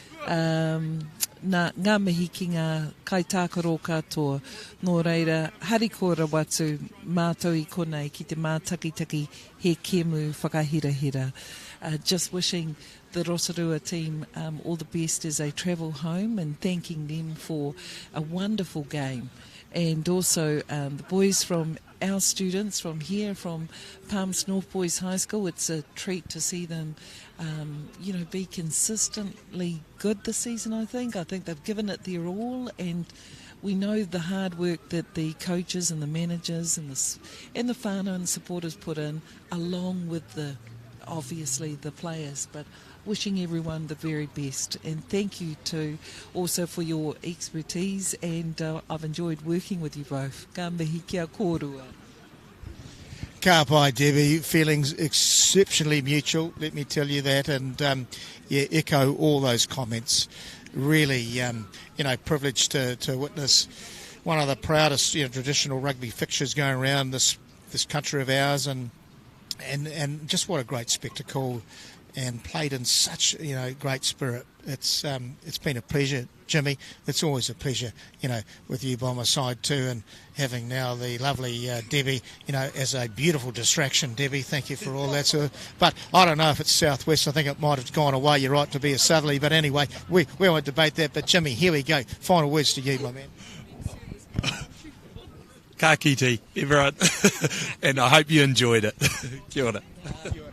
ngā mihi ki ngā kaitākaro katoa. Nō reira, harikora watu mātou I konei ki te mātakitaki he kēmu whakahirahira. Just wishing the Rotorua team all the best as they travel home and thanking them for a wonderful game. And also the boys from our students from here, from Palmerston North Boys High School, it's a treat to see them be consistently good this season, I think. I think they've given it their all, and we know the hard work that the coaches and the managers and the whānau and supporters put in, along with obviously the players, but wishing everyone the very best. And thank you too also for your expertise, and I've enjoyed working with you both. Ka mihi kia kōrua. Ka pai, Debbie. Feelings exceptionally mutual, let me tell you that, and echo all those comments. Really, privileged to witness one of the proudest traditional rugby fixtures going around this country of ours, and just what a great spectacle, and played in such great spirit. It's been a pleasure, Jimmy. It's always a pleasure, with you by my side too, and having now the lovely Debbie, as a beautiful distraction. Debbie, thank you for all that. But I don't know if it's southwest. I think it might have gone away. You're right to be a southerly, but anyway, we won't debate that. But Jimmy, here we go. Final words to you, my man. Ka kite, everyone, and I hope you enjoyed it. Kia ora. Kia ora.